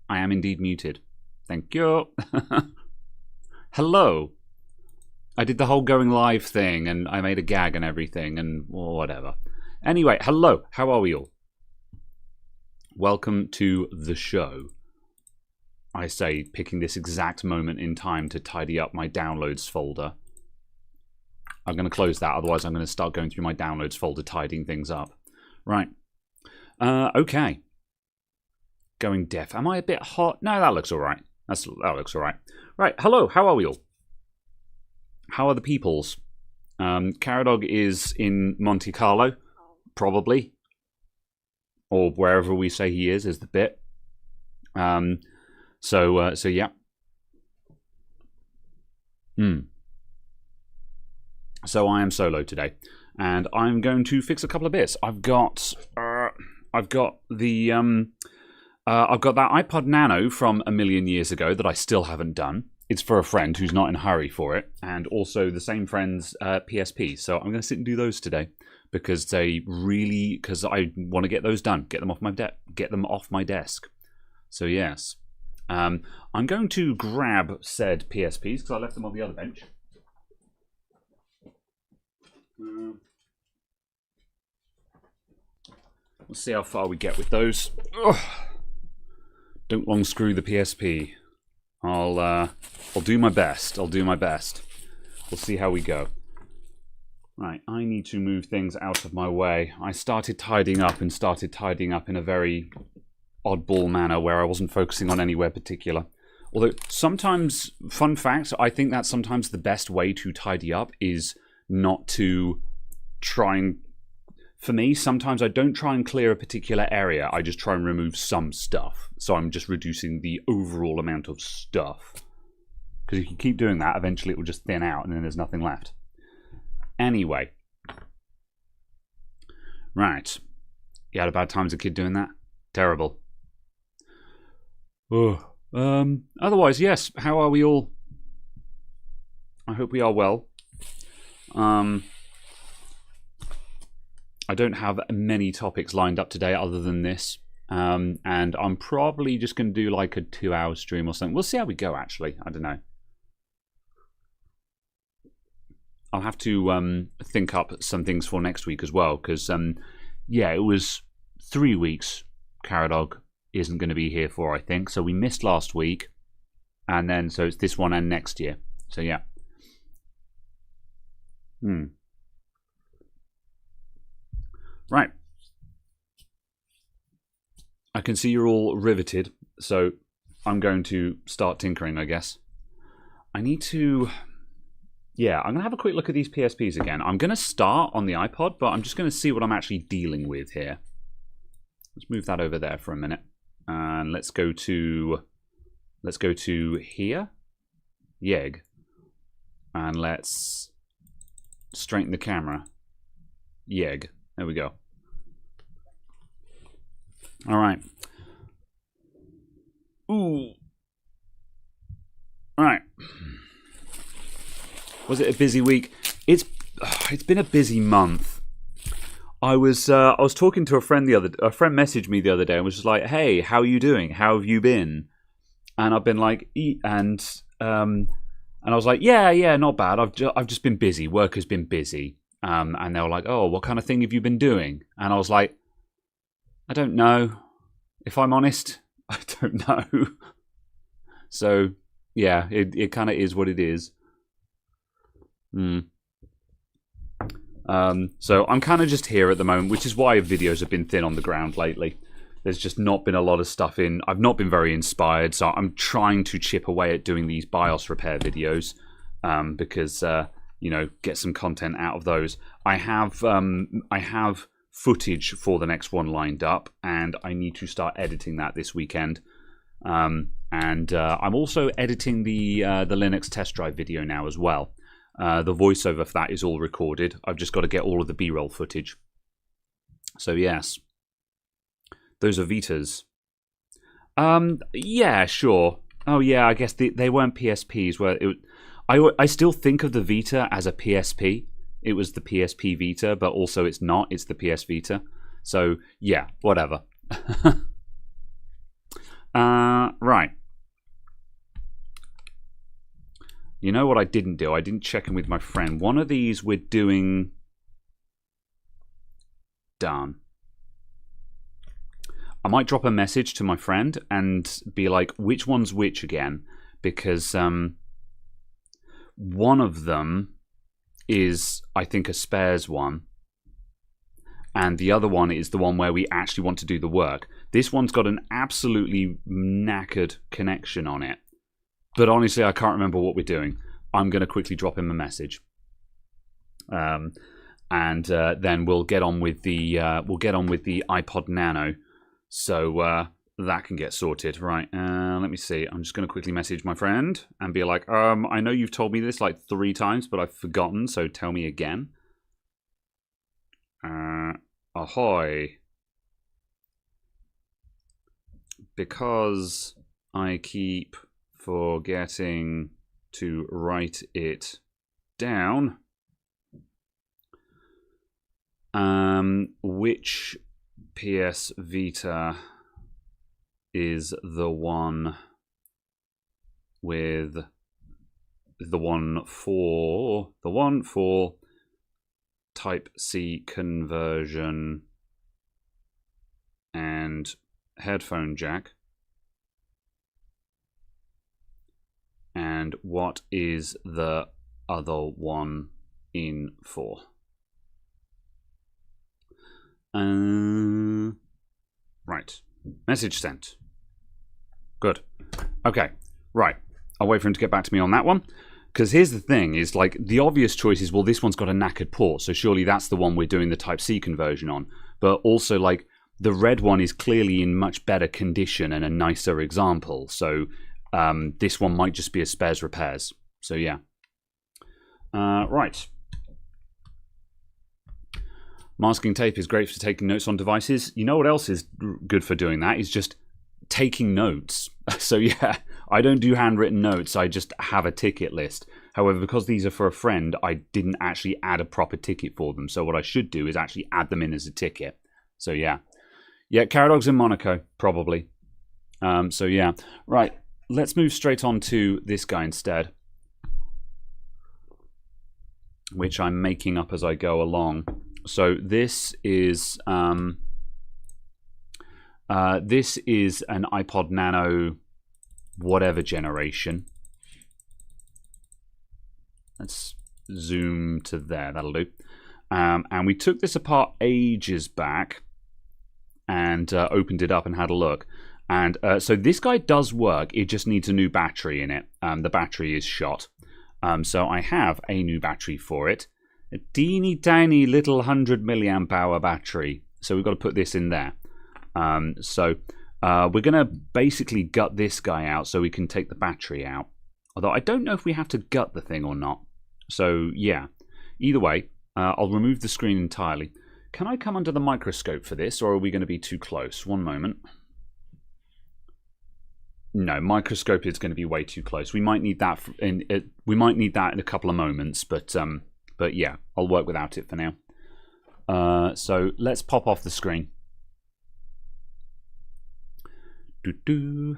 I am indeed muted. Thank you. Hello. I did the whole going live thing, and I made a gag and everything, and whatever. Anyway, hello. How are we all? Welcome to the show. I say, picking this exact moment in time to tidy up my downloads folder. I'm going to close that, otherwise I'm going to start going through my downloads folder, tidying things up. Right. Okay. Going deaf. Am I a bit hot? No, that looks all right. That looks all right. Right. Hello. How are we all? How are the peoples? Caradog is in Monte Carlo, probably, or wherever we say he is the bit. So yeah. So I am solo today, and I'm going to fix a couple of bits. I've got that iPod Nano from a million years ago that I still haven't done. It's for a friend who's not in a hurry for it, and also the same friend's PSP. So I'm going to sit and do those today because I want to get those done, get them off my desk. So yes, I'm going to grab said PSPs because I left them on the other bench. We'll see how far we get with those. Ugh. Don't long screw the PSP. I'll do my best. We'll see how we go. Right, I need to move things out of my way. I started tidying up in a very oddball manner where I wasn't focusing on anywhere particular. Although sometimes, fun fact, I think that sometimes the best way to tidy up is not to try and... For me, sometimes I don't try and clear a particular area. I just try and remove some stuff. So I'm just reducing the overall amount of stuff. Because if you keep doing that, eventually it will just thin out and then there's nothing left. Anyway. Right. You had a bad time as a kid doing that? Terrible. Oh. Otherwise, yes. How are we all? I hope we are well. I don't have many topics lined up today other than this. And I'm probably just going to do like a 2-hour stream or something. We'll see how we go, actually. I don't know. I'll have to think up some things for next week as well. Because, yeah, it was 3 weeks Caradog isn't going to be here for, I think. So we missed last week. And then, so it's this one and next year. So, yeah. Right. I can see you're all riveted, so I'm going to start tinkering, I guess. I need to... Yeah, I'm going to have a quick look at these PSPs again. I'm going to start on the iPod, but I'm just going to see what I'm actually dealing with here. Let's move that over there for a minute. And let's go to here. Yeg. And let's straighten the camera. Yeg. There we go. All right. Ooh. All right. Was it a busy week? It's been a busy month. I was talking to a friend messaged me the other day and was just like, "Hey, how are you doing? How have you been?" And I've been like, and I was like, "Yeah, not bad. I've just been busy. Work has been busy." And they were like, "Oh, what kind of thing have you been doing?" And I was like, "I don't know. If I'm honest, I don't know." So, yeah, it kind of is what it is. So I'm kind of just here at the moment, which is why videos have been thin on the ground lately. There's just not been a lot of stuff in. I've not been very inspired, so I'm trying to chip away at doing these BIOS repair videos because... you know, get some content out of those. I have footage for the next one lined up, and I need to start editing that this weekend. And I'm also editing the Linux test drive video now as well. The voiceover for that is all recorded. I've just got to get all of the B-roll footage. So yes, those are Vitas. Yeah, sure. Oh yeah, I guess they weren't PSPs. Where I still think of the Vita as a PSP. It was the PSP Vita, but also it's not. It's the PS Vita. So, yeah, whatever. Right. You know what I didn't do? I didn't check in with my friend. One of these we're doing... Done. I might drop a message to my friend and be like, which one's which again? Because one of them is, I think, a spares one. And the other one is the one where we actually want to do the work. This one's got an absolutely knackered connection on it. But honestly, I can't remember what we're doing. I'm going to quickly drop him a message. And then we'll get on with the iPod Nano. So that can get sorted. Right, let me see. I'm just going to quickly message my friend and be like, I know you've told me this like 3 times, but I've forgotten, so tell me again. Ahoy. Because I keep forgetting to write it down. Which PS Vita is the one with the one for Type C conversion and headphone jack? And what is the other one in for? Right. Message sent. Good. Okay. Right. I'll wait for him to get back to me on that one. Because here's the thing, is like the obvious choice is, well, this one's got a knackered port, so surely that's the one we're doing the Type C conversion on. But also, like, the red one is clearly in much better condition and a nicer example. So this one might just be a spares repairs. So yeah. Right. Masking tape is great for taking notes on devices. You know what else is good for doing that? Is just taking notes. So yeah, I don't do handwritten notes. I just have a ticket list. However, because these are for a friend, I didn't actually add a proper ticket for them. So what I should do is actually add them in as a ticket. So yeah. Yeah, Caradogs in Monaco, probably. So yeah. Right, let's move straight on to this guy instead, which I'm making up as I go along. So this is an iPod Nano, whatever generation. Let's zoom to there. That'll do. And we took this apart ages back and opened it up and had a look. And so this guy does work. It just needs a new battery in it. The battery is shot. So I have a new battery for it. A teeny tiny little 100 milliamp hour battery. So we've got to put this in there. So we're going to basically gut this guy out so we can take the battery out. Although I don't know if we have to gut the thing or not. So yeah, either way, I'll remove the screen entirely. Can I come under the microscope for this, or are we going to be too close? One moment. No, microscope is going to be way too close. We might need that in a couple of moments, but yeah, I'll work without it for now. So let's pop off the screen. Boop.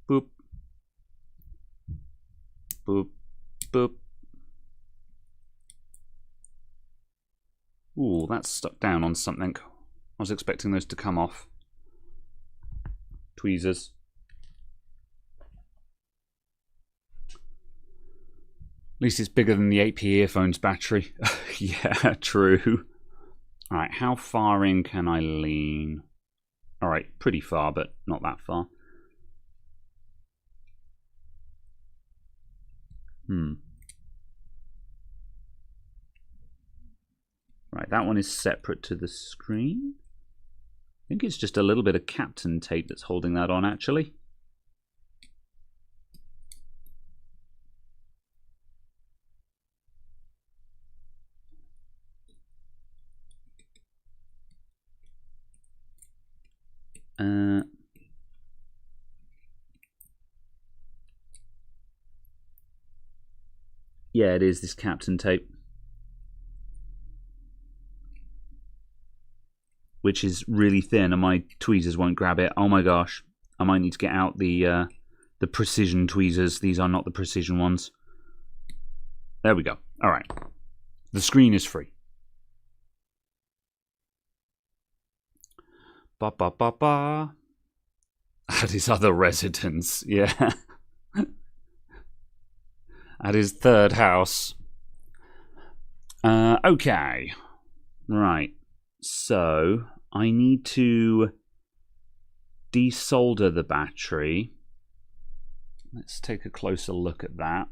Boop. Boop. Boop. Ooh, that's stuck down on something. I was expecting those to come off. Tweezers. At least it's bigger than the 8p earphones battery. Yeah, true. Alright, how far in can I lean? Alright, pretty far, but not that far. Right, that one is separate to the screen. I think it's just a little bit of Captain tape that's holding that on, actually. Yeah, it is this Captain tape. which is really thin, and my tweezers won't grab it. Oh my gosh, I might need to get out the precision tweezers. These are not the precision ones. There we go. All right, the screen is free. Ba ba ba ba. At his other residence, yeah. At his third house. Okay. Right. So, I need to desolder the battery. Let's take a closer look at that.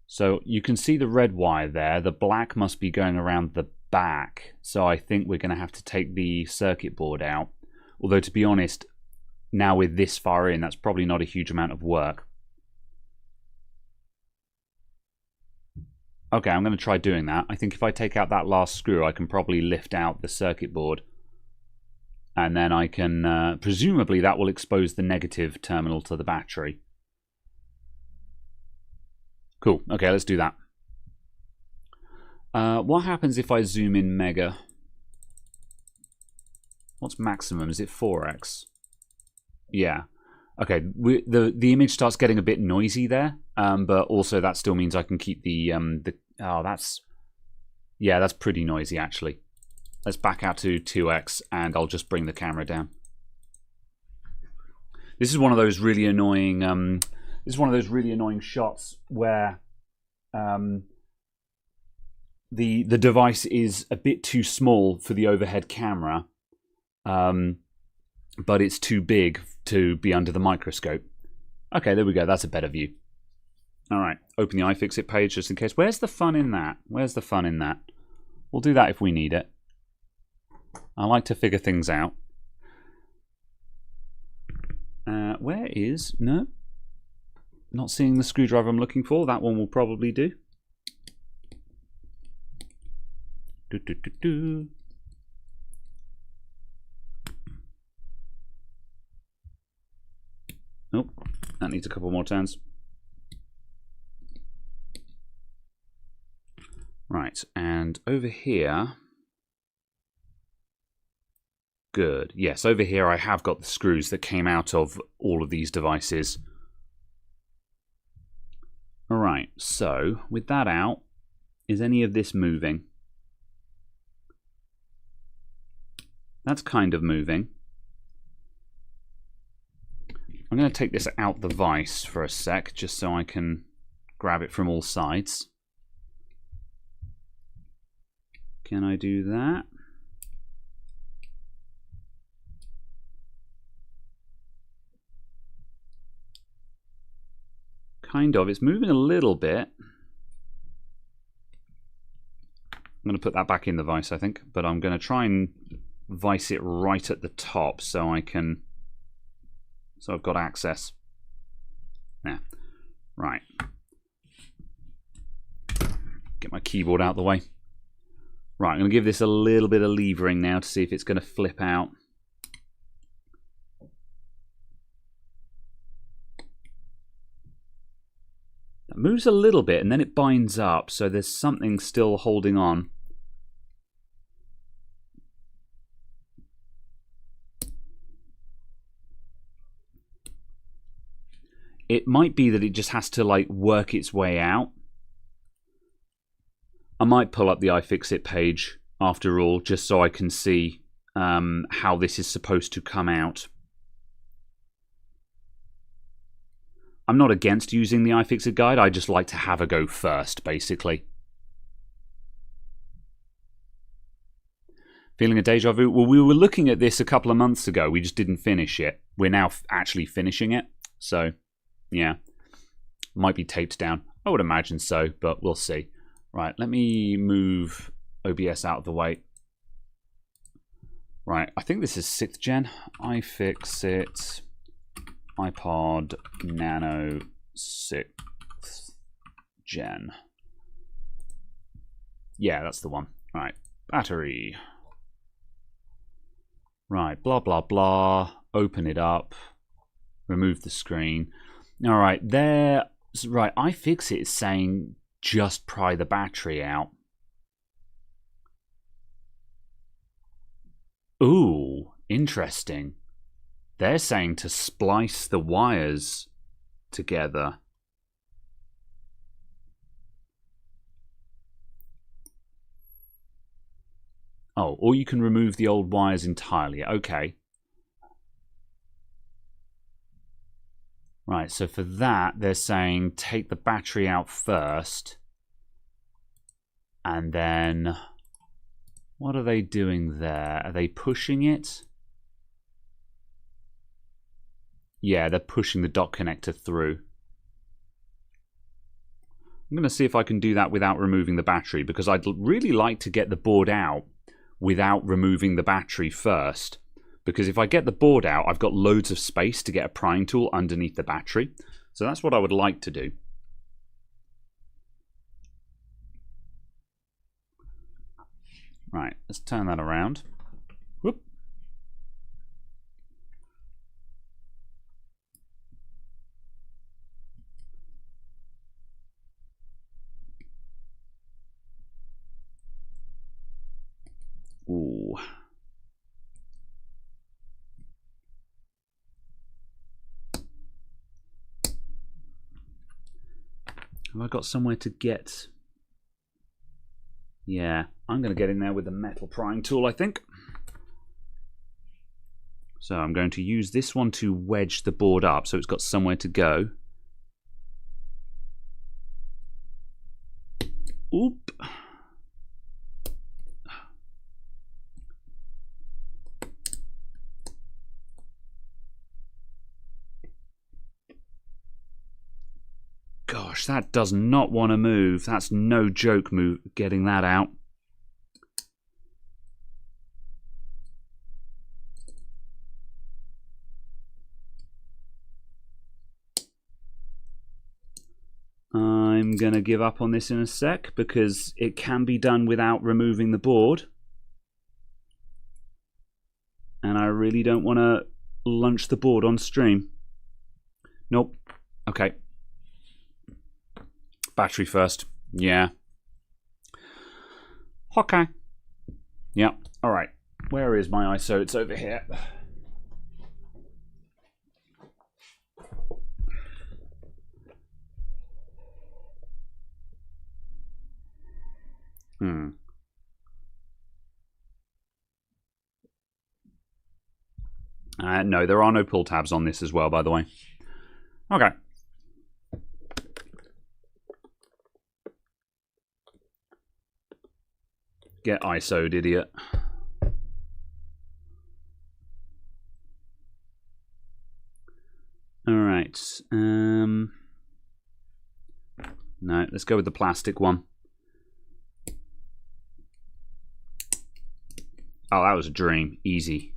So, you can see the red wire there. The black must be going around the back. So, I think we're going to have to take the circuit board out. Although, to be honest, now we're this far in, that's probably not a huge amount of work. Okay, I'm going to try doing that. I think if I take out that last screw, I can probably lift out the circuit board. And then I can, presumably that will expose the negative terminal to the battery. Cool, okay, let's do that. What happens if I zoom in mega? What's maximum? Is it 4x? Yeah. Okay, the image starts getting a bit noisy there, but also that still means I can keep the oh, that's pretty noisy actually. Let's back out to 2x and I'll just bring the camera down. This is one of those really annoying shots where the device is a bit too small for the overhead camera, but it's too big to be under the microscope. Okay, there we go. That's a better view. All right, open the iFixit page just in case. Where's the fun in that? Where's the fun in that? We'll do that if we need it. I like to figure things out. Where is... No. Not seeing the screwdriver I'm looking for. That one will probably do. Nope, that needs a couple more turns. Right, and over here... Good. Yes, over here I have got the screws that came out of all of these devices. Alright, so with that out, is any of this moving? That's kind of moving. I'm going to take this out the vise for a sec, just so I can grab it from all sides. Can I do that? Kind of. It's moving a little bit. I'm going to put that back in the vise, I think, but I'm going to try and vise it right at the top so I can... So I've got access. Yeah. Right. Get my keyboard out of the way. Right, I'm going to give this a little bit of levering now to see if it's going to flip out. It moves a little bit and then it binds up, so there's something still holding on. It might be that it just has to like work its way out. I might pull up the iFixit page after all, just so I can see how this is supposed to come out. I'm not against using the iFixit guide, I just like to have a go first, basically. Feeling a deja vu? Well, we were looking at this a couple of months ago, we just didn't finish it. We're now actually finishing it, so... Yeah, might be taped down. I would imagine so, but we'll see. Right, let me move OBS out of the way. Right, I think this is 6th gen. iFixit iPod Nano 6th gen. Yeah, that's the one. Right, battery. Right, blah, blah, blah. Open it up. Remove the screen. All right, there. Right, iFixit is saying just pry the battery out. Ooh, interesting. They're saying to splice the wires together. Oh, or you can remove the old wires entirely. Okay. Right, so for that, they're saying take the battery out first. And then, what are they doing there? Are they pushing it? Yeah, they're pushing the dot connector through. I'm going to see if I can do that without removing the battery, because I'd really like to get the board out without removing the battery first. Because if I get the board out, I've got loads of space to get a prying tool underneath the battery. So that's what I would like to do. Right, let's turn that around. Whoop. Ooh. Have I got somewhere to get? Yeah, I'm going to get in there with the metal prying tool, I think. So I'm going to use this one to wedge the board up so it's got somewhere to go. Oop. Gosh, that does not want to move. That's no joke move getting that out. I'm going to give up on this in a sec because it can be done without removing the board. And I really don't want to launch the board on stream. Nope. Okay. Battery first. Yeah. Okay. Yeah. All right. Where is my ISO? It's over here. No, there are no pull tabs on this as well, by the way. Okay. Get ISO'd, idiot. All right. No, let's go with the plastic one. Oh, that was a dream. Easy.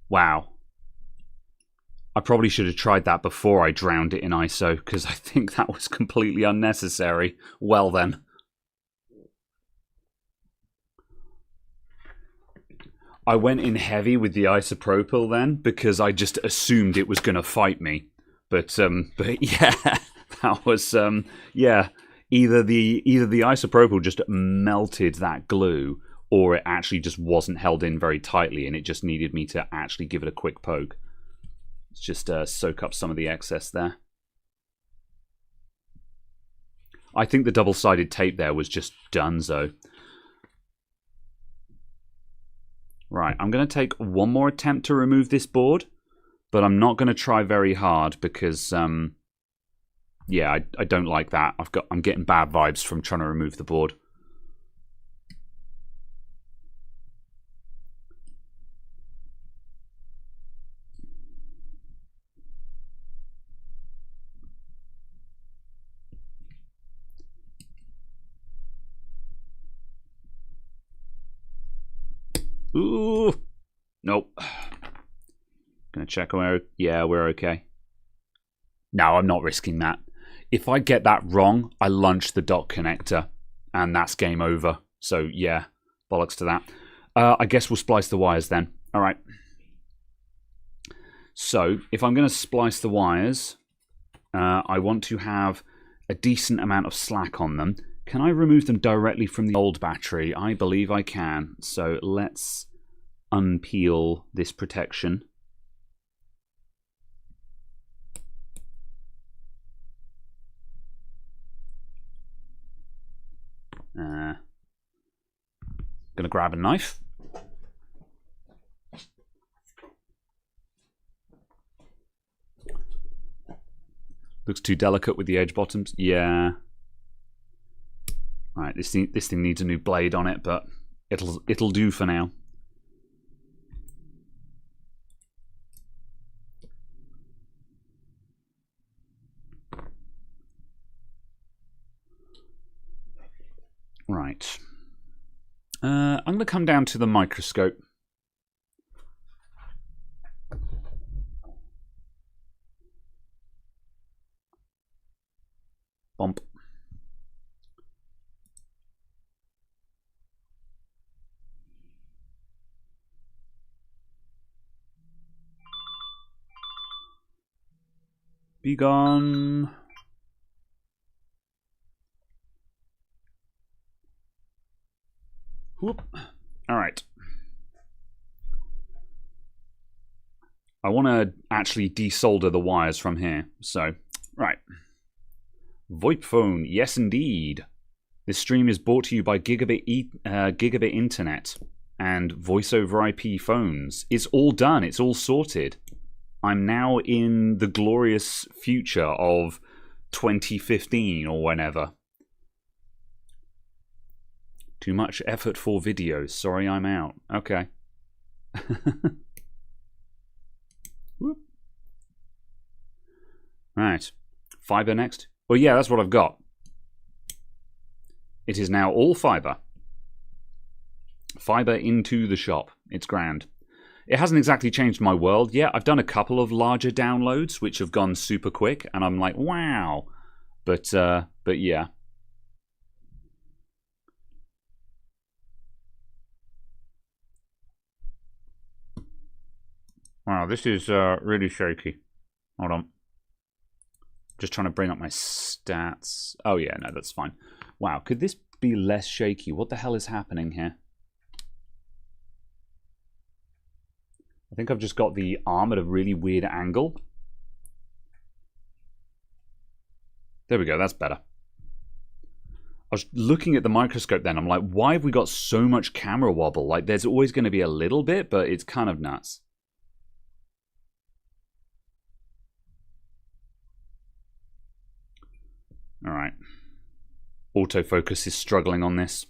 Wow. I probably should have tried that before I drowned it in ISO, because I think that was completely unnecessary. Well then. I went in heavy with the isopropyl then, because I just assumed it was going to fight me. But yeah, that was, yeah. Either the isopropyl just melted that glue, or it actually just wasn't held in very tightly and it just needed me to actually give it a quick poke. Let's just soak up some of the excess there. I think the double-sided tape there was just donezo. Right, I'm going to take one more attempt to remove this board, but I'm not going to try very hard because, yeah, I don't like that. I'm getting bad vibes from trying to remove the board. Ooh, nope. Gonna check where. Yeah, we're okay. No, I'm not risking that. If I get that wrong, I launch the dot connector, and that's game over. So yeah, bollocks to that. I guess we'll splice the wires then. All right. So if I'm going to splice the wires, I want to have a decent amount of slack on them. Can I remove them directly from the old battery? I believe I can. So let's unpeel this protection. Gonna grab a knife. Looks too delicate with the edge bottoms. Yeah. Right, this thing needs a new blade on it, but it'll do for now. Right. I'm going to come down to the microscope. Bump. Be gone. Whoop. All right. I want to actually desolder the wires from here. So, right. VoIP phone, yes indeed. This stream is brought to you by Gigabit Internet and Voice over IP phones. It's all done. It's all sorted. I'm now in the glorious future of 2015 or whenever. Too much effort for videos. Sorry, I'm out. Okay. Right. Fiber next. Well, yeah, that's what I've got. It is now all fiber. Fiber into the shop. It's grand. It hasn't exactly changed my world yet. I've done a couple of larger downloads which have gone super quick, and I'm like, wow. But yeah. Wow, this is really shaky. Hold on. Just trying to bring up my stats. Oh yeah, no, that's fine. Wow, could this be less shaky? What the hell is happening here? I think I've just got the arm at a really weird angle. There we go, that's better. I was looking at the microscope then, I'm like, why have we got so much camera wobble? Like, there's always going to be a little bit, but it's kind of nuts. All right. Autofocus is struggling on this.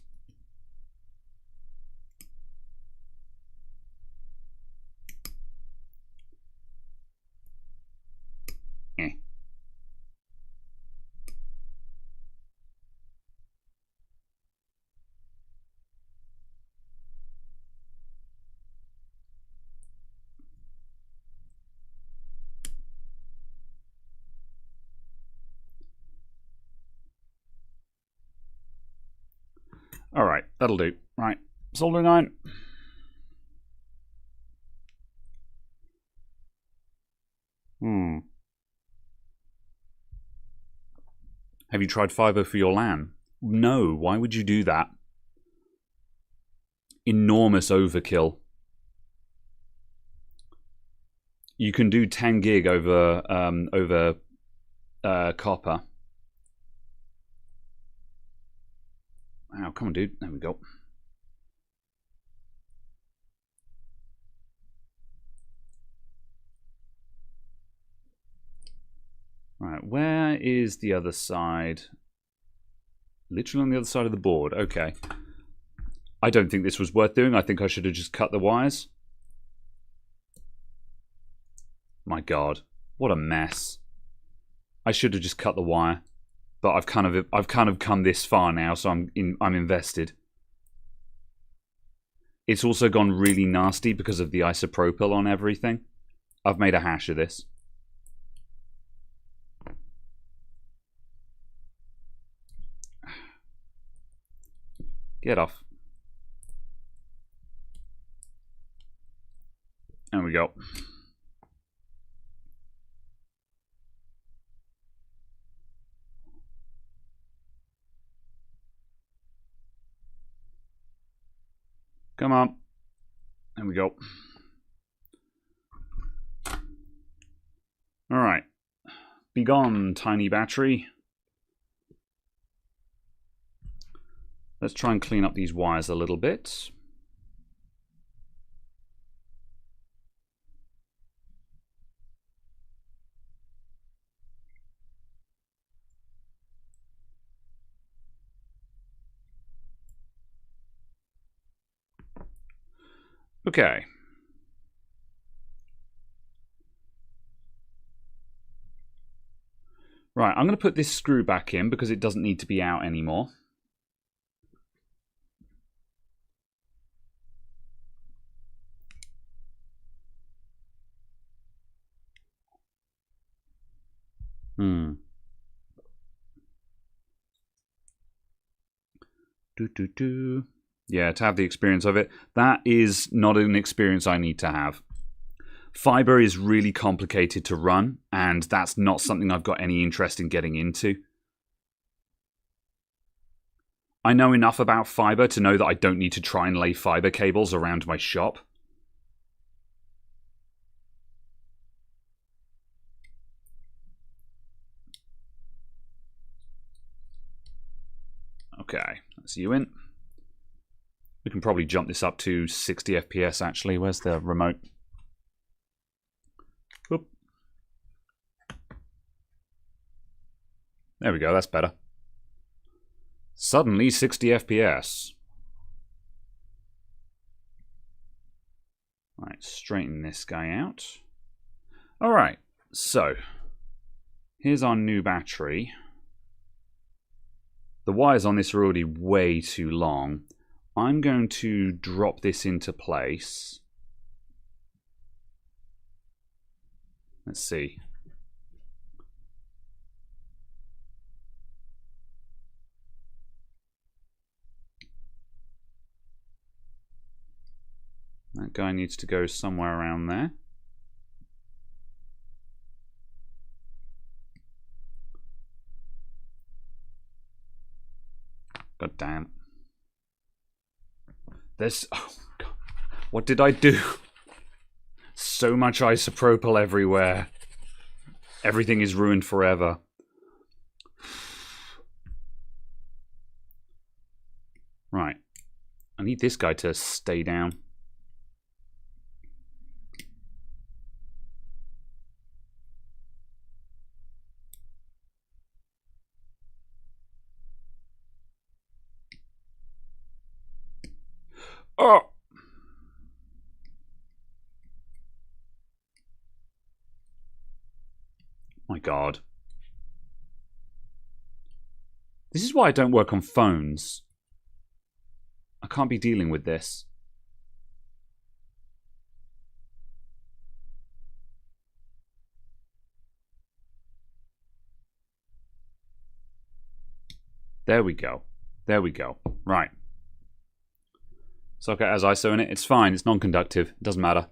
All right, that'll do. Right, soldering iron. Have you tried fiber for your LAN? No, why would you do that? Enormous overkill. You can do 10 gig over copper. Wow, come on, dude. There we go. Right, where is the other side? Literally on the other side of the board. Okay. I don't think this was worth doing. I think I should have just cut the wires. My God, what a mess. I should have just cut the wire. But I've kind of come this far now, so I'm invested. It's also gone really nasty because of the isopropyl on everything. I've made a hash of this. Get off. There we go. Come on. There we go. All right. Be gone, tiny battery. Let's try and clean up these wires a little bit. Okay. Right, I'm going to put this screw back in because it doesn't need to be out anymore. Yeah, to have the experience of it. That is not an experience I need to have. Fiber is really complicated to run, and that's not something I've got any interest in getting into. I know enough about fiber to know that I don't need to try and lay fiber cables around my shop. Okay, that's you in. We can probably jump this up to 60 FPS actually. Where's the remote? Oop. There we go, that's better. Suddenly 60 FPS. Right, straighten this guy out. Alright, so here's our new battery. The wires on this are already way too long. I'm going to drop this into place. Let's see. That guy needs to go somewhere around there. God damn. There's... Oh, God. What did I do? So much isopropyl everywhere. Everything is ruined forever. Right. I need this guy to stay down. Oh! My God. This is why I don't work on phones. I can't be dealing with this. There we go. There we go. Right. Socket has ISO in it. It's fine. It's non-conductive. It doesn't matter.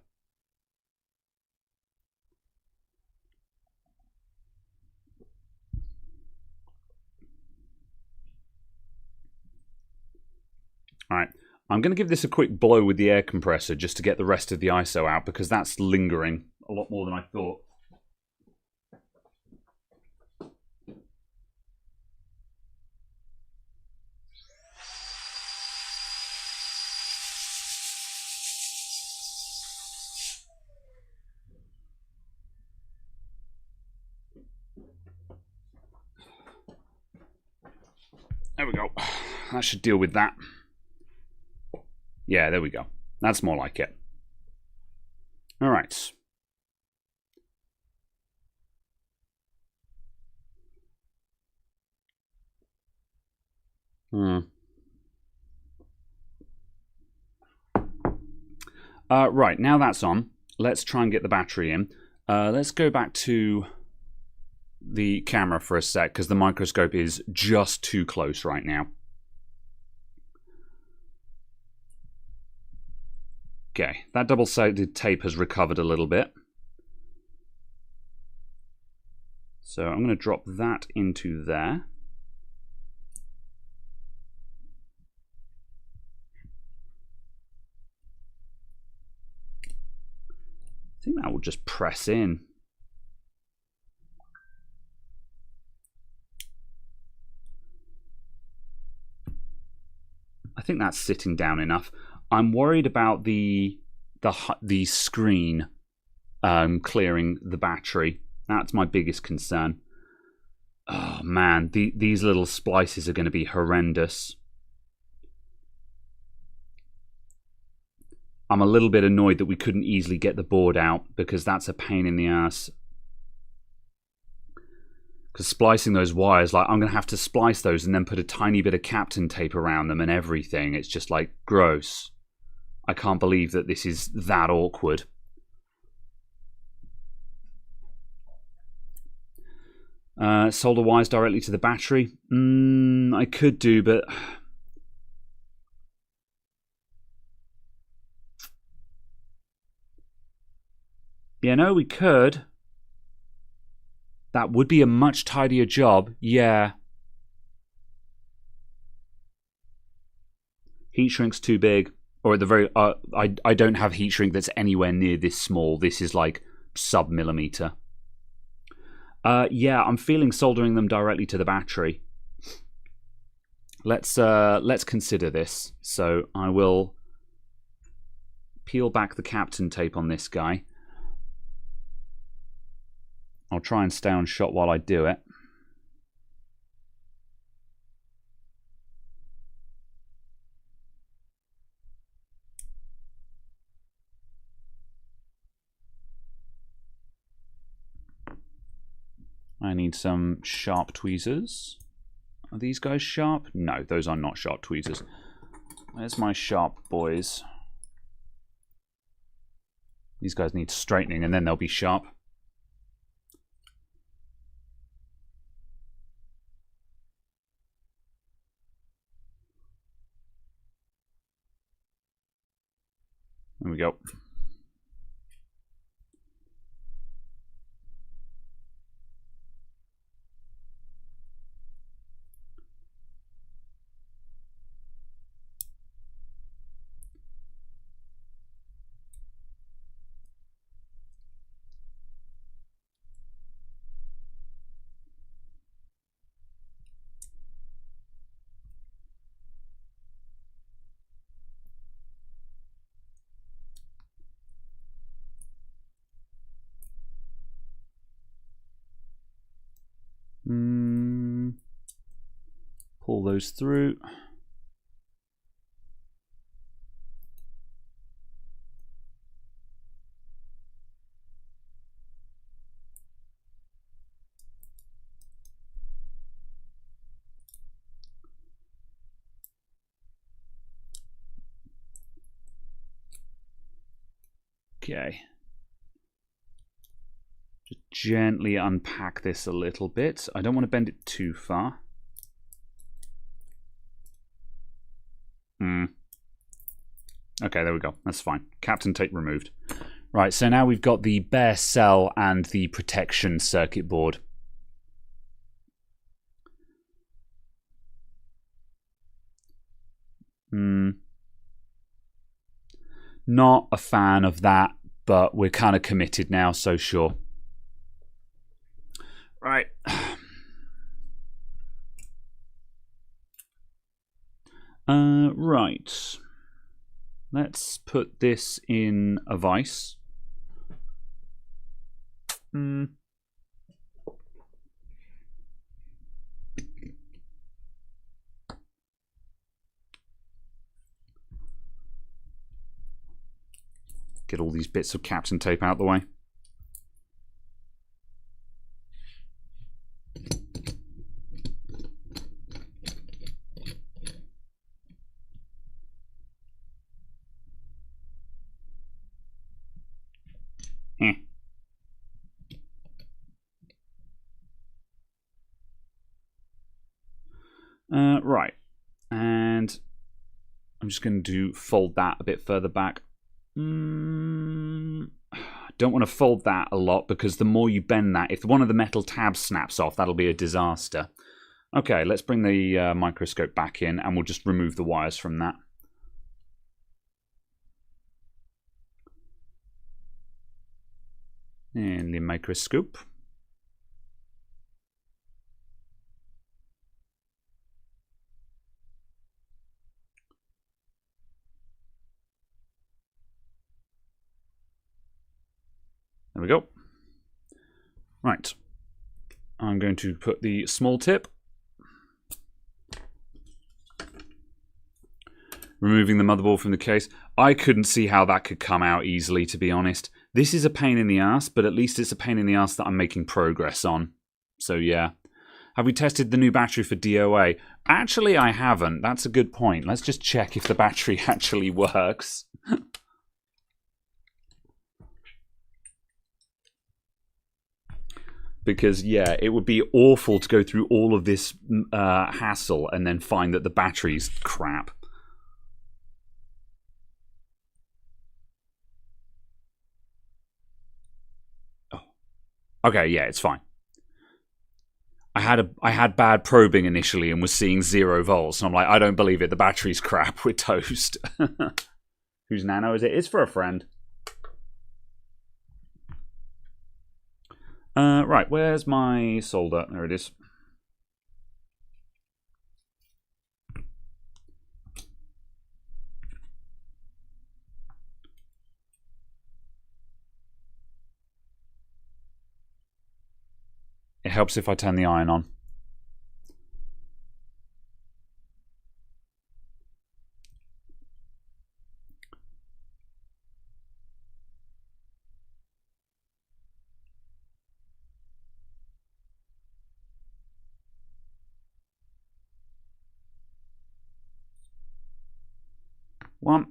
Alright, I'm going to give this a quick blow with the air compressor just to get the rest of the ISO out because that's lingering a lot more than I thought. There we go. That should deal with that. Yeah, there we go. That's more like it. All right. Right, now that's on. Let's try and get the battery in. Let's go back to the camera for a sec because the microscope is just too close right now. Okay, that double-sided tape has recovered a little bit. So I'm going to drop that into there. I think that will just press in. I think that's sitting down enough. I'm worried about the screen clearing the battery. That's my biggest concern. Oh man, these little splices are going to be horrendous. I'm a little bit annoyed that we couldn't easily get the board out, because that's a pain in the ass. Because splicing those wires, like, I'm going to have to splice those and then put a tiny bit of Captain tape around them and everything. It's just like gross. I can't believe that this is that awkward. Solder wires directly to the battery. I could do, but yeah, no, we could. That would be a much tidier job. Yeah. Heat shrink's too big, or at the very I don't have heat shrink that's anywhere near this small. This is like sub-millimeter. Yeah, I'm feeling soldering them directly to the battery. Let's consider this. So I will peel back the Captain tape on this guy. I'll try and stay on shot while I do it. I need some sharp tweezers. Are these guys sharp? No, those are not sharp tweezers. Where's my sharp boys? These guys need straightening and then they'll be sharp. There we go. Pull those through. Okay. Just gently unpack this a little bit. I don't want to bend it too far. Okay, there we go. That's fine. Captain tape removed. Right, so now we've got the bare cell and the protection circuit board. Not a fan of that, but we're kind of committed now, so sure. Right. Right. Let's put this in a vise. Get all these bits of Captain tape out of the way. Right, and I'm just going to fold that a bit further back. Don't want to fold that a lot, because the more you bend that, if one of the metal tabs snaps off, that'll be a disaster. Okay, let's bring the microscope back in, and we'll just remove the wires from that. And the microscope. There we go. Right. I'm going to put the small tip. Removing the motherboard from the case. I couldn't see how that could come out easily, to be honest. This is a pain in the ass, but at least it's a pain in the ass that I'm making progress on. So yeah. Have we tested the new battery for DOA? Actually, I haven't. That's a good point. Let's just check if the battery actually works. Because, yeah, it would be awful to go through all of this hassle and then find that the battery's crap. Oh. Okay, yeah, it's fine. I had bad probing initially and was seeing 0 volts. And I'm like, I don't believe it. The battery's crap. We're toast. Whose Nano is it? It's for a friend. Right, where's my solder? There it is. It helps if I turn the iron on. One.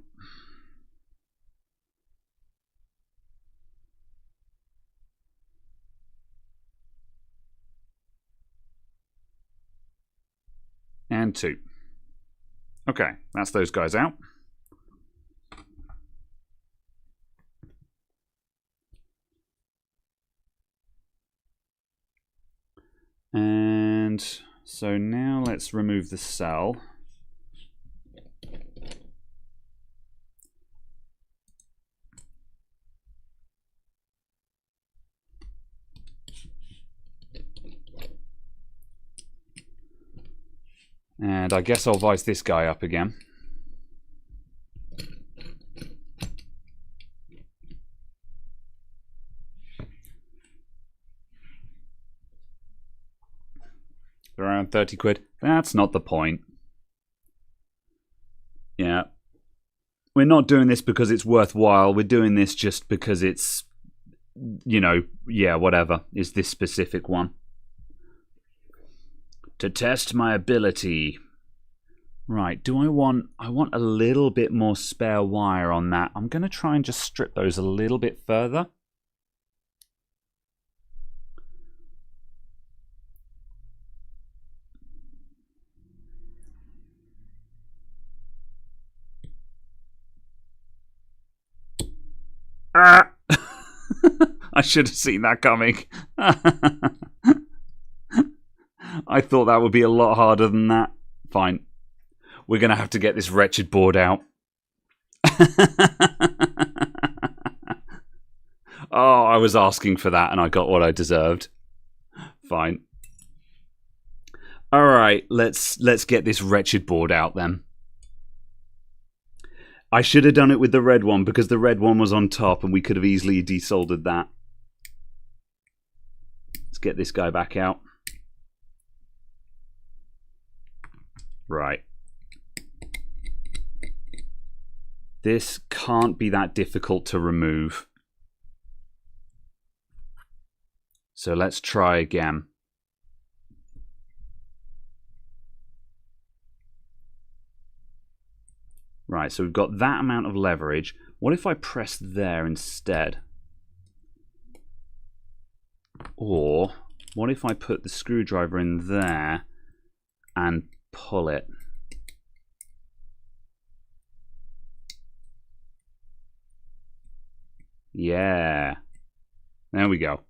And 2. Okay, that's those guys out. And so now let's remove the cell. And I guess I'll vise this guy up again. Around 30 quid. That's not the point. Yeah. We're not doing this because it's worthwhile. We're doing this just because it's, you know, yeah, whatever. Is this specific one. To test my ability. Right, do I want a little bit more spare wire on that. I'm going to try and just strip those a little bit further. Ah! I should have seen that coming. I thought that would be a lot harder than that. Fine. We're going to have to get this wretched board out. Oh, I was asking for that and I got what I deserved. Fine. All right, let's get this wretched board out then. I should have done it with the red one because the red one was on top and we could have easily desoldered that. Let's get this guy back out. Right. This can't be that difficult to remove. So let's try again. Right, so we've got that amount of leverage. What if I press there instead? Or what if I put the screwdriver in there and pull it? Yeah. There we go.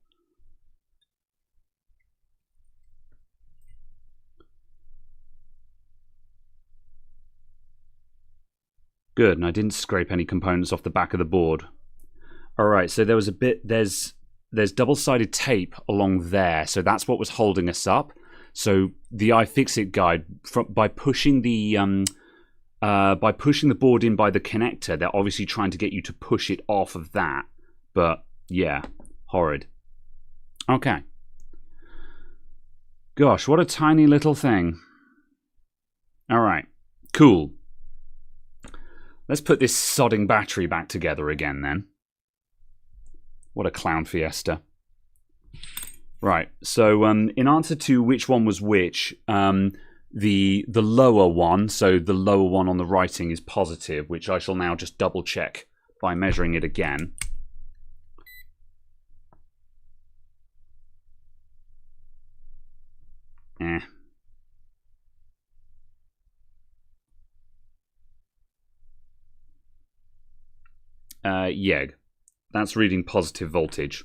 Good, and I didn't scrape any components off the back of the board. Alright, so there was a bit, there's there's double-sided tape along there, so that's what was holding us up. So the iFixit guide, by pushing the board in by the connector, they're obviously trying to get you to push it off of that. But yeah, horrid. Okay. Gosh, what a tiny little thing. All right, cool. Let's put this sodding battery back together again then. What a clown fiesta. Right, so in answer to which one was which, the lower one, so the lower one on the writing is positive, which I shall now just double check by measuring it again. Yeg. That's reading positive voltage.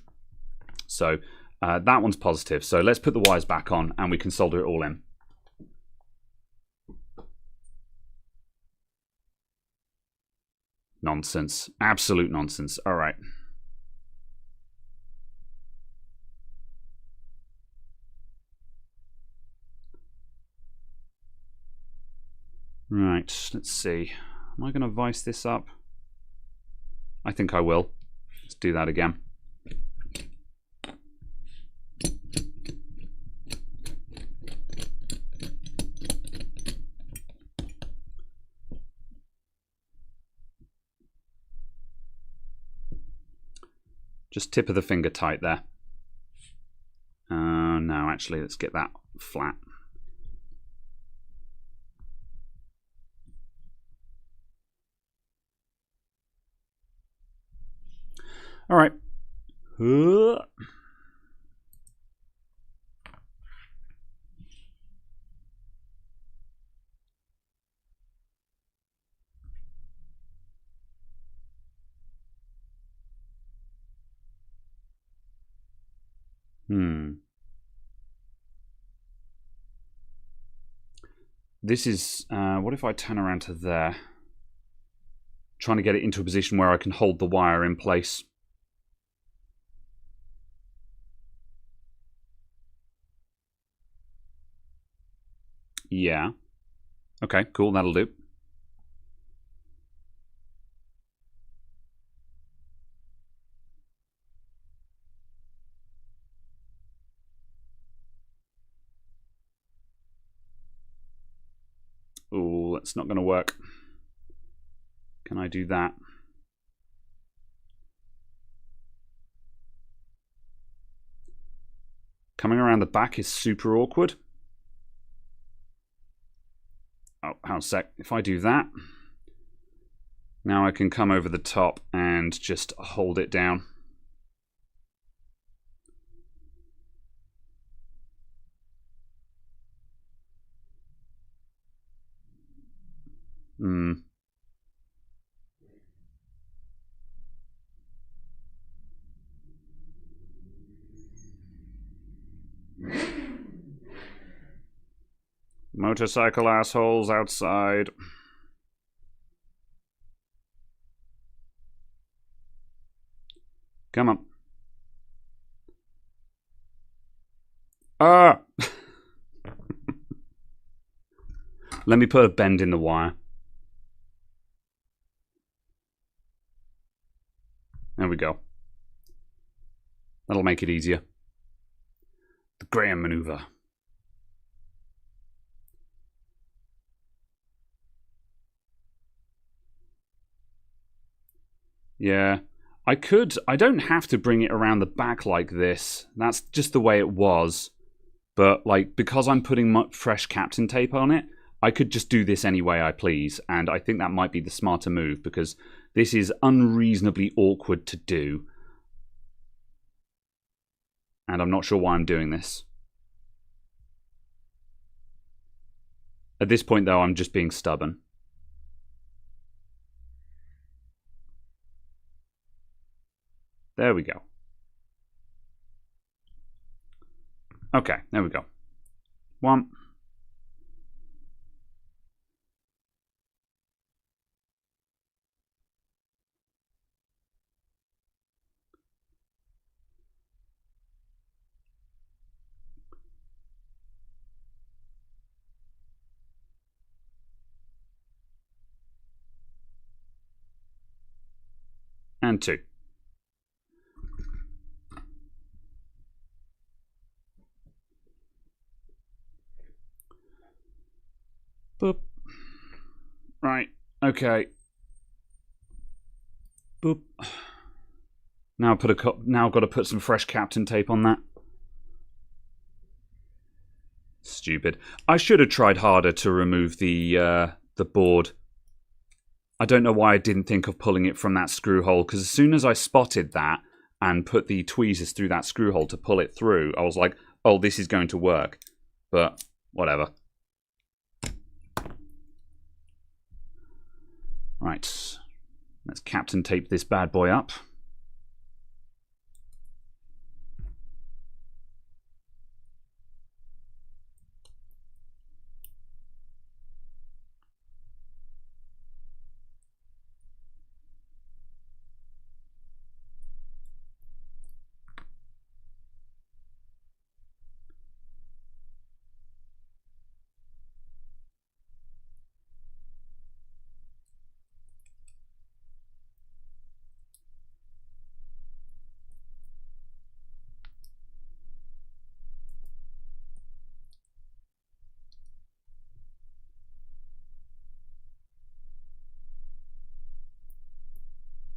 So that one's positive. So let's put the wires back on and we can solder it all in. Nonsense. Absolute nonsense. All right. Right, let's see. Am I going to vice this up? I think I will. Let's do that again. Just tip of the finger tight there. No, actually, let's get that flat. All right. This is, what if I turn around to there? Trying to get it into a position where I can hold the wire in place. Yeah. Okay, cool, that'll do. Oh, that's not going to work. Can I do that? Coming around the back is super awkward. Oh, hang on a sec. If I do that, now I can come over the top and just hold it down. Motorcycle assholes outside. Come on. Ah! Let me put a bend in the wire. There we go. That'll make it easier. The Graham maneuver. Yeah, I don't have to bring it around the back like this. That's just the way it was. But like, because I'm putting fresh Captain tape on it, I could just do this any way I please. And I think that might be the smarter move because this is unreasonably awkward to do. And I'm not sure why I'm doing this. At this point though, I'm just being stubborn. There we go. Okay, there we go. One. and 2. Boop. Right, okay. Boop. Now I've got to put some fresh Captain tape on that. Stupid. I should have tried harder to remove the board. I don't know why I didn't think of pulling it from that screw hole, because as soon as I spotted that and put the tweezers through that screw hole to pull it through, I was like, oh, this is going to work. But whatever. Right. Let's Captain tape this bad boy up.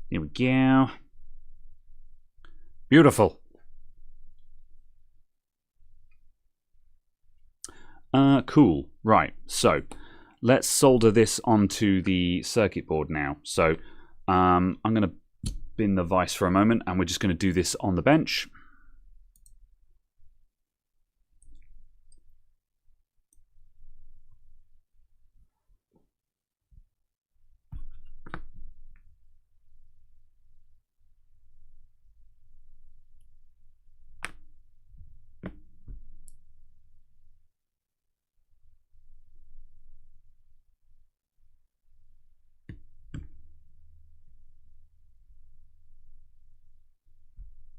Here we go. Beautiful. Cool. Right, so let's solder this onto the circuit board now. So I'm going to bin the vise for a moment, and we're just going to do this on the bench.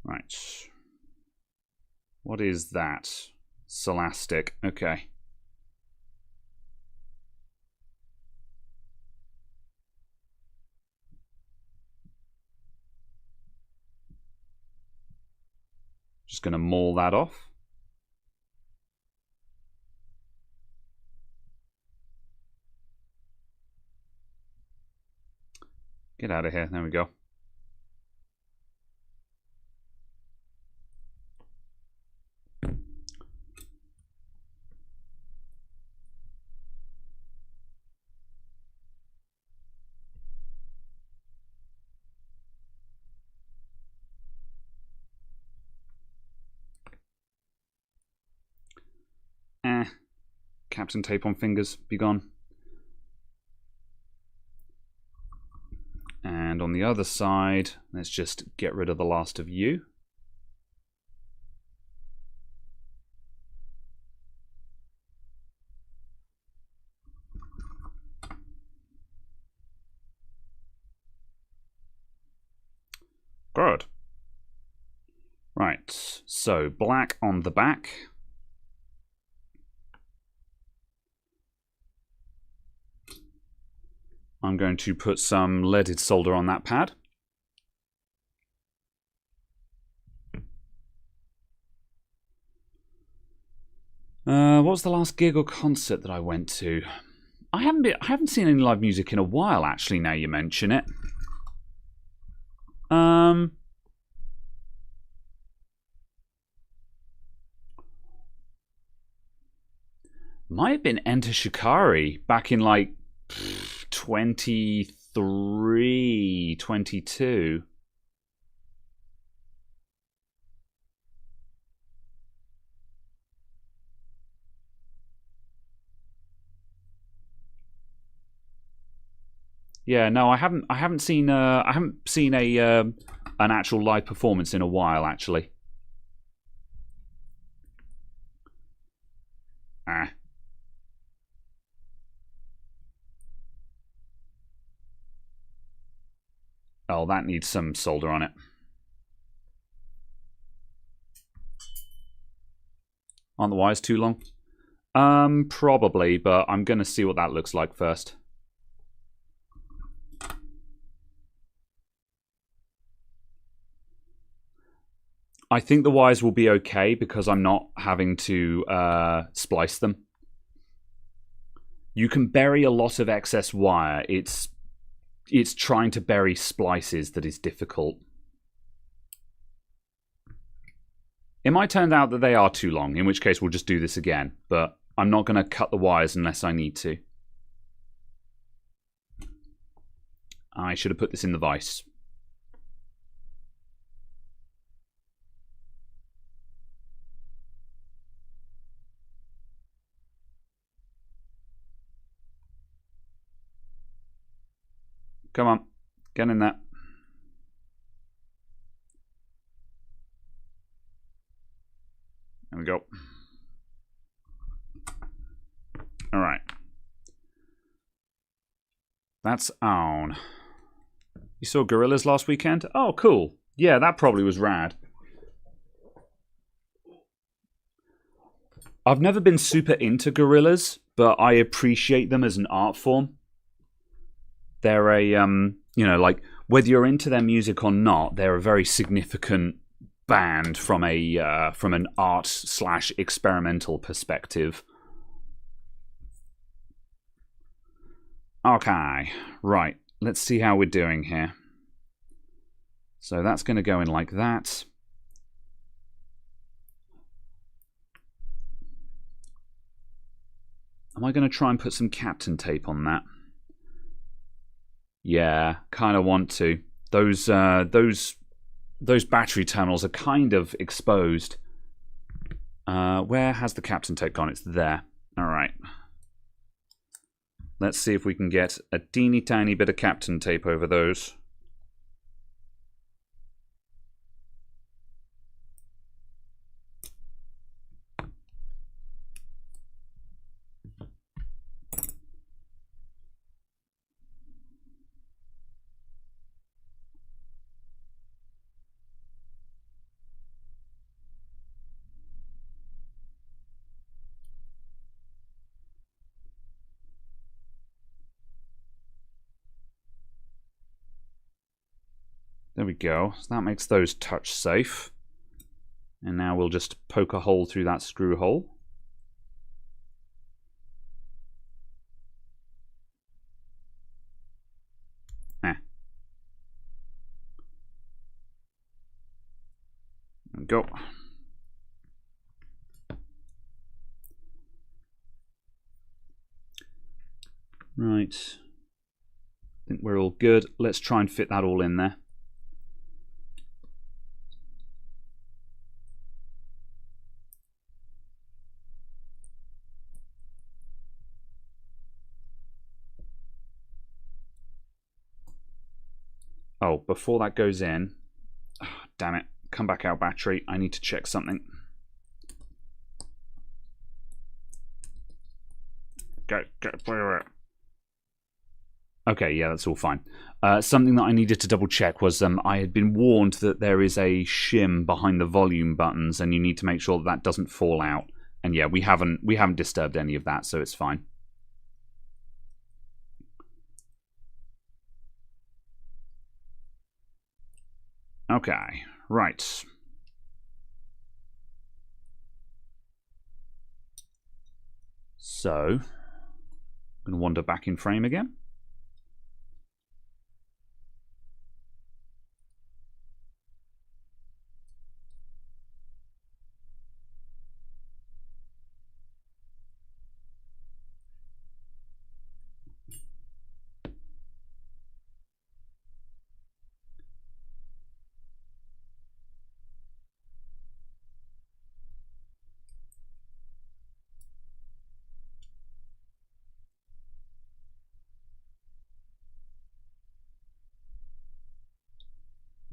Right. What is that? Solastic. Okay. Just going to maul that off. Get out of here. There we go. Captain tape on fingers, be gone. And on the other side, let's just get rid of the last of you. Good. Right, so black on the back. I'm going to put some leaded solder on that pad. What was the last gig or concert that I went to? I haven't seen any live music in a while, actually, now you mention it. Might have been Enter Shikari back in like 23, 22. Yeah, no, I haven't seen a an actual live performance in a while, actually. Ah. Oh, that needs some solder on it. Aren't the wires too long? Probably, but I'm going to see what that looks like first. I think the wires will be okay because I'm not having to splice them. You can bury a lot of excess wire. It's trying to bury splices that is difficult. It might turn out that they are too long, in which case we'll just do this again. But I'm not going to cut the wires unless I need to. I should have put this in the vise. Come on, get in there. There we go. All right. That's on. You saw Gorillas last weekend? Oh, cool. Yeah, that probably was rad. I've never been super into Gorillas, but I appreciate them as an art form. They're a, you know, like, whether you're into their music or not, they're a very significant band from a from an art/experimental perspective. Okay, right. Let's see how we're doing here. So that's going to go in like that. Am I going to try and put some Captain tape on that? Yeah, kind of want to. Those battery terminals are kind of exposed. Where has the Captain tape gone? It's there. All right. Let's see if we can get a teeny tiny bit of Captain tape over those. There we go. So that makes those touch safe. And now we'll just poke a hole through that screw hole. There we go. Right. I think we're all good. Let's try and fit that all in there. Oh, before that goes in, oh, damn it, come back out battery. I need to check something. Okay, yeah, that's all fine. Something that I needed to double check was I had been warned that there is a shim behind the volume buttons, and you need to make sure that that doesn't fall out. And yeah, we haven't disturbed any of that, so it's fine. Okay, right. So, I'm going to wander back in frame again.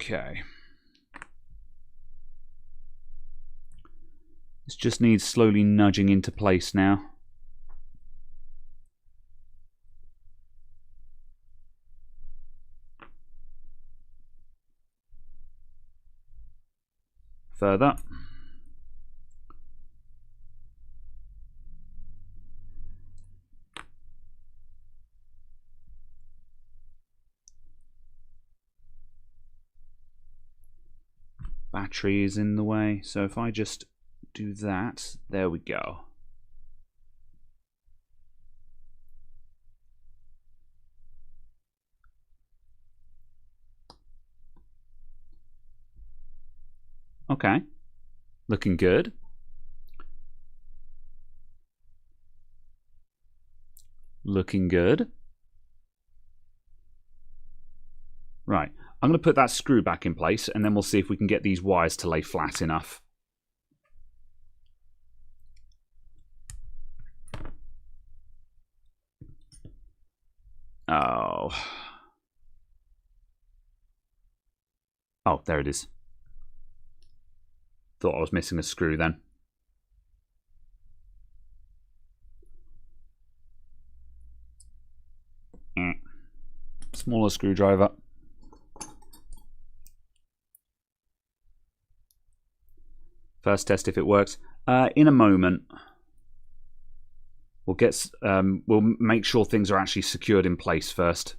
Okay. This just needs slowly nudging into place now. Further. battery is in the way. So if I just do that, there we go. Okay, looking good. Looking good. Right, I'm going to put that screw back in place, and then we'll see if we can get these wires to lay flat enough. Oh. Oh, there it is. Thought I was missing a screw then. Smaller screwdriver. First test if it works. In a moment. We'll make sure things are actually secured in place first.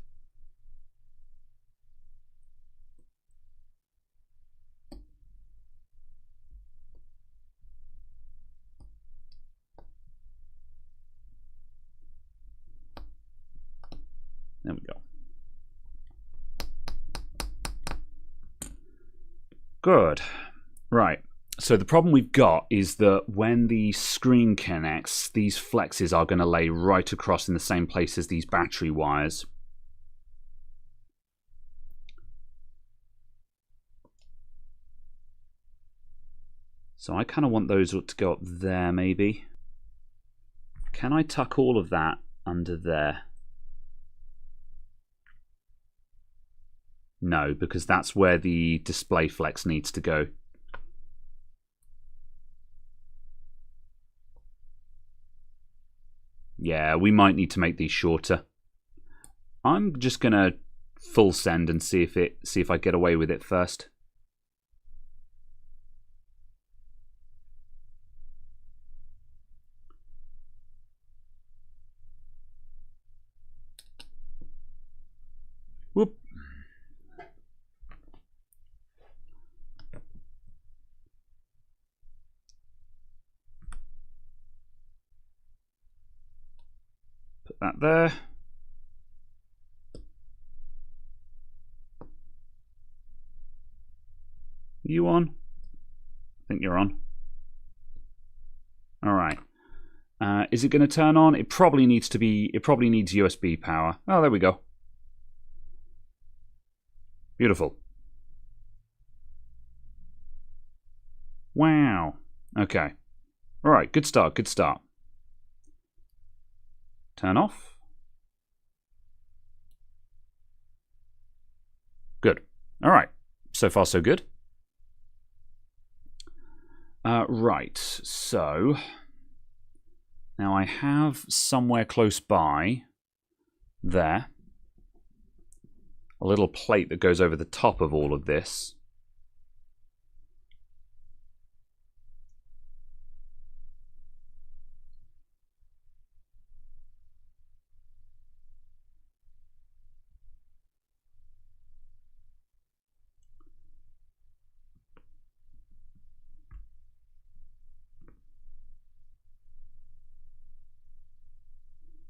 There we go. Good. Right. So the problem we've got is that when the screen connects, these flexes are going to lay right across in the same place as these battery wires. So I kind of want those to go up there, maybe. Can I tuck all of that under there? No, because that's where the display flex needs to go. Yeah, we might need to make these shorter. I'm just gonna full send and see if I get away with it first. Whoop. Put that there. You on? I think you're on. All right. Is it going to turn on? It probably needs to be. It probably needs USB power. Oh, there we go. Beautiful. Wow. Okay. All right. Good start. Good start. Turn off. Good. All right. So far, so good. Right. So now I have somewhere close by there a little plate that goes over the top of all of this.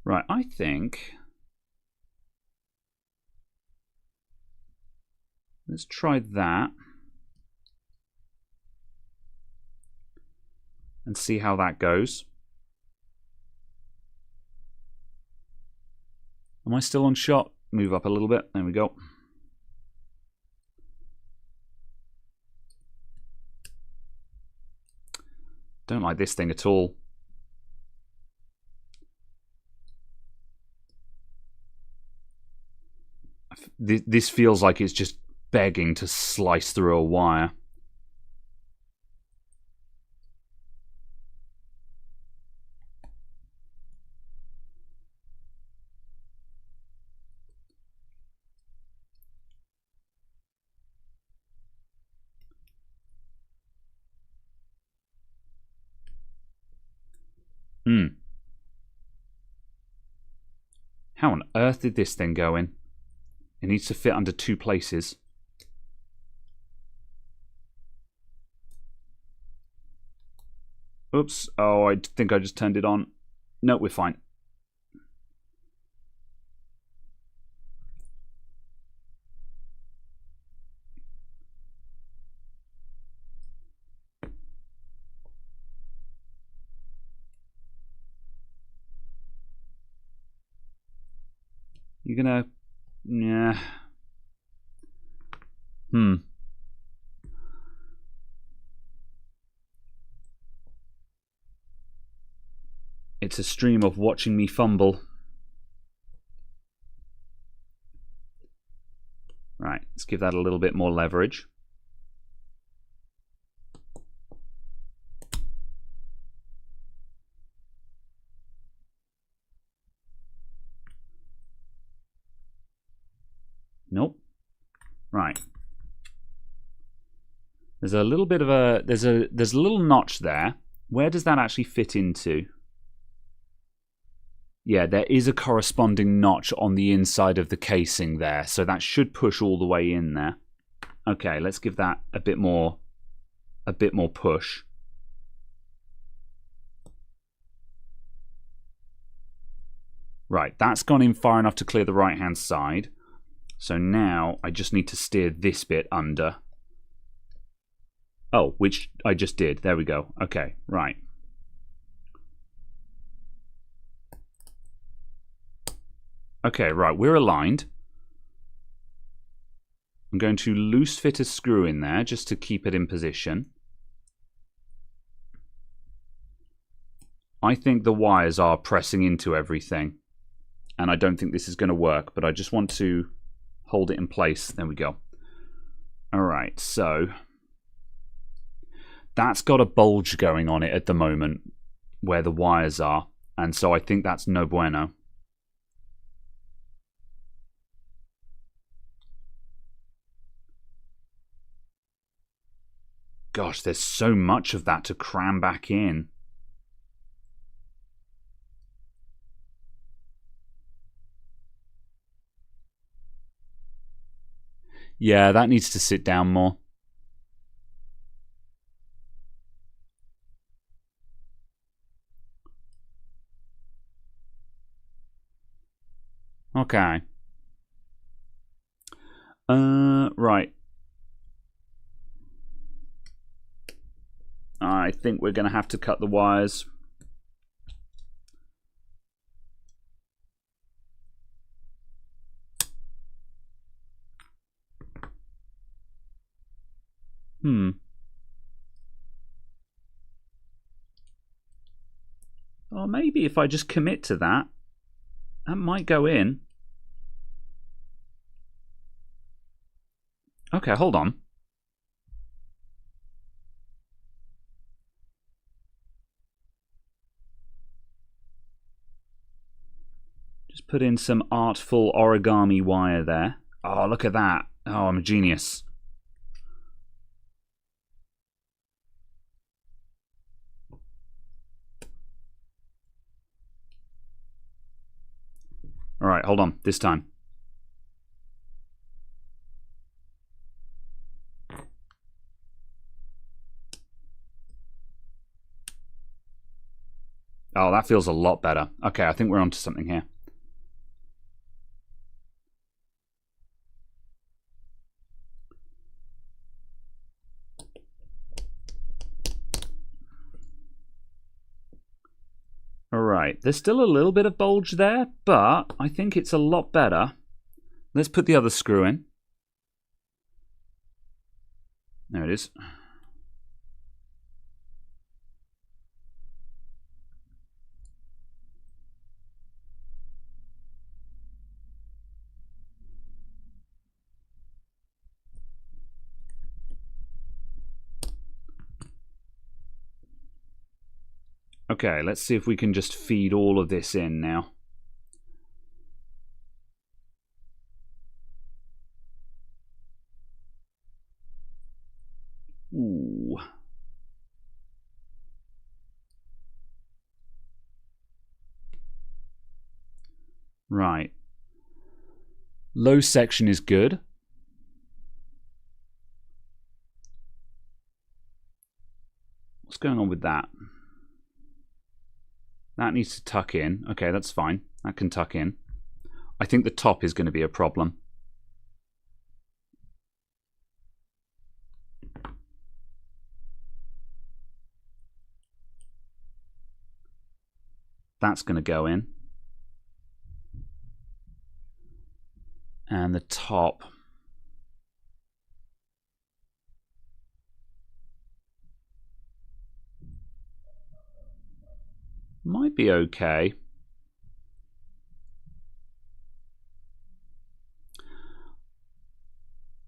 Right, I think... Let's try that. And see how that goes. Am I still on shot? Move up a little bit. There we go. Don't like this thing at all. This feels like it's just begging to slice through a wire. How on earth did this thing go in? It needs to fit under two places. Oops. Oh, I think I just turned it on. No, we're fine. You're gonna... Yeah. It's a stream of watching me fumble. Right, let's give that a little bit more leverage. Nope. Right. There's a little bit of a there's a little notch there. Where does that actually fit into? Yeah, there is a corresponding notch on the inside of the casing there, so that should push all the way in there. Okay, let's give that a bit more push. Right, that's gone in far enough to clear the right-hand side. So now I just need to steer this bit under. Oh, which I just did. There we go. Okay, right. Okay, right, we're aligned. I'm going to loose fit a screw in there just to keep it in position. I think the wires are pressing into everything. And I don't think this is going to work, but I just want to hold it in place. There we go. Alright, so that's got a bulge going on it at the moment where the wires are. And so I think that's no bueno. Gosh, there's so much of that to cram back in. Yeah, that needs to sit down more. Okay. Right. I think we're going to have to cut the wires. Or maybe if I just commit to that, that might go in. Okay, hold on. Just put in some artful origami wire there. Oh, look at that. Oh, I'm a genius. All right, hold on. This time. Oh, that feels a lot better. Okay, I think we're onto something here. Alright, there's still a little bit of bulge there, but I think it's a lot better. Let's put the other screw in. There it is. Okay, let's see if we can just feed all of this in now. Ooh. Right. Low section is good. What's going on with that? That needs to tuck in. Okay, that's fine. That can tuck in. I think the top is going to be a problem. That's going to go in. And the top. Might be okay.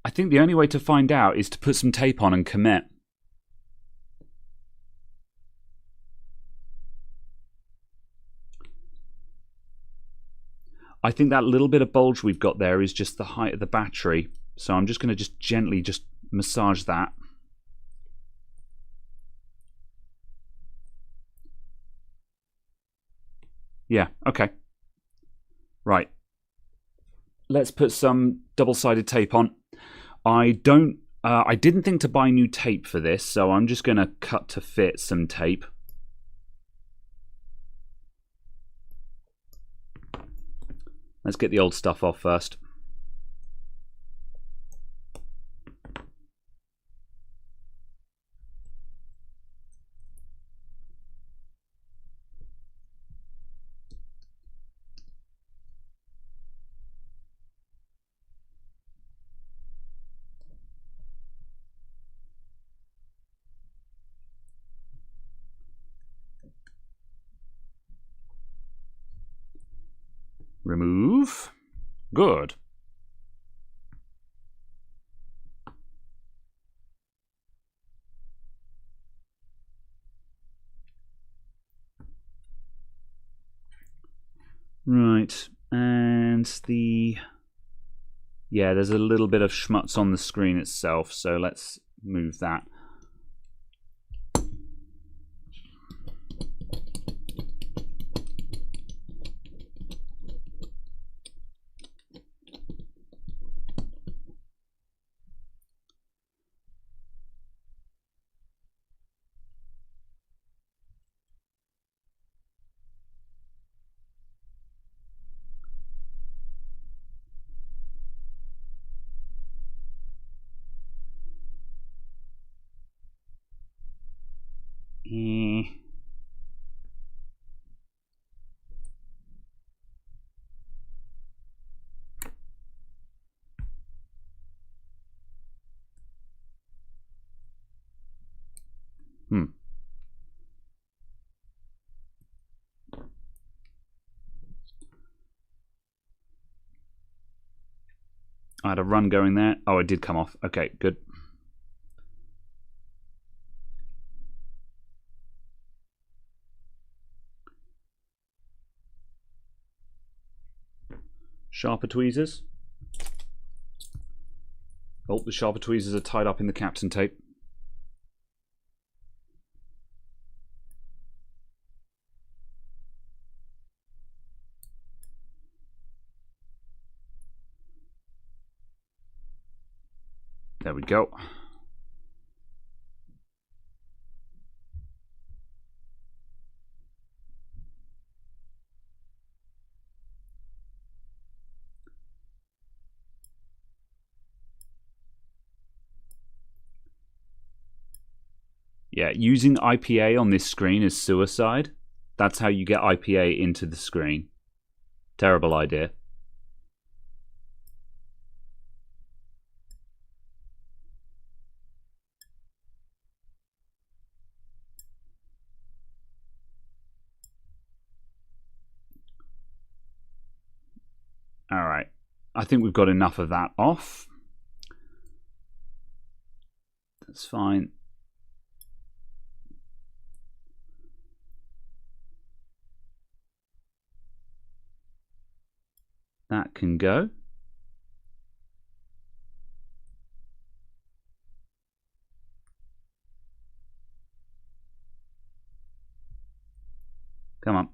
I think the only way to find out is to put some tape on and commit. I think that little bit of bulge we've got there is just the height of the battery. So I'm just going to just gently just massage that. Yeah, okay. Right. Let's put some double-sided tape on. I didn't think to buy new tape for this, so I'm just going to cut to fit some tape. Let's get the old stuff off first. Remove. Good. Right, and yeah, there's a little bit of schmutz on the screen itself, so let's move that. I had a run going there. Oh, it did come off. Okay, good. Sharper tweezers. Oh, the sharper tweezers are tied up in the Captain tape. There we go. Yeah, using IPA on this screen is suicide. That's how you get IPA into the screen. Terrible idea. All right, I think we've got enough of that off. That's fine. That can go. Come on.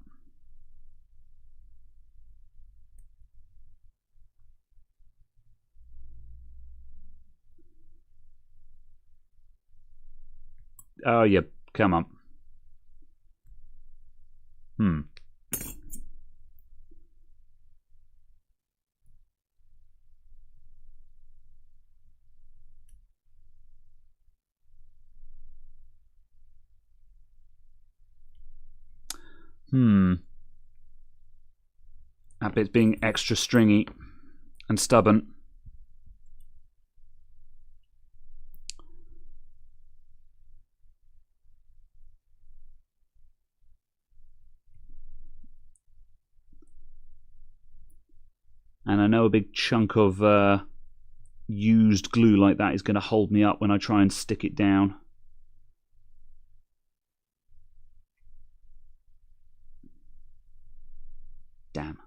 Oh, yeah, come on. That bit's being extra stringy and stubborn. And I know a big chunk of used glue like that is going to hold me up when I try and stick it down. Damn.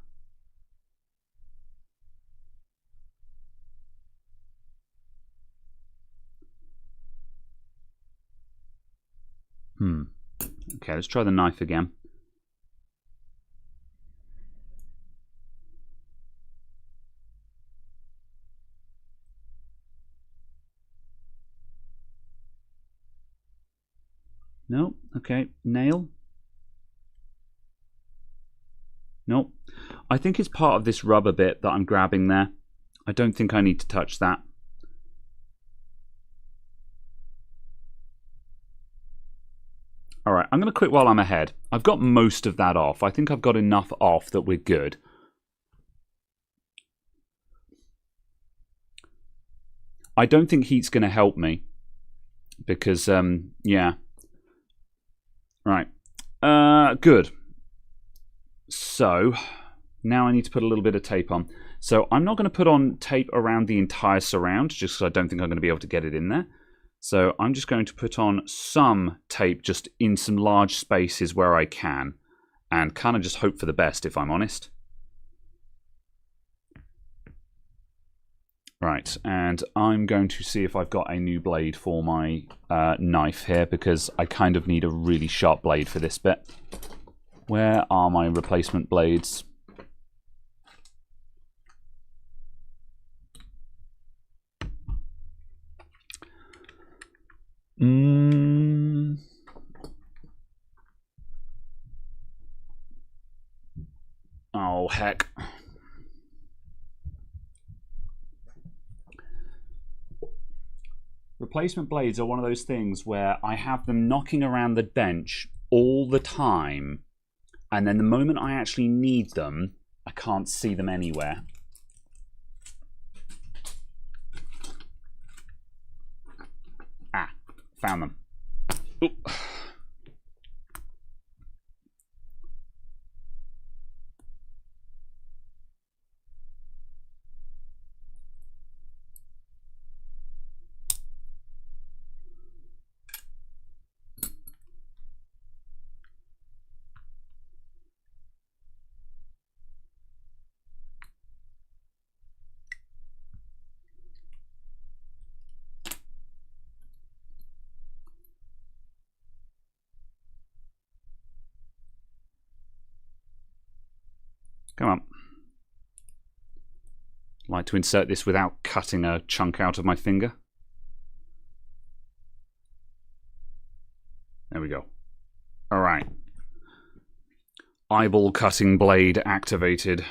Okay, let's try the knife again. No, okay, nail. Nope. I think it's part of this rubber bit that I'm grabbing there. I don't think I need to touch that. Alright, I'm going to quit while I'm ahead. I've got most of that off. I think I've got enough off that we're good. I don't think heat's going to help me. Because, yeah. Right. Good. So, now I need to put a little bit of tape on. So, I'm not going to put on tape around the entire surround, just because I don't think I'm going to be able to get it in there. So, I'm just going to put on some tape just in some large spaces where I can. And kind of just hope for the best, if I'm honest. Right, and I'm going to see if I've got a new blade for my knife here, because I kind of need a really sharp blade for this bit. Where are my replacement blades? Oh, heck. Replacement blades are one of those things where I have them knocking around the bench all the time, and then the moment I actually need them, I can't see them anywhere. Ah, found them. Ooh. Come on. I'd like to insert this without cutting a chunk out of my finger. There we go. All right. Eyeball cutting blade activated.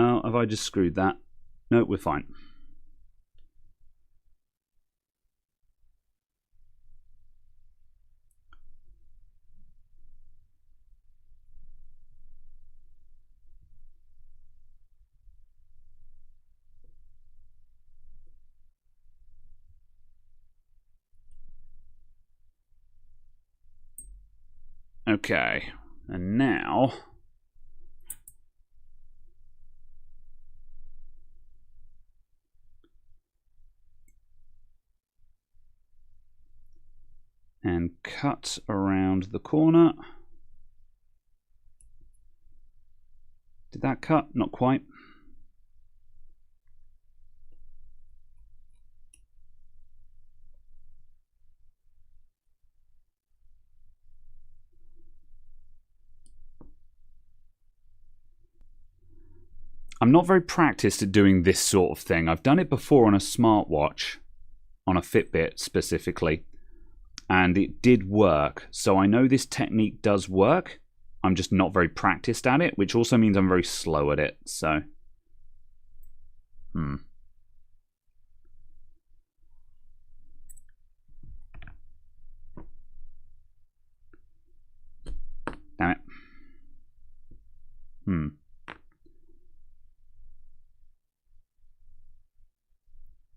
Oh, have I just screwed that? No, we're fine. Okay, and now and cut around the corner. Did that cut? Not quite. I'm not very practiced at doing this sort of thing. I've done it before on a smartwatch, on a Fitbit specifically, and it did work. So I know this technique does work. I'm just not very practiced at it, which also means I'm very slow at it. So, Damn it.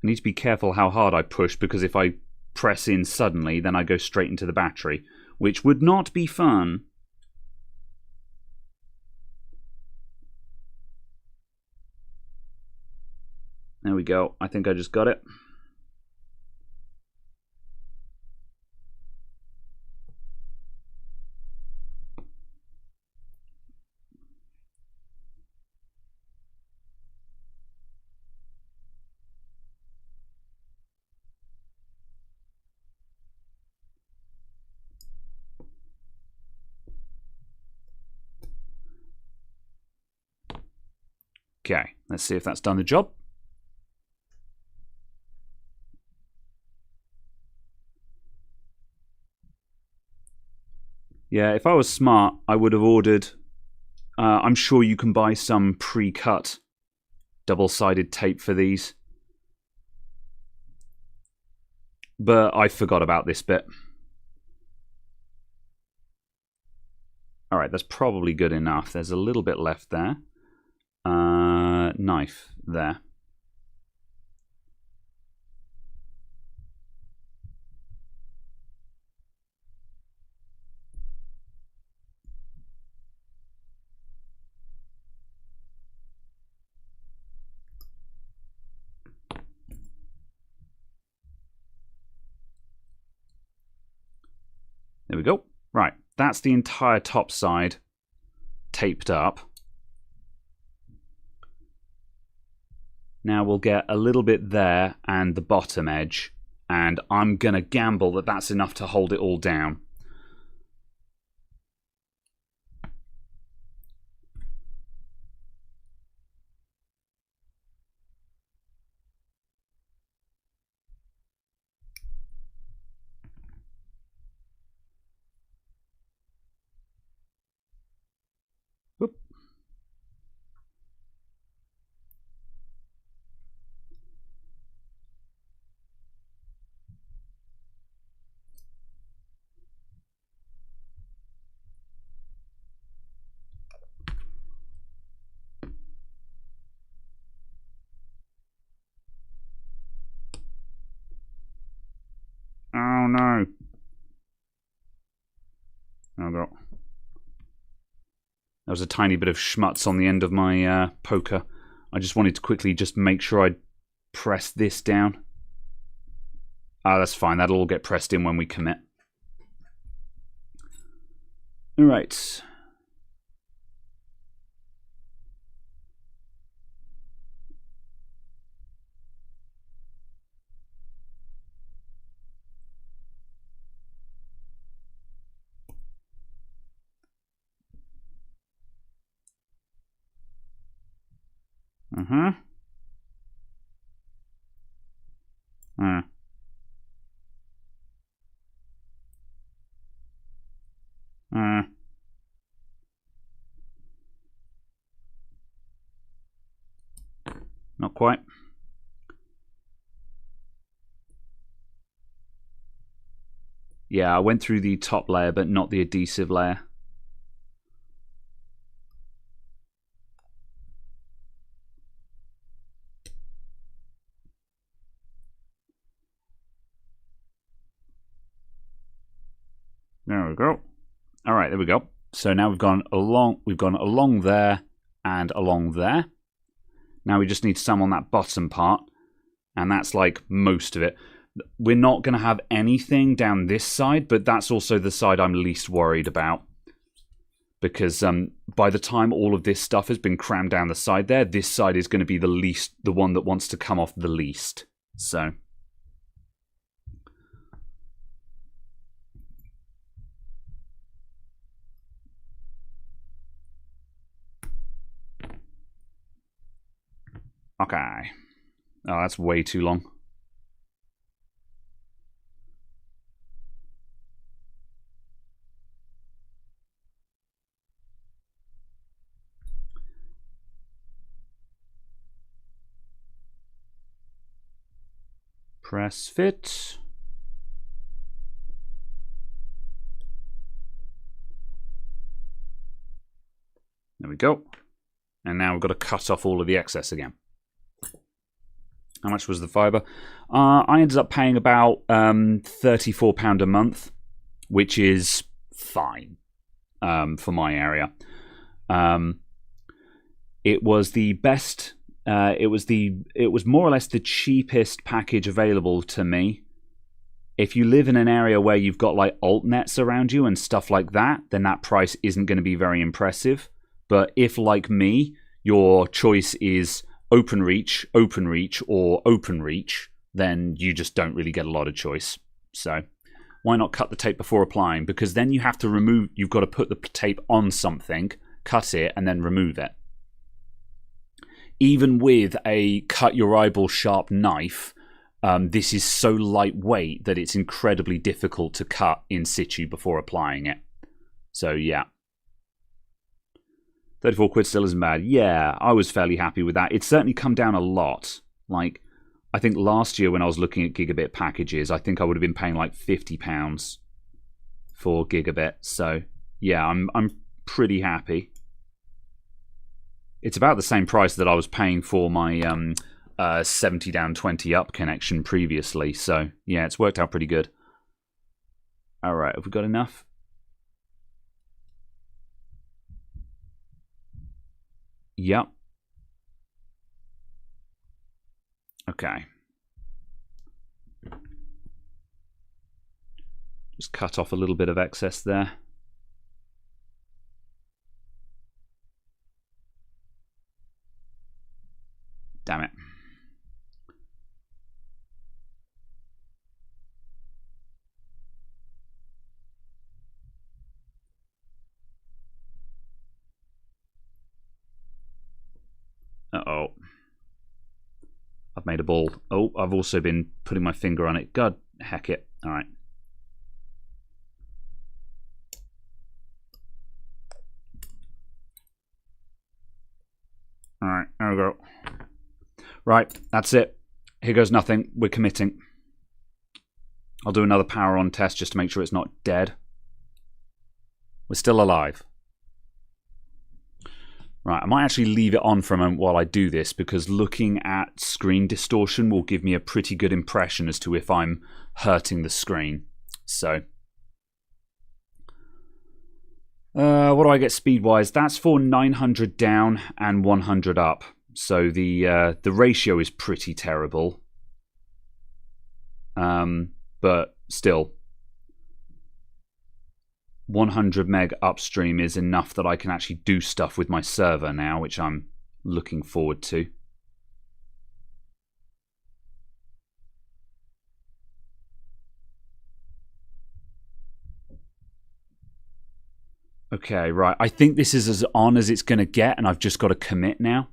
I need to be careful how hard I push, because if I press in suddenly, then I go straight into the battery, which would not be fun. There we go. I think I just got it. Okay, let's see if that's done the job. Yeah, if I was smart, I would have ordered... I'm sure you can buy some pre-cut double-sided tape for these. But I forgot about this bit. Alright, that's probably good enough. There's a little bit left there. Knife there. There we go. Right, that's the entire top side taped up. Now we'll get a little bit there and the bottom edge, and I'm going to gamble that that's enough to hold it all down. Whoop. Oh no. Oh god. There was a tiny bit of schmutz on the end of my poker. I just wanted to quickly just make sure I press this down. Ah, that's fine. That'll all get pressed in when we commit. Alright. Not quite. Yeah, I went through the top layer, but not the adhesive layer. There we go. All right, there we go. So now we've gone along there and along there. Now we just need some on that bottom part, and that's like most of it. We're not going to have anything down this side, but that's also the side I'm least worried about. Because by the time all of this stuff has been crammed down the side there, this side is going to be the one that wants to come off the least. So... Okay. Oh, that's way too long. Press fit. There we go. And now we've got to cut off all of the excess again. How much was the fibre? I ended up paying about £34 a month, which is fine for my area. It was the best. It was more or less the cheapest package available to me. If you live in an area where you've got like alt nets around you and stuff like that, then that price isn't going to be very impressive. But if, like me, your choice is OpenReach, or OpenReach, then you just don't really get a lot of choice. So why not cut the tape before applying? Because then you have to remove, you've got to put the tape on something, cut it, and then remove it. Even with a cut your eyeball sharp knife, this is so lightweight that it's incredibly difficult to cut in situ before applying it. So yeah. 34 quid still isn't bad. Yeah, I was fairly happy with that. It's certainly come down a lot. Like, I think last year when I was looking at gigabit packages, I think I would have been paying like £50 for gigabit. So yeah, I'm pretty happy. It's about the same price that I was paying for my 70 down 20 up connection previously. So yeah, it's worked out pretty good. All right, have we got enough? Yep. Okay. Just cut off a little bit of excess there. Damn it. Uh-oh. I've made a ball. Oh, I've also been putting my finger on it. God heck it. All right. All right, there we go. Right, that's it. Here goes nothing. We're committing. I'll do another power on test just to make sure it's not dead. We're still alive. Right, I might actually leave it on for a moment while I do this, because looking at screen distortion will give me a pretty good impression as to if I'm hurting the screen. So, what do I get speed-wise? That's for 900 down and 100 up. So the ratio is pretty terrible. But still, 100 meg upstream is enough that I can actually do stuff with my server now, which I'm looking forward to. Okay, right. I think this is as on as it's going to get, and I've just got to commit now.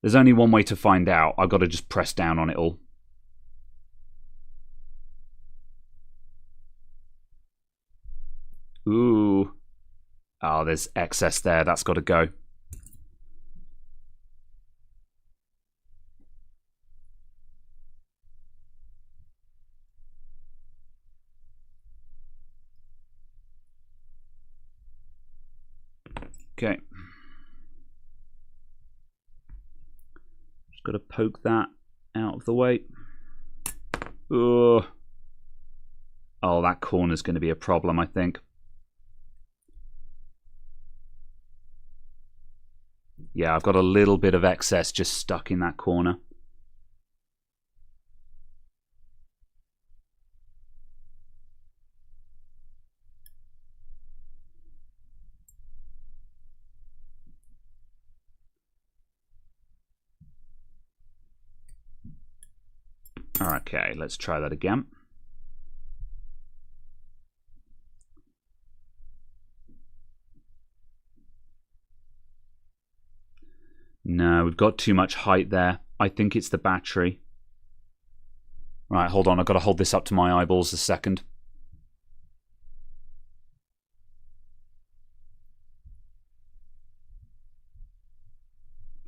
There's only one way to find out. I've got to just press down on it all. Ooh. Oh, there's excess there. That's got to go. Okay. Just got to poke that out of the way. Ooh. Oh, that corner's going to be a problem, I think. Yeah, I've got a little bit of excess just stuck in that corner. Okay, let's try that again. No, we've got too much height there. I think it's the battery. Right, hold on. I've got to hold this up to my eyeballs a second.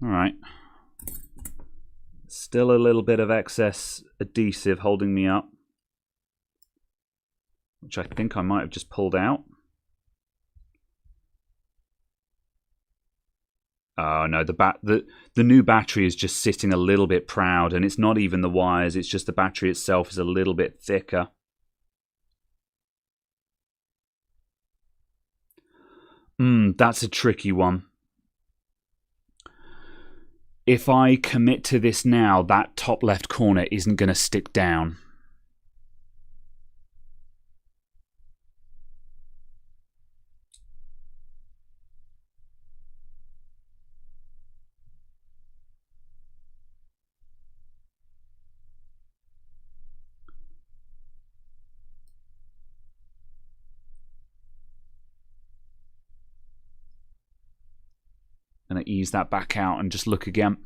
All right. Still a little bit of excess adhesive holding me up, which I think I might have just pulled out. Oh no, the new battery is just sitting a little bit proud, and it's not even the wires, it's just the battery itself is a little bit thicker. That's a tricky one. If I commit to this now, that top left corner isn't going to stick down. I'm going to ease that back out and just look again.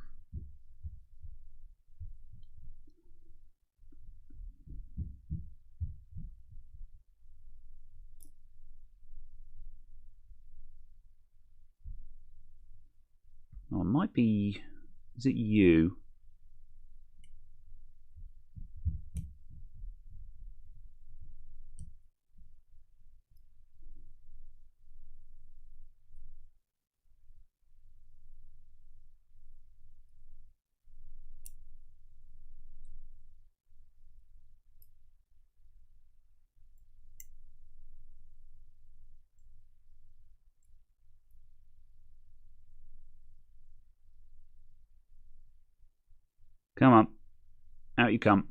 Oh, it might be... Is it you? Come on. Out you come.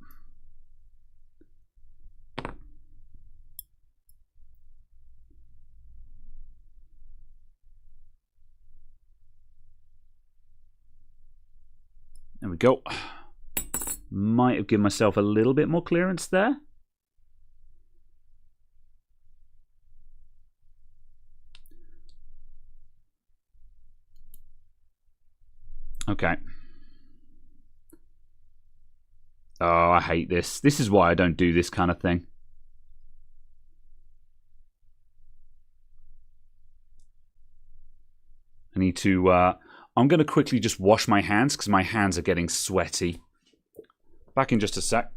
There we go. Might have given myself a little bit more clearance there. Okay. Oh, I hate this. This is why I don't do this kind of thing. I need to... I'm going to quickly just wash my hands because my hands are getting sweaty. Back in just a sec.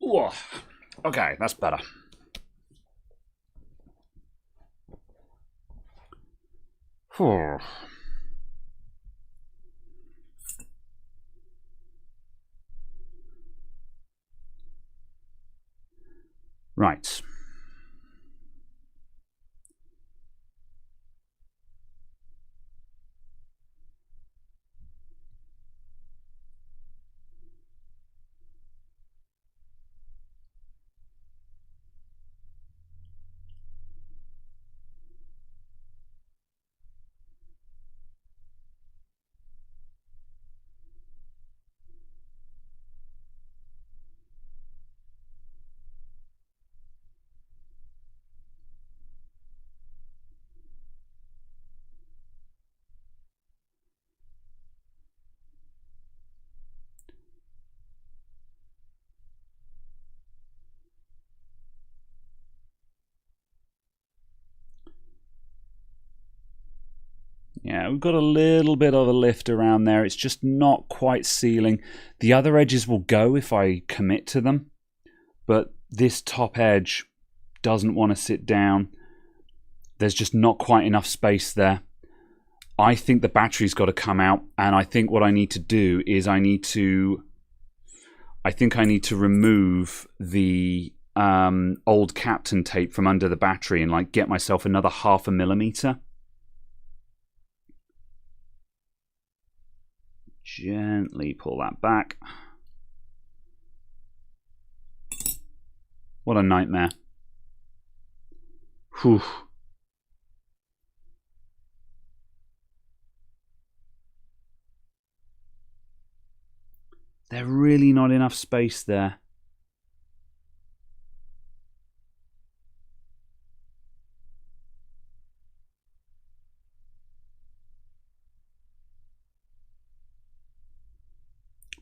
Ooh, okay, that's better. Right. Yeah, we've got a little bit of a lift around there. It's just not quite sealing. The other edges will go if I commit to them, but this top edge doesn't want to sit down. There's just not quite enough space there. I think the battery's got to come out, and I think what I need to do is I need to remove the old Captain tape from under the battery and like get myself another 0.5 millimeter. Gently pull that back. What a nightmare. Whew. There's really not enough space there.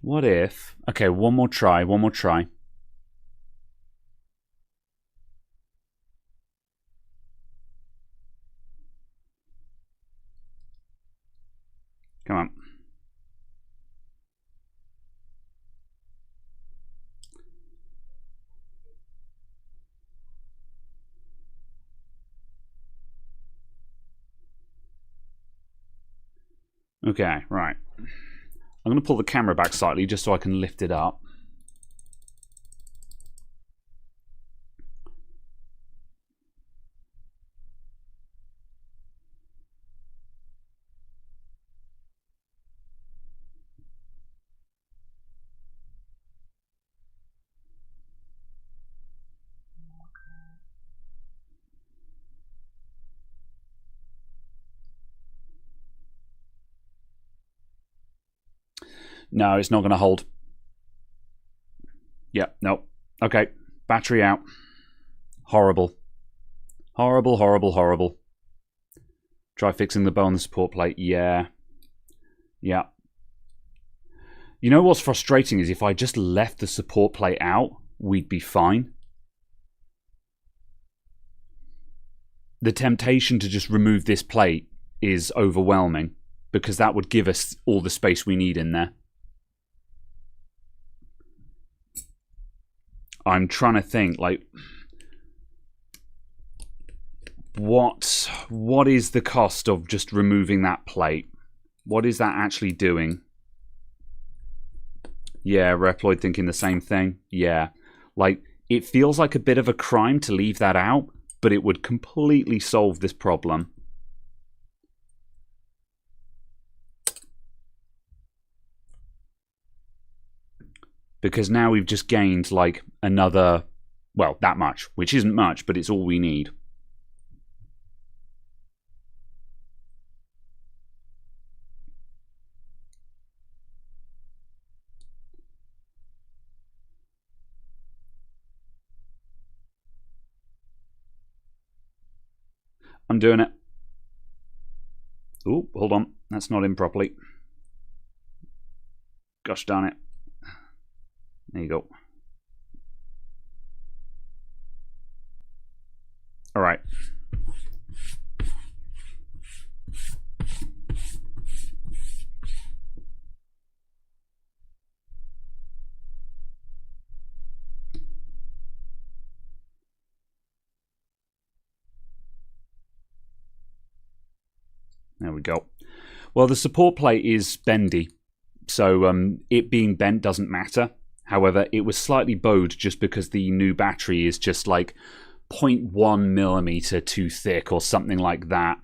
What if... Okay, one more try. Come on. Okay, right. I'm going to pull the camera back slightly just so I can lift it up. No, it's not going to hold. Yep, nope. Okay, battery out. Horrible. Horrible, horrible, horrible. Try fixing the bow on the support plate. Yeah. Yeah. You know what's frustrating is if I just left the support plate out, we'd be fine. The temptation to just remove this plate is overwhelming because that would give us all the space we need in there. I'm trying to think, like, what is the cost of just removing that plate? What is that actually doing? Yeah, Reploid thinking the same thing. Yeah, like, it feels like a bit of a crime to leave that out, but it would completely solve this problem. Because now we've just gained, like, another, well, that much, which isn't much, but it's all we need. I'm doing it. Oh, hold on. That's not in properly. Gosh darn it. There you go. All right. There we go. Well, the support plate is bendy, so it being bent doesn't matter. However, it was slightly bowed just because the new battery is just like 0.1 millimeter too thick or something like that.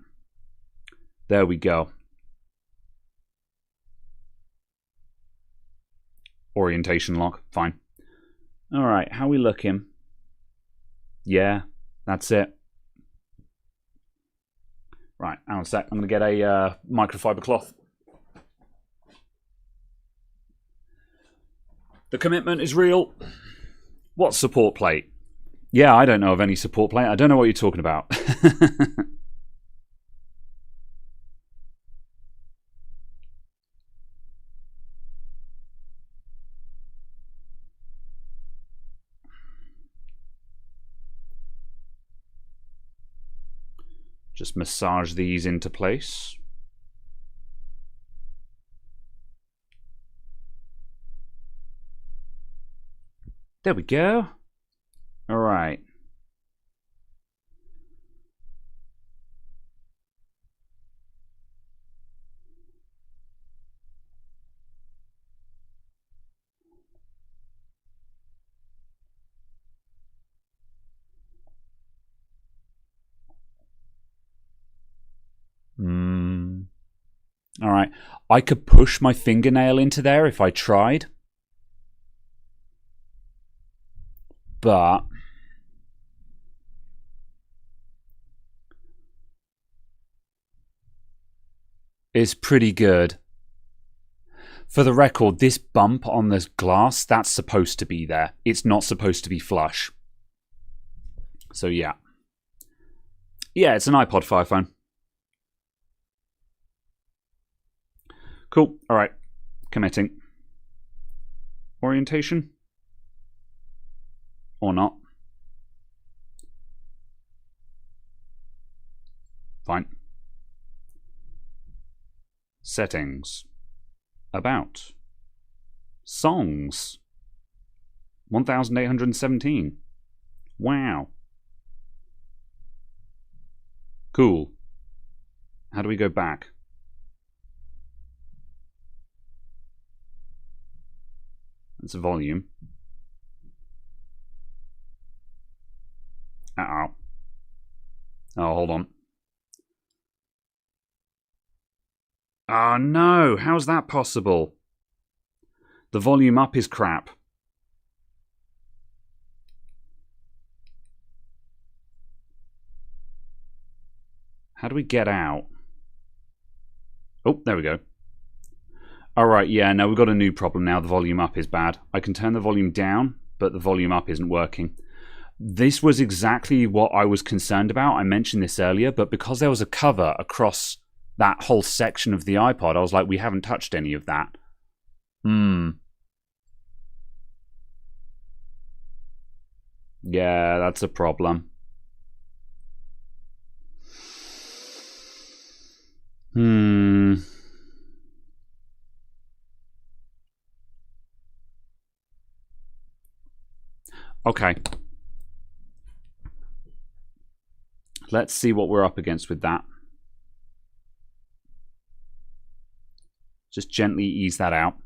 There we go. Orientation lock, fine. All right, how are we looking? Yeah, that's it. Right, hang on a sec. I'm going to get a microfiber cloth. The commitment is real. What support plate? Yeah, I don't know of any support plate. I don't know what you're talking about. Just massage these into place. There we go. All right. All right. I could push my fingernail into there if I tried. But it's pretty good. For the record, this bump on the glass, that's supposed to be there. It's not supposed to be flush. So yeah. Yeah, it's an iPod Fire phone. Cool. All right. Committing. Orientation? Or not? Fine. Settings. About. Songs. 1817. Wow. Cool. How do we go back? That's a volume. Uh-oh. Oh, hold on. Oh no, how's that possible? The volume up is crap. How do we get out? Oh, there we go. Alright, yeah, no, we've got a new problem now. The volume up is bad. I can turn the volume down, but the volume up isn't working. This was exactly what I was concerned about. I mentioned this earlier, but because there was a cover across that whole section of the iPod, I was like, we haven't touched any of that. Yeah, that's a problem. Okay. Let's see what we're up against with that. Just gently ease that out.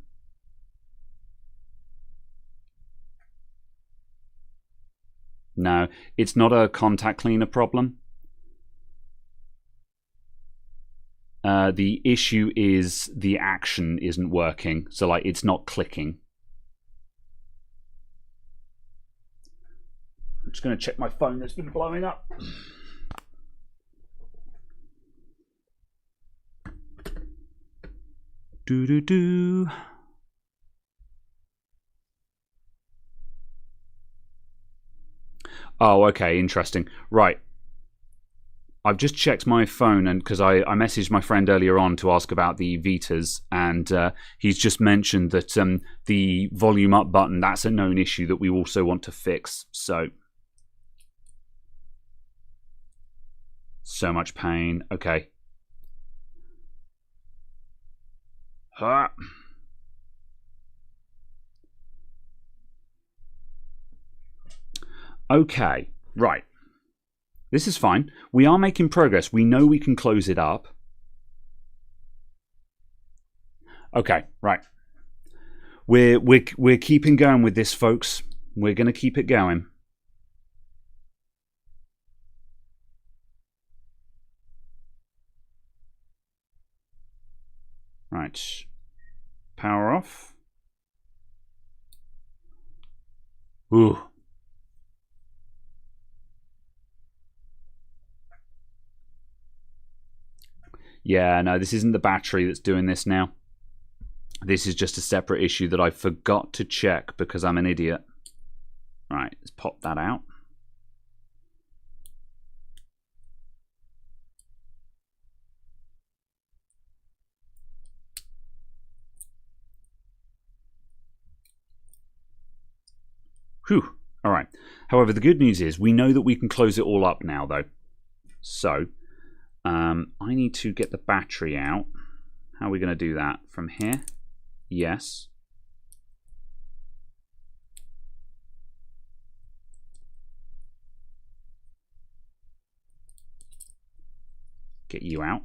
No, it's not a contact cleaner problem. The issue is the action isn't working. So, like, it's not clicking. I'm just going to check my phone that's been blowing up. Do-do-do. Oh, okay, interesting. Right. I've just checked my phone, and because I messaged my friend earlier on to ask about the Vitas, and he's just mentioned that the volume up button, that's a known issue that we also want to fix. So much pain. Okay. Okay, right. This is fine. We are making progress. We know we can close it up. Okay, right. We're keeping going with this, folks. We're going to keep it going. Right. Power off. Ooh. Yeah, no, this isn't the battery that's doing this now. This is just a separate issue that I forgot to check because I'm an idiot. Right, let's pop that out. Whew. All right. However, the good news is we know that we can close it all up now, though. So I need to get the battery out. How are we going to do that? From here? Yes. Get you out.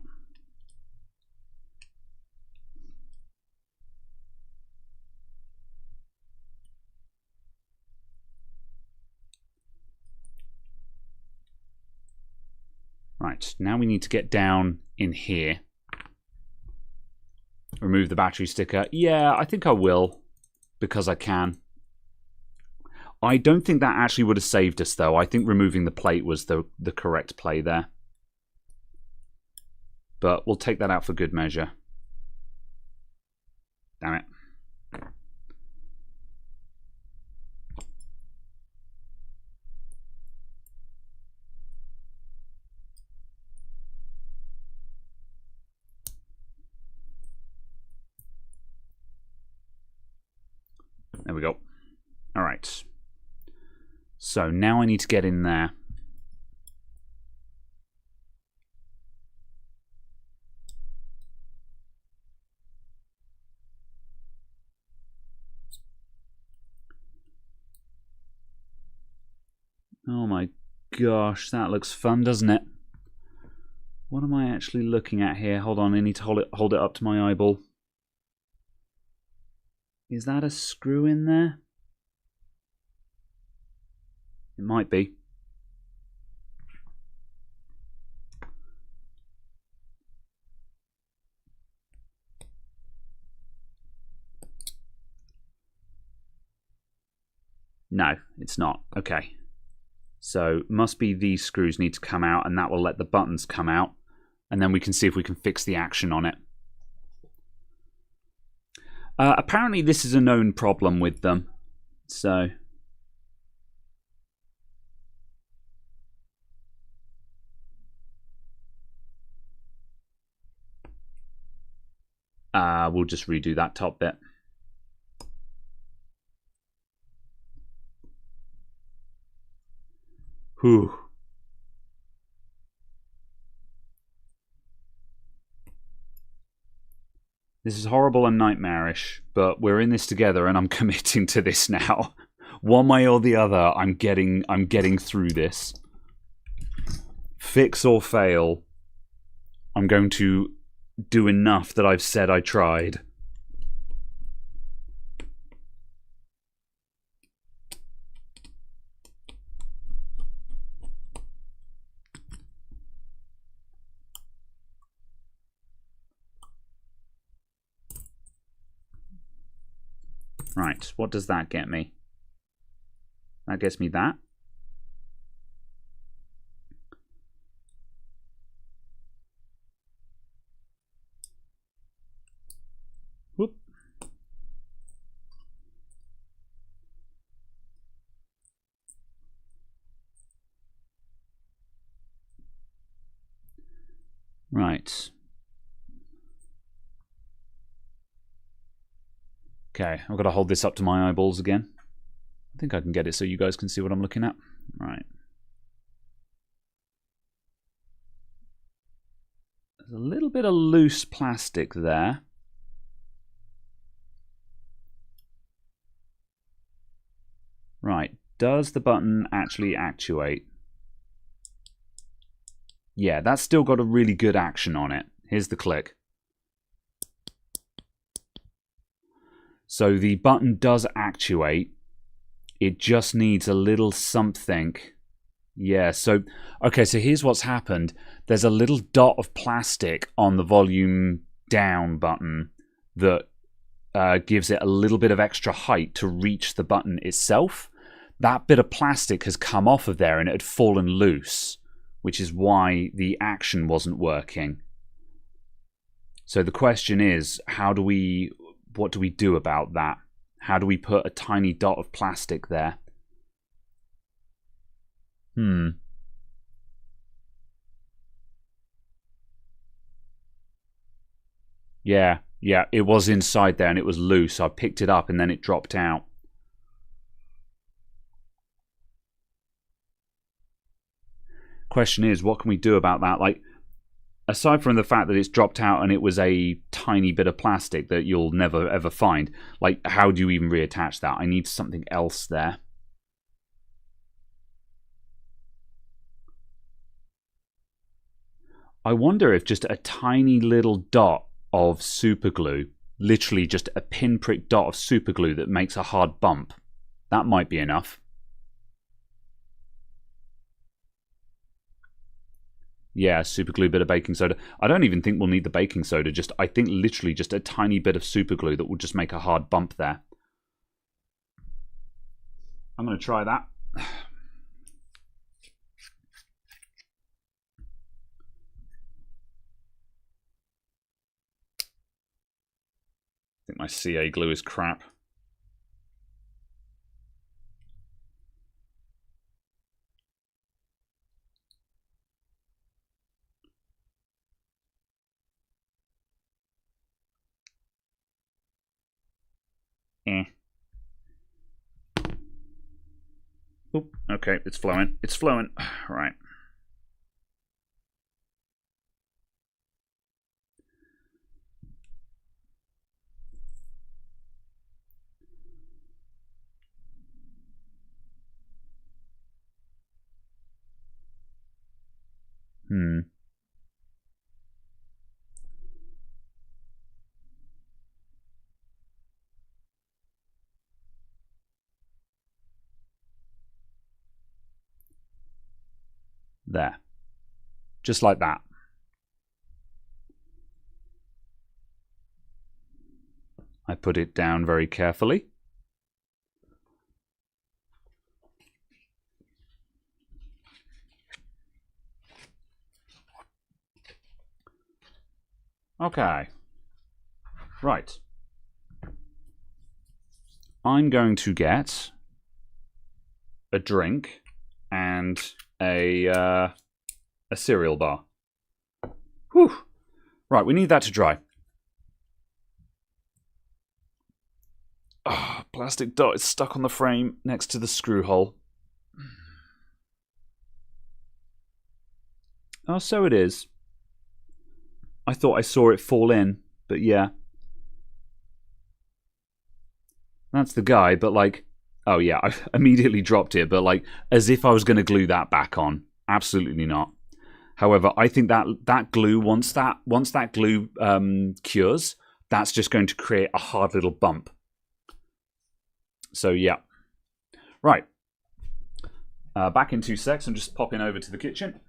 Right, now we need to get down in here. Remove the battery sticker. Yeah, I think I will, because I can. I don't think that actually would have saved us, though. I think removing the plate was the correct play there. But we'll take that out for good measure. Damn it. There we go. All right. So now I need to get in there. Oh my gosh, that looks fun, doesn't it? What am I actually looking at here? Hold on, I need to hold it up to my eyeball. Is that a screw in there? It might be. No, it's not. Okay. So must be these screws need to come out, and that will let the buttons come out, and then we can see if we can fix the action on it. Apparently this is a known problem with them. So we'll just redo that top bit. Whew. This is horrible and nightmarish, but we're in this together, and I'm committing to this now. One way or the other, I'm getting through this. Fix or fail, I'm going to do enough that I've said I tried. Right, what does that get me? That gets me that. Whoop. Right. Okay, I've got to hold this up to my eyeballs again. I think I can get it so you guys can see what I'm looking at. Right. There's a little bit of loose plastic there. Right, does the button actually actuate? Yeah, that's still got a really good action on it. Here's the click. So the button does actuate. It just needs a little something. Yeah, so, okay, so here's what's happened. There's a little dot of plastic on the volume down button that gives it a little bit of extra height to reach the button itself. That bit of plastic has come off of there and it had fallen loose, which is why the action wasn't working. So the question is, what do we do about that? How do we put a tiny dot of plastic there? Yeah, it was inside there and it was loose. I picked it up and then it dropped out. Question is, what can we do about that? Like, aside from the fact that it's dropped out and it was a tiny bit of plastic that you'll never ever find, like, how do you even reattach that? I need something else there. I wonder if just a tiny little dot of super glue, literally just a pinprick dot of super glue that makes a hard bump, that might be enough. Yeah, super glue, bit of baking soda. I don't even think we'll need the baking soda. I think literally just a tiny bit of super glue that will just make a hard bump there. I'm going to try that. I think my CA glue is crap. Oop, okay, it's flowing. It's flowing. Right. There. Just like that. I put it down very carefully. Okay. Right. I'm going to get a drink and a cereal bar. Whew. Right, we need that to dry. Oh, plastic dot is stuck on the frame next to the screw hole. Oh, so it is. I thought I saw it fall in, but yeah. That's the guy, but like, oh yeah, I immediately dropped it, but like, as if I was going to glue that back on. Absolutely not. However, I think that glue, once that glue cures, that's just going to create a hard little bump. So yeah. Right. Back in 2 secs. I'm just popping over to the kitchen.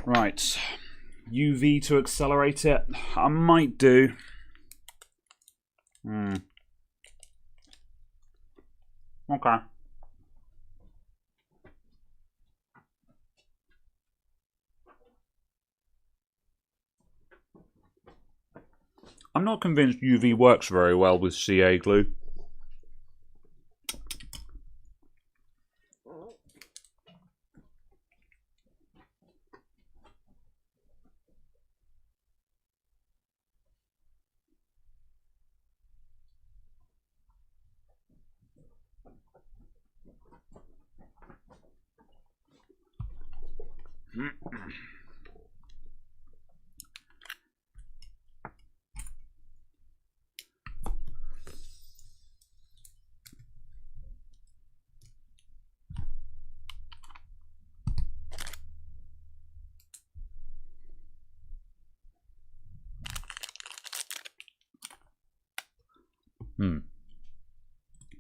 Right, UV to accelerate it. I might do. Okay. I'm not convinced UV works very well with CA glue.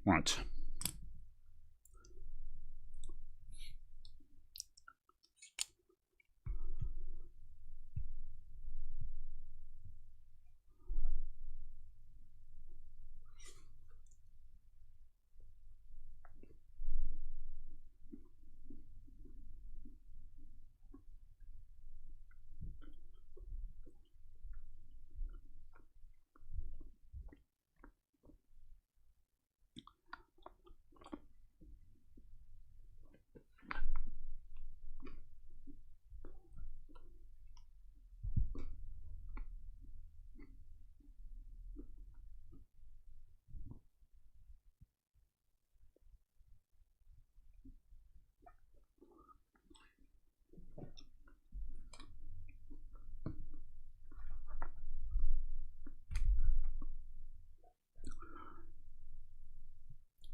Right.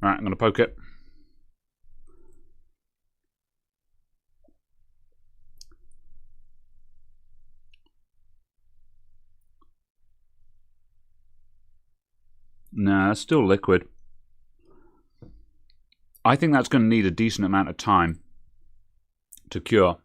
Right, I'm going to poke it. Nah, it's still liquid. I think that's going to need a decent amount of time to cure.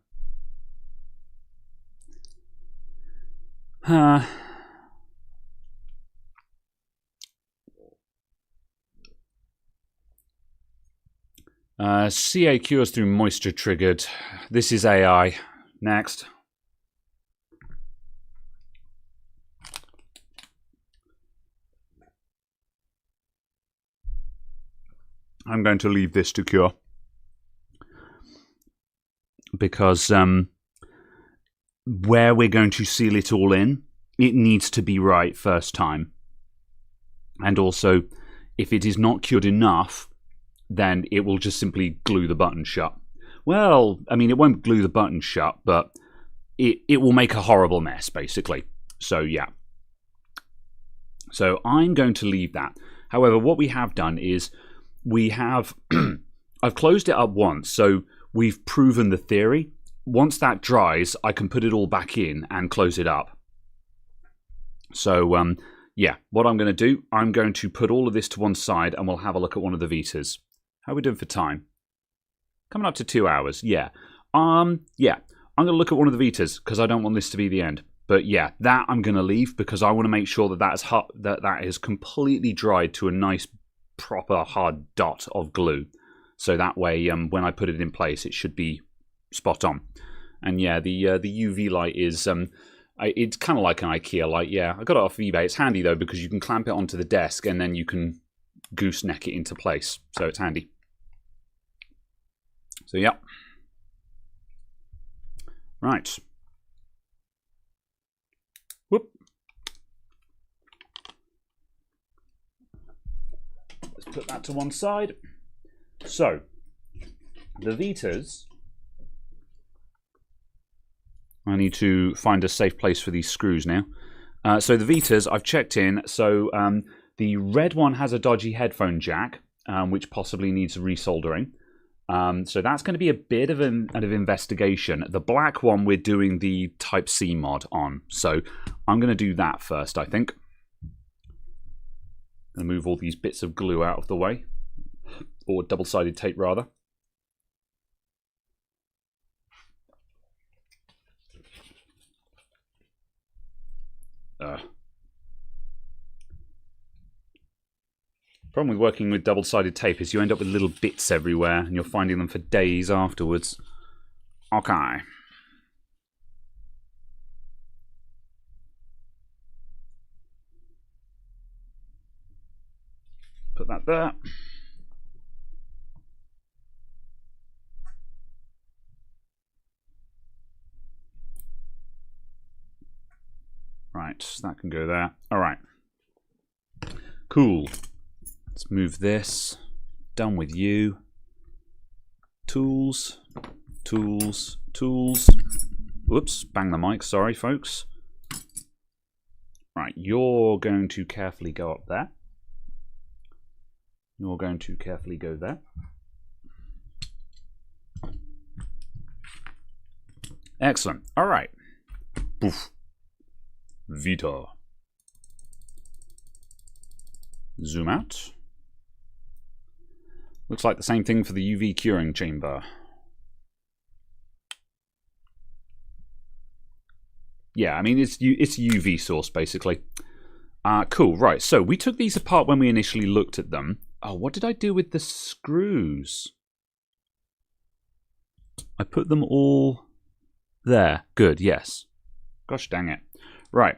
CA cures through moisture triggered. This is AI. Next. I'm going to leave this to cure. Because where we're going to seal it all in, it needs to be right first time. And also, if it is not cured enough, then it will just simply glue the button shut. Well, I mean, it won't glue the button shut, but it will make a horrible mess, basically. So, yeah. So, I'm going to leave that. However, what we have done is we have... I've closed it up once, so we've proven the theory. Once that dries, I can put it all back in and close it up. So, yeah, what I'm going to do, I'm going to put all of this to one side and we'll have a look at one of the Vitas. How are we doing for time? Coming up to 2 hours, yeah. Yeah, I'm going to look at one of the Vitas because I don't want this to be the end. But yeah, that I'm going to leave because I want to make sure that that is completely dried to a nice, proper, hard dot of glue. So that way, when I put it in place, it should be spot on. And yeah, the UV light is... it's kind of like an IKEA light, yeah. I got it off eBay. It's handy, though, because you can clamp it onto the desk and then you can gooseneck it into place. So it's handy. So, yeah. Right. Whoop. Let's put that to one side. So, the Vitas... I need to find a safe place for these screws now. So the Vitas, I've checked in. So the red one has a dodgy headphone jack, which possibly needs resoldering. So that's going to be a bit of an investigation. The black one, we're doing the Type-C mod on. So I'm going to do that first, I think. And move all these bits of glue out of the way. Or double-sided tape, rather. Problem with working with double-sided tape is you end up with little bits everywhere and you're finding them for days afterwards. Okay. Put that there. Right, that can go there. All right. Cool. Let's move this. Done with you. Tools. Tools. Tools. Whoops, bang the mic. Sorry, folks. Right, you're going to carefully go up there. You're going to carefully go there. Excellent. All right. Poof. Vita. Zoom out. Looks like the same thing for the UV curing chamber. Yeah, I mean, it's UV source, basically. Cool, right. So we took these apart when we initially looked at them. Oh, what did I do with the screws? I put them all there. Good, yes. Gosh dang it. Right.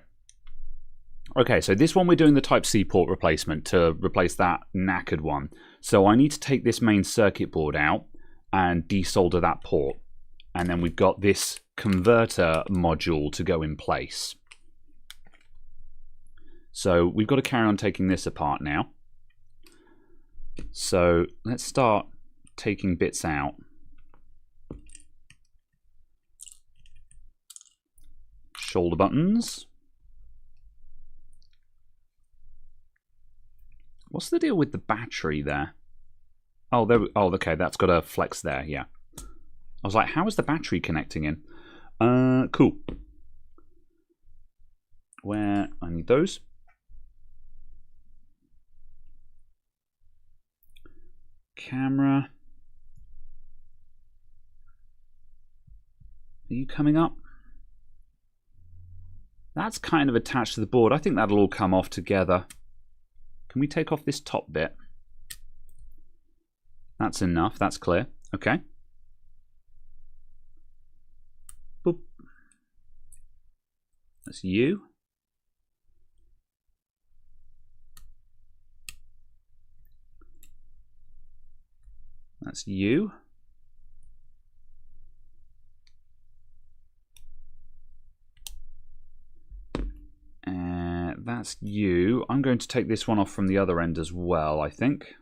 Okay, so this one we're doing the Type-C port replacement to replace that knackered one. So I need to take this main circuit board out and desolder that port. And then we've got this converter module to go in place. So we've got to carry on taking this apart now. So let's start taking bits out. Shoulder buttons. What's the deal with the battery there? Oh, okay, that's got a flex there, yeah. I was like, how is the battery connecting in? Cool. Where I need those. Camera. Are you coming up? That's kind of attached to the board. I think that'll all come off together. Can we take off this top bit? That's enough. That's clear. Okay. Boop. That's you. That's you. That's you. I'm going to take this one off from the other end as well, I think.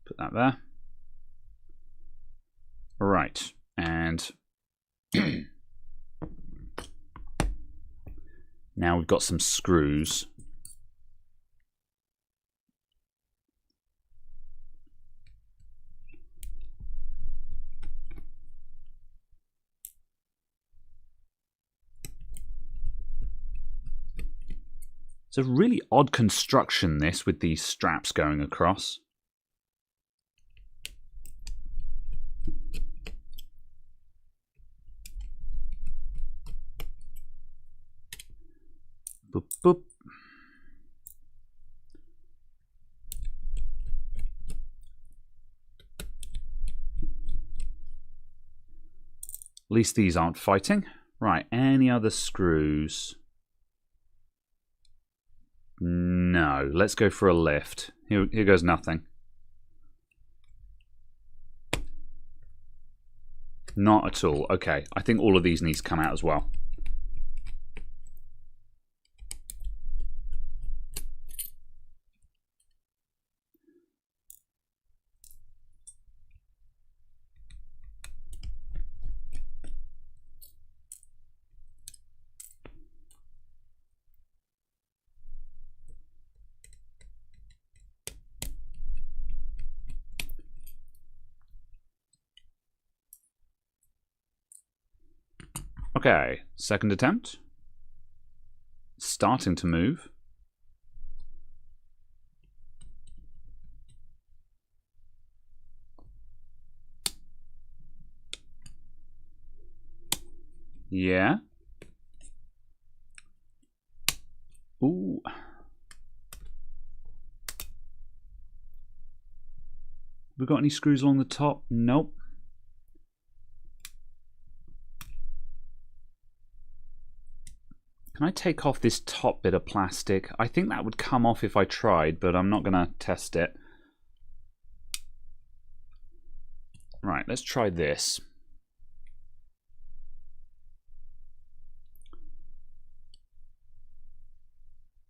Put that there. Right, and now we've got some screws. It's a really odd construction, this, with these straps going across. Boop, boop. At least these aren't fighting. Right, any other screws? No, let's go for a lift. Here goes nothing. Not at all. Okay, I think all of these need to come out as well. Okay, second attempt. Starting to move. Yeah. Ooh. We got any screws along the top? Nope. Can I take off this top bit of plastic? I think that would come off if I tried, but I'm not going to test it. Right, let's try this.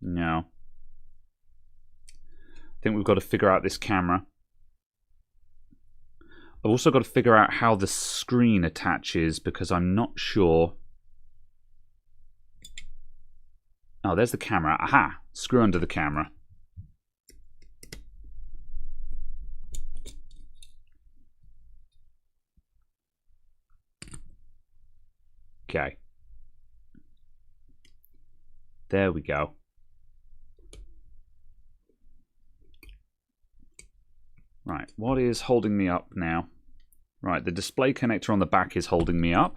No. I think we've got to figure out this camera. I've also got to figure out how the screen attaches because I'm not sure. Oh, there's the camera. Aha! Screw under the camera. Okay. There we go. Right, what is holding me up now? Right, the display connector on the back is holding me up.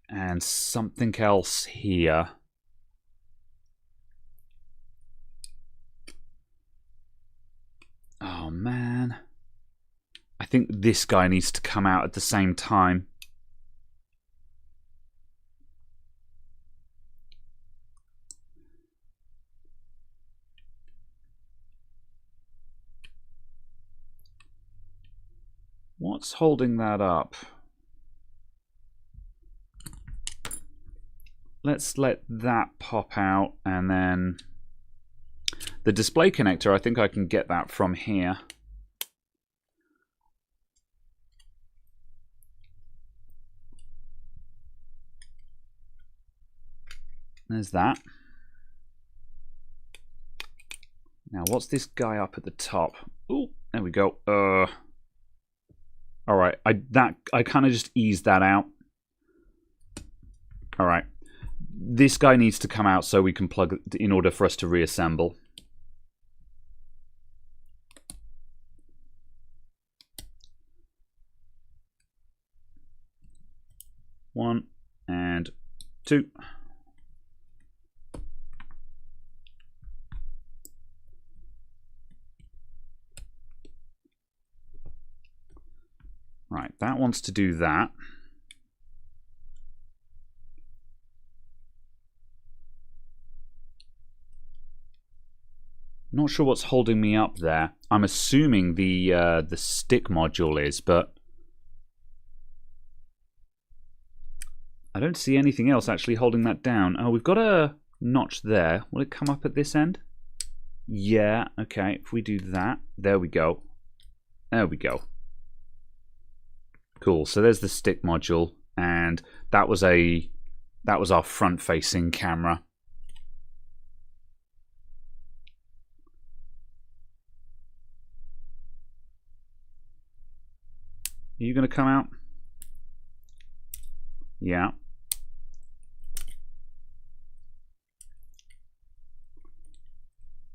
And something else here. Oh man. I think this guy needs to come out at the same time. What's holding that up? Let's let that pop out, and then the display connector, I think I can get that from here. There's that. Now, what's this guy up at the top? Oh, there we go. All right, I kind of just eased that out. All right, this guy needs to come out so we can plug it in order for us to reassemble. One and two. Right, that wants to do that. Not sure what's holding me up there. I'm assuming the stick module is, but I don't see anything else actually holding that down. Oh, we've got a notch there. Will it come up at this end? Yeah, okay. If we do that, there we go. There we go. Cool. So there's the stick module, and that was our front-facing camera. Are you going to come out? Yeah.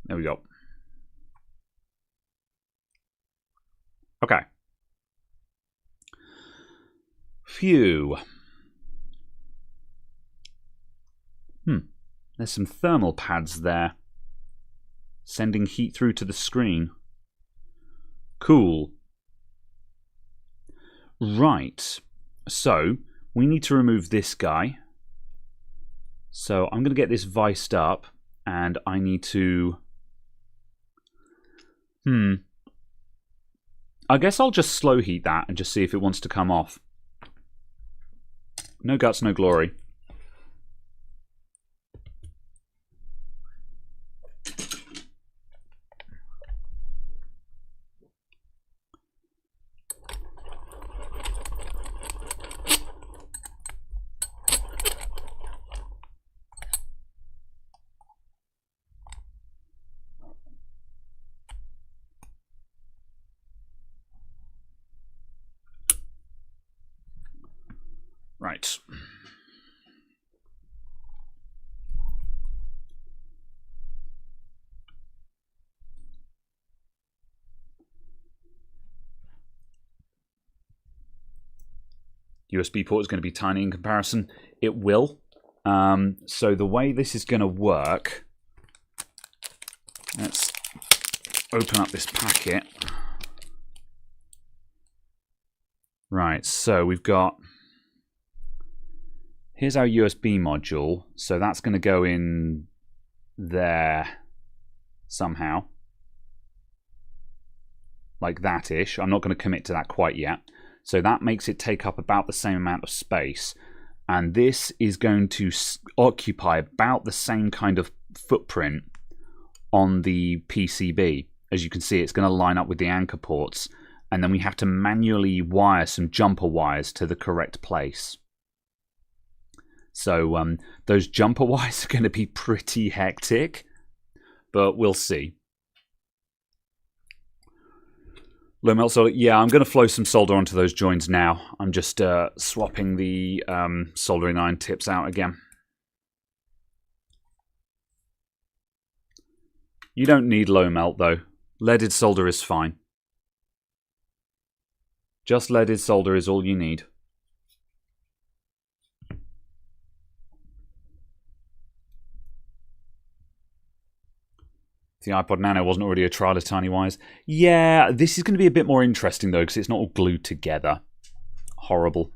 There we go. Okay. Phew. There's some thermal pads there, sending heat through to the screen. Cool. Right. So, we need to remove this guy. So, I'm going to get this viced up, and I need to... I guess I'll just slow heat that and just see if it wants to come off. No guts, no glory. Right. USB port is going to be tiny in comparison. It will. So the way this is going to work, let's open up this packet. Right, so we've got, here's our USB module. So that's going to go in there somehow. Like that-ish. I'm not going to commit to that quite yet. So that makes it take up about the same amount of space. And this is going to occupy about the same kind of footprint on the PCB. As you can see, it's going to line up with the anchor ports. And then we have to manually wire some jumper wires to the correct place. So those jumper wires are going to be pretty hectic. But we'll see. Low melt solder. Yeah, I'm going to flow some solder onto those joins now. I'm just swapping the soldering iron tips out again. You don't need low melt though. Leaded solder is fine. Just leaded solder is all you need. If the iPod Nano wasn't already a trial of Tiny Wires. Yeah, this is going to be a bit more interesting though, because it's not all glued together. Horrible.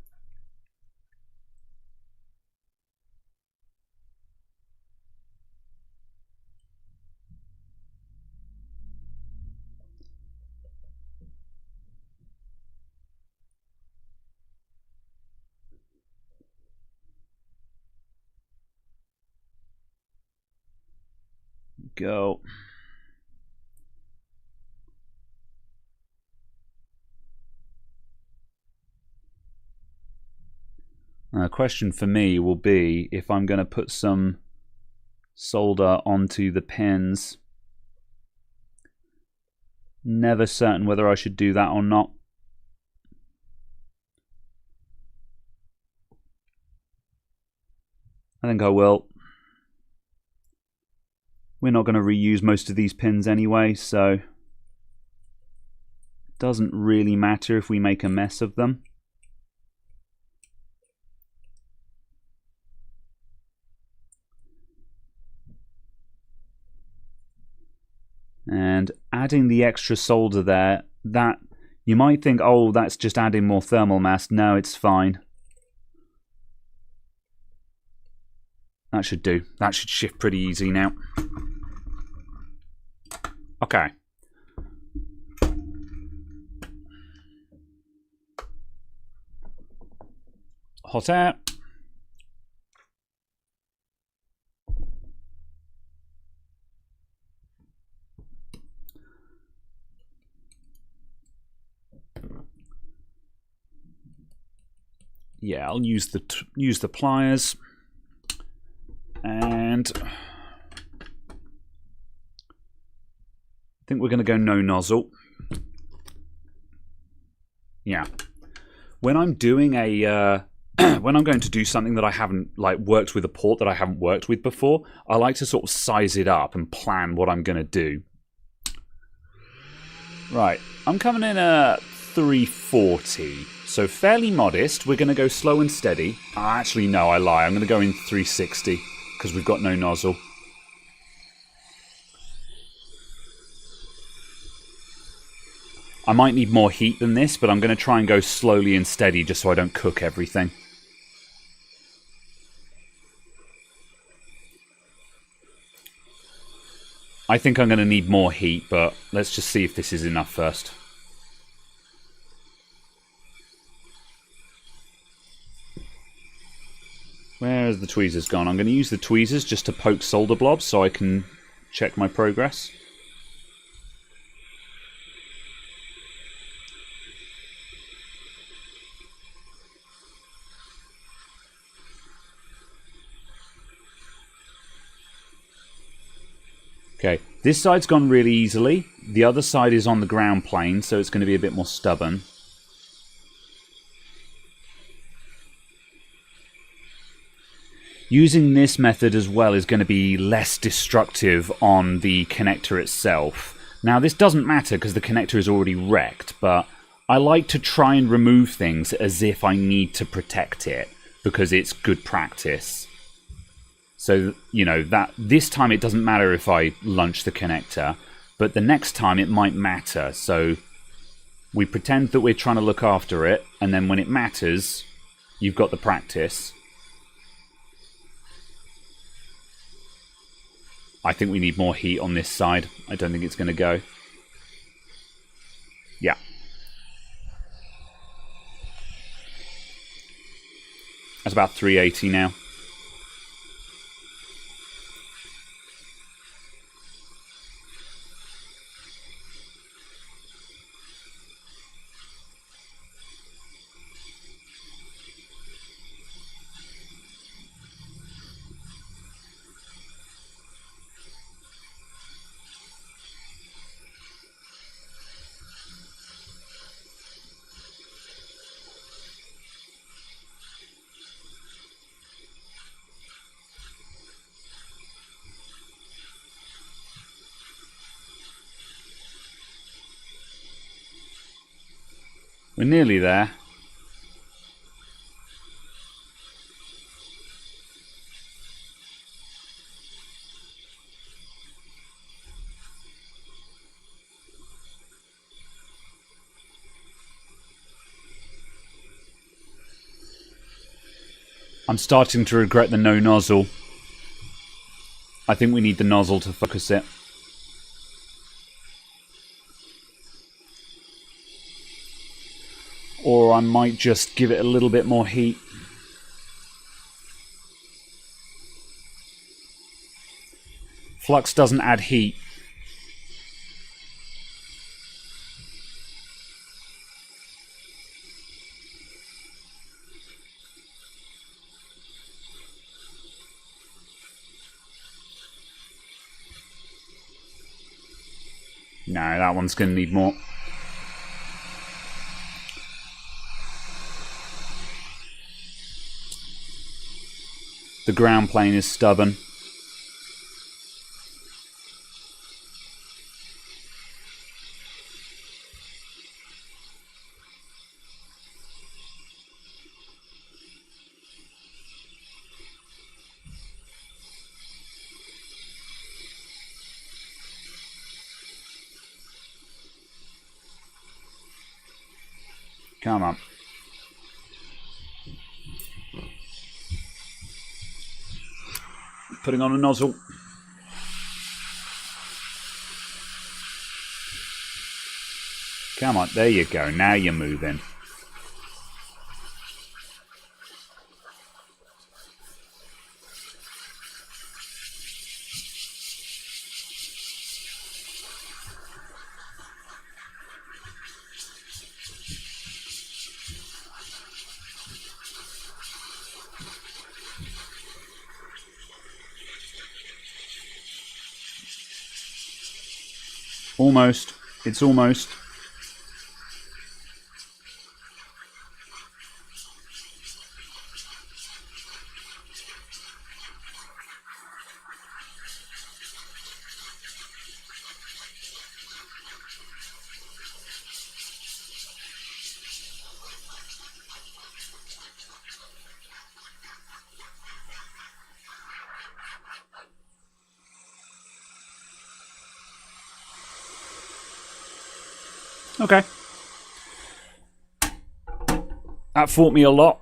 Go. Question for me will be if I'm going to put some solder onto the pins. Never certain whether I should do that or not. I think I will. We're not going to reuse most of these pins anyway, so it doesn't really matter if we make a mess of them. And adding the extra solder there, that you might think, oh, that's just adding more thermal mass. No, it's fine. That should do. That should shift pretty easy now. Okay. Hot air. Yeah, I'll use the pliers, and I think we're going to go no nozzle. Yeah, when I'm doing a when I'm going to do something that I haven't worked with, a port that I haven't worked with before, I like to sort of size it up and plan what I'm going to do. Right, I'm coming in at 340. So fairly modest. We're going to go slow and steady. Actually, no, I lie. I'm going to go in 360 because we've got no nozzle. I might need more heat than this, but I'm going to try and go slowly and steady just so I don't cook everything. I think I'm going to need more heat, but let's just see if this is enough first. Where has the tweezers gone? I'm going to use the tweezers just to poke solder blobs so I can check my progress. Okay, this side's gone really easily. The other side is on the ground plane, so it's going to be a bit more stubborn. Using this method as well is going to be less destructive on the connector itself. Now, this doesn't matter because the connector is already wrecked, but I like to try and remove things as if I need to protect it because it's good practice. So, you know, that this time it doesn't matter if I lunge the connector, but the next time it might matter. So we pretend that we're trying to look after it, and then when it matters, you've got the practice. I think we need more heat on this side. I don't think it's going to go. Yeah. That's about 380 now. We're nearly there. I'm starting to regret the no nozzle. I think we need the nozzle to focus it. Or I might just give it a little bit more heat. Flux doesn't add heat. No, that one's going to need more. The ground plane is stubborn. Come on. Putting on a nozzle. Come on, there you go. Now you're moving. Almost. It's almost. Okay. That fought me a lot.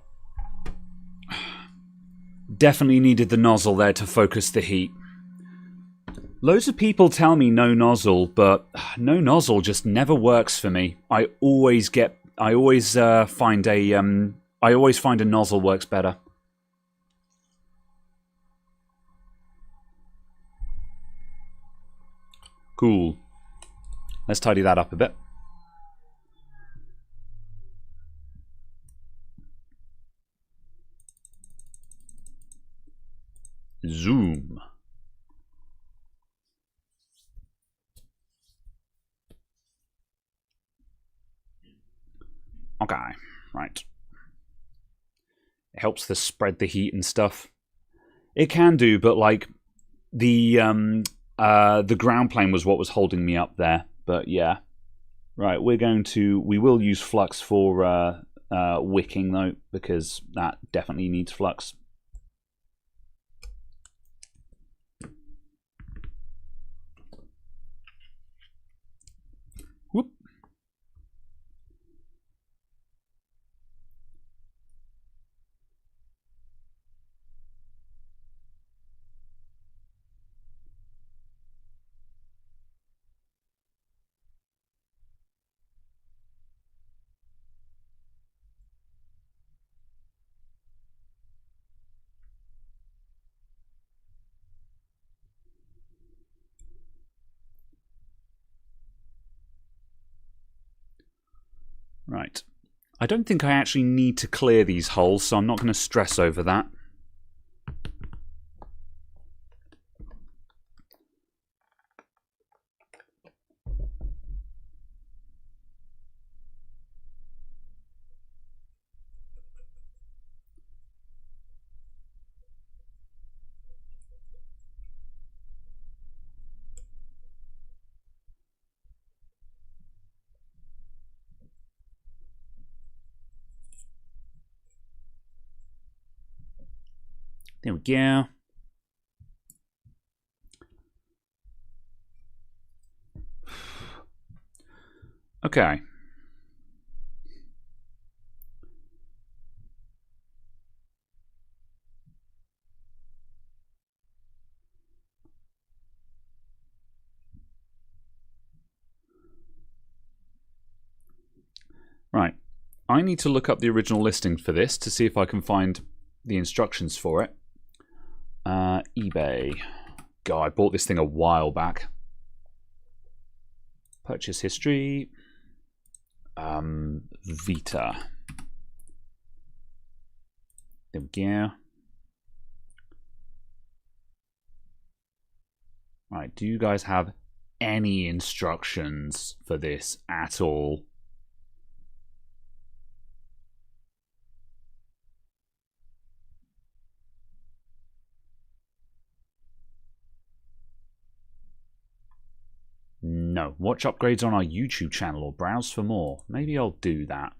Definitely needed the nozzle there to focus the heat. Loads of people tell me no nozzle, but no nozzle just never works for me. I always find a nozzle works better. Cool. Let's tidy that up a bit. Zoom. Okay, right. It helps to spread the heat and stuff. It can do, but like the ground plane was what was holding me up there. But yeah, right. We will use flux for wicking though, because that definitely needs flux. Whoop. Right. I don't think I actually need to clear these holes, so I'm not going to stress over that. There we go. Okay. Right. I need to look up the original listing for this to see if I can find the instructions for it. eBay. God, I bought this thing a while back. Purchase history. Vita. There we go. Right, do you guys have any instructions for this at all? No. Watch upgrades on our YouTube channel or browse for more. Maybe I'll do that.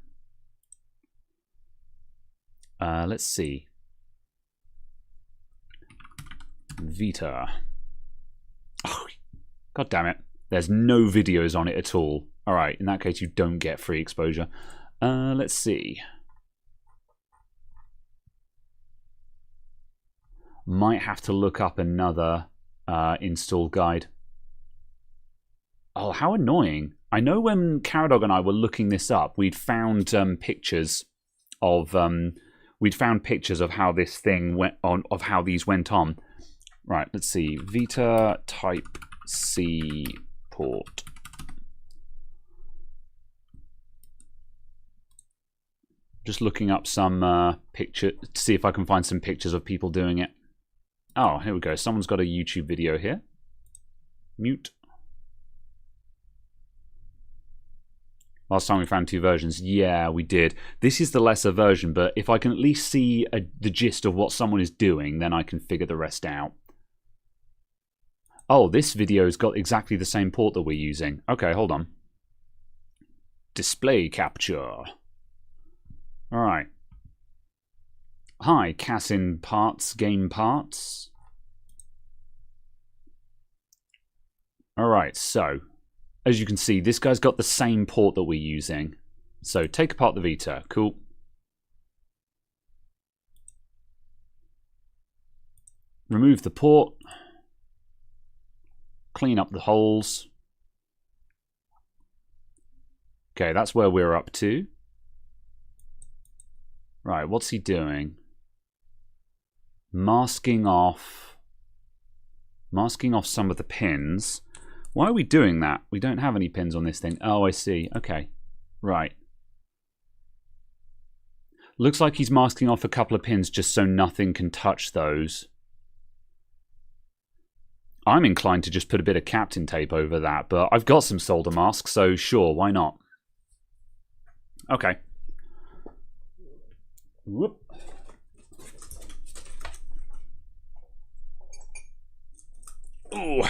Let's see. Vita. Oh, God damn it. There's no videos on it at all. Alright, in that case you don't get free exposure. Let's see. Might have to look up another install guide. Oh, how annoying. I know when Caradog and I were looking this up, we'd found pictures of how this thing went on, of how these went on. Right, let's see. Vita Type C port. Just looking up some picture to see if I can find some pictures of people doing it. Oh, here we go. Someone's got a YouTube video here. Mute. Last time we found 2 versions. Yeah, we did. This is the lesser version, but if I can at least see the gist of what someone is doing, then I can figure the rest out. Oh, this video's got exactly the same port that we're using. Okay, hold on. Display capture. Alright. Hi, Cassin Parts, Game Parts. Alright, so as you can see, this guy's got the same port that we're using. So take apart the Vita. Cool. Remove the port. Clean up the holes. Okay, that's where we're up to. Right, what's he doing? Masking off some of the pins. Why are we doing that? We don't have any pins on this thing. Oh, I see. Okay. Right. Looks like he's masking off a couple of pins just so nothing can touch those. I'm inclined to just put a bit of Captain tape over that, but I've got some solder masks, so sure, why not? Okay. Whoop. Ooh.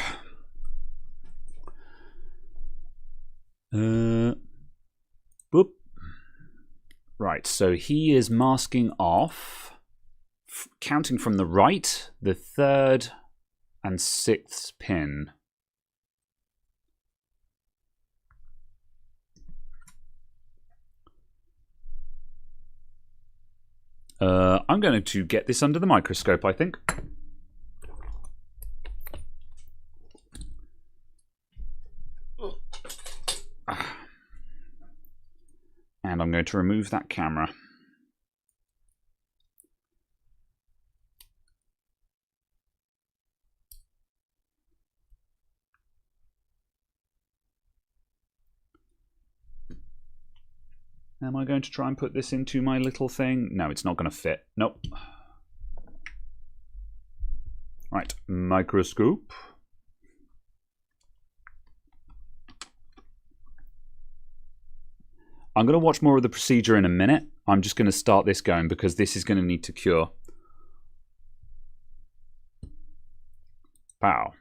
Boop. Right, so he is masking off, counting from the right, the 3rd and 6th pin. I'm going to get this under the microscope, I think. And I'm going to remove that camera. Am I going to try and put this into my little thing? No, it's not going to fit. Nope. Right, microscope. I'm going to watch more of the procedure in a minute. I'm just going to start this going because this is going to need to cure. Pow.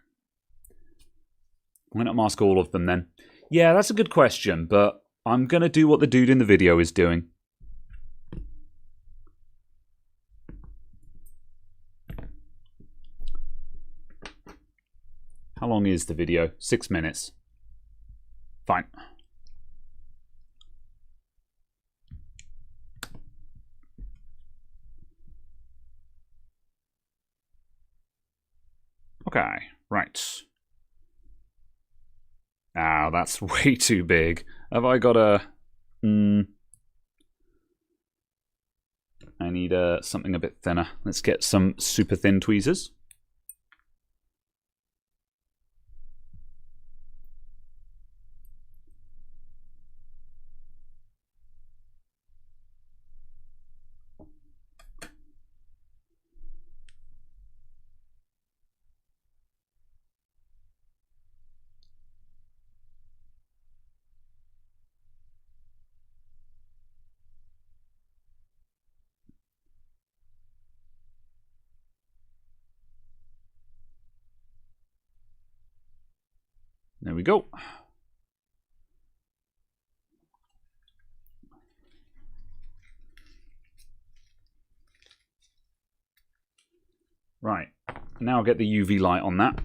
Why not mask all of them then? Yeah, that's a good question, but I'm going to do what the dude in the video is doing. How long is the video? 6 minutes. Fine. Okay, right. Ah, that's way too big. Have I got a... I need something a bit thinner. Let's get some super thin tweezers. There we go. Right, now I'll get the UV light on that.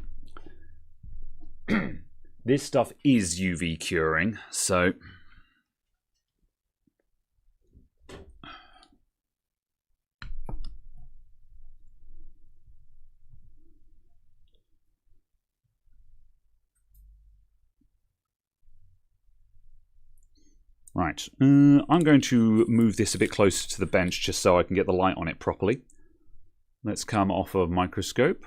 This stuff is UV curing, so... Right, I'm going to move this a bit closer to the bench just so I can get the light on it properly. Let's come off of microscope.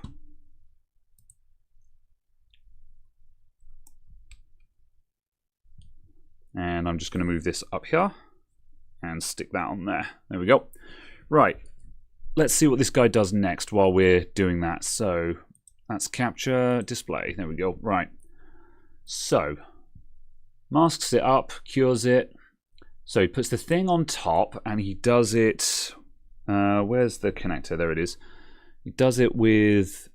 And I'm just going to move this up here and stick that on there. There we go. Right, let's see what this guy does next while we're doing that. So that's capture, display. There we go. Right, so masks it up, cures it. So he puts the thing on top and he does it... where's the connector? There it is. He does it with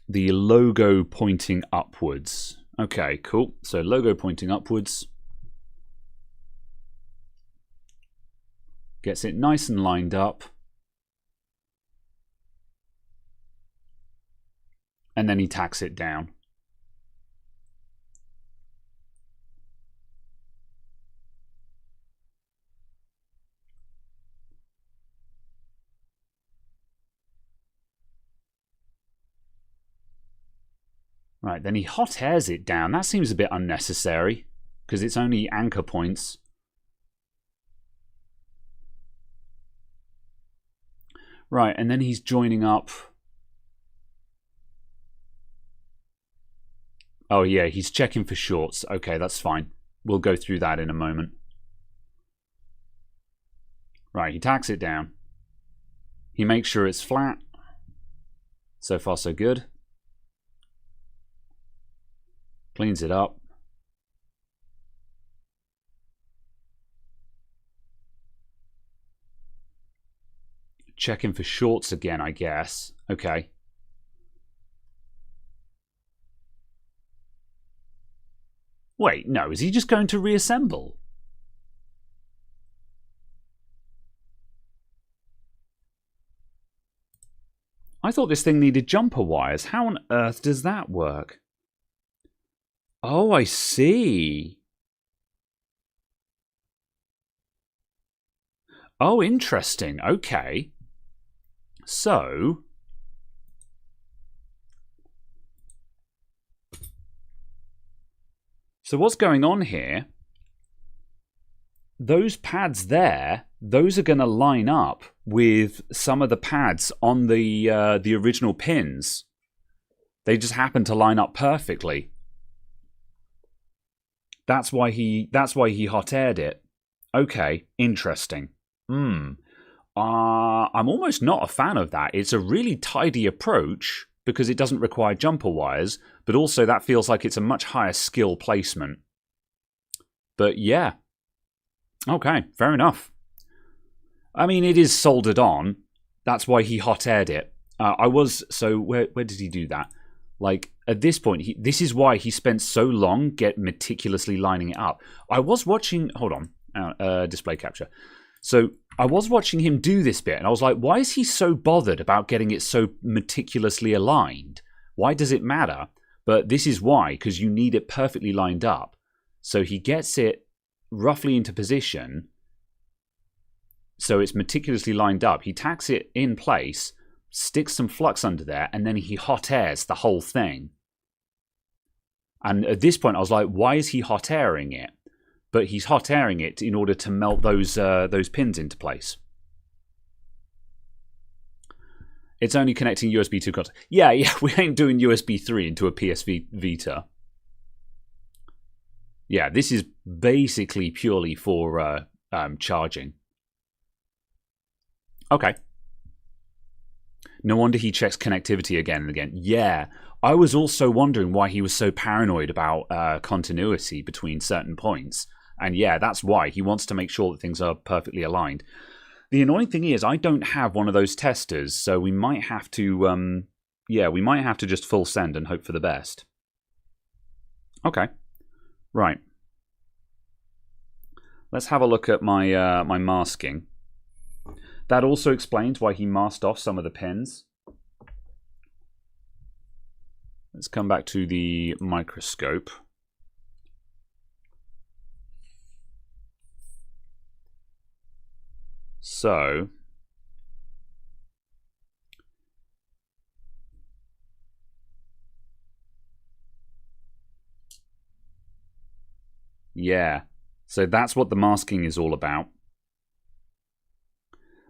the logo pointing upwards. Okay, cool. So logo pointing upwards. Gets it nice and lined up. And then he tacks it down. Right, then he hot airs it down. That seems a bit unnecessary because it's only anchor points. Right, and then he's joining up. Oh yeah, he's checking for shorts. Okay, that's fine. We'll go through that in a moment. Right, he tacks it down. He makes sure it's flat. So far, so good. Cleans it up. Checking for shorts again, I guess. Okay. Wait, no, is he just going to reassemble? I thought this thing needed jumper wires. How on earth does that work? Oh, I see. Oh, interesting. Okay. So... So what's going on here, those pads there, those are going to line up with some of the pads on the original pins. They just happen to line up perfectly. That's why he hot aired it. Okay, interesting. I'm almost not a fan of that. It's a really tidy approach because it doesn't require jumper wires, but also that feels like it's a much higher skill placement. But yeah. Okay, fair enough. I mean, it is soldered on. That's why he hot aired it. So where did he do that? Like, at this point, this is why he spent so long meticulously lining it up. I was watching... Hold on. Display capture. So I was watching him do this bit, and I was like, why is he so bothered about getting it so meticulously aligned? Why does it matter? But this is why, because you need it perfectly lined up. So he gets it roughly into position, so it's meticulously lined up. He tacks it in place, sticks some flux under there, and then he hot airs the whole thing. And at this point, I was like, why is he hot airing it? But he's hot airing it in order to melt those pins into place. It's only connecting USB 2 cards. Yeah, we ain't doing USB 3 into a PS Vita. Yeah, this is basically purely for charging. Okay. No wonder he checks connectivity again and again. Yeah, I was also wondering why he was so paranoid about continuity between certain points. And yeah, that's why. He wants to make sure that things are perfectly aligned. The annoying thing is, I don't have one of those testers, so we might have to, we might have to just full send and hope for the best. Okay, right. Let's have a look at my my masking. That also explains why he masked off some of the pins. Let's come back to the microscope. So, yeah, so that's what the masking is all about.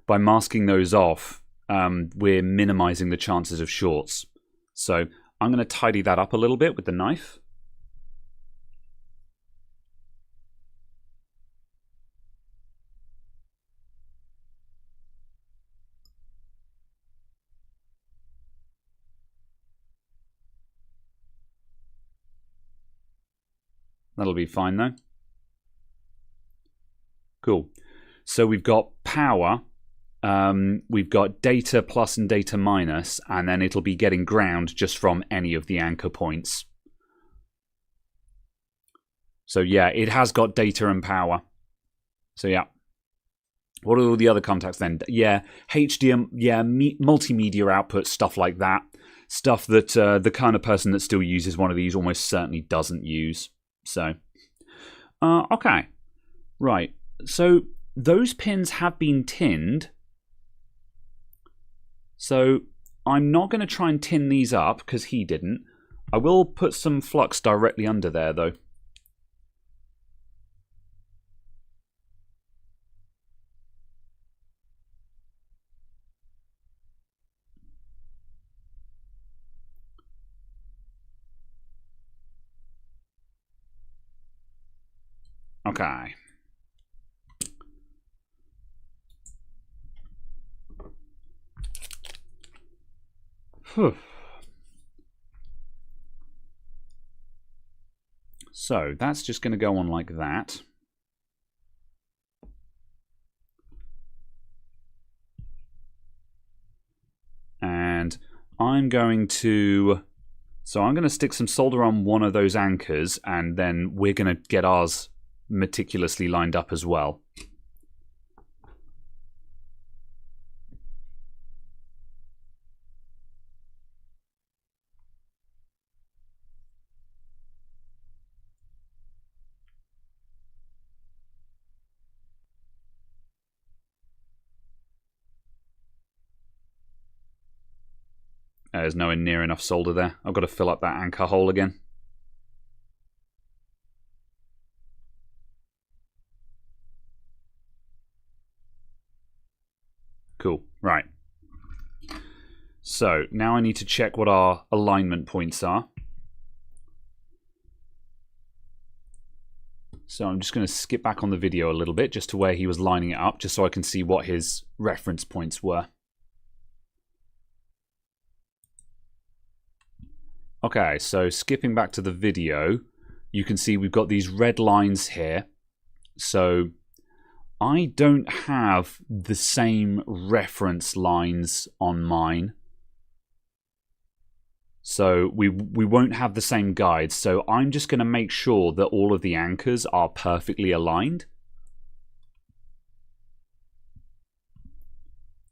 By masking those off, we're minimizing the chances of shorts. So I'm going to tidy that up a little bit with the knife. That'll be fine though. Cool. So we've got power, we've got data plus and data minus, and then it'll be getting ground just from any of the anchor points. So yeah, it has got data and power. So yeah. What are all the other contacts then? Yeah, HDMI, yeah, multimedia output, stuff like that. Stuff that the kind of person that still uses one of these almost certainly doesn't use. So, okay, right. So those pins have been tinned. So I'm not going to try and tin these up because he didn't. I will put some flux directly under there though. Okay. So that's just going to go on like that. And I'm going to... So I'm going to stick some solder on one of those anchors, and then we're going to get ours meticulously lined up as well. There's nowhere near enough solder there. I've got to fill up that anchor hole again. Cool. Right. So now I need to check what our alignment points are. So I'm just going to skip back on the video a little bit just to where he was lining it up, just so I can see what his reference points were. Okay, so skipping back to the video, you can see we've got these red lines here. So I don't have the same reference lines on mine. So we won't have the same guides. So I'm just going to make sure that all of the anchors are perfectly aligned.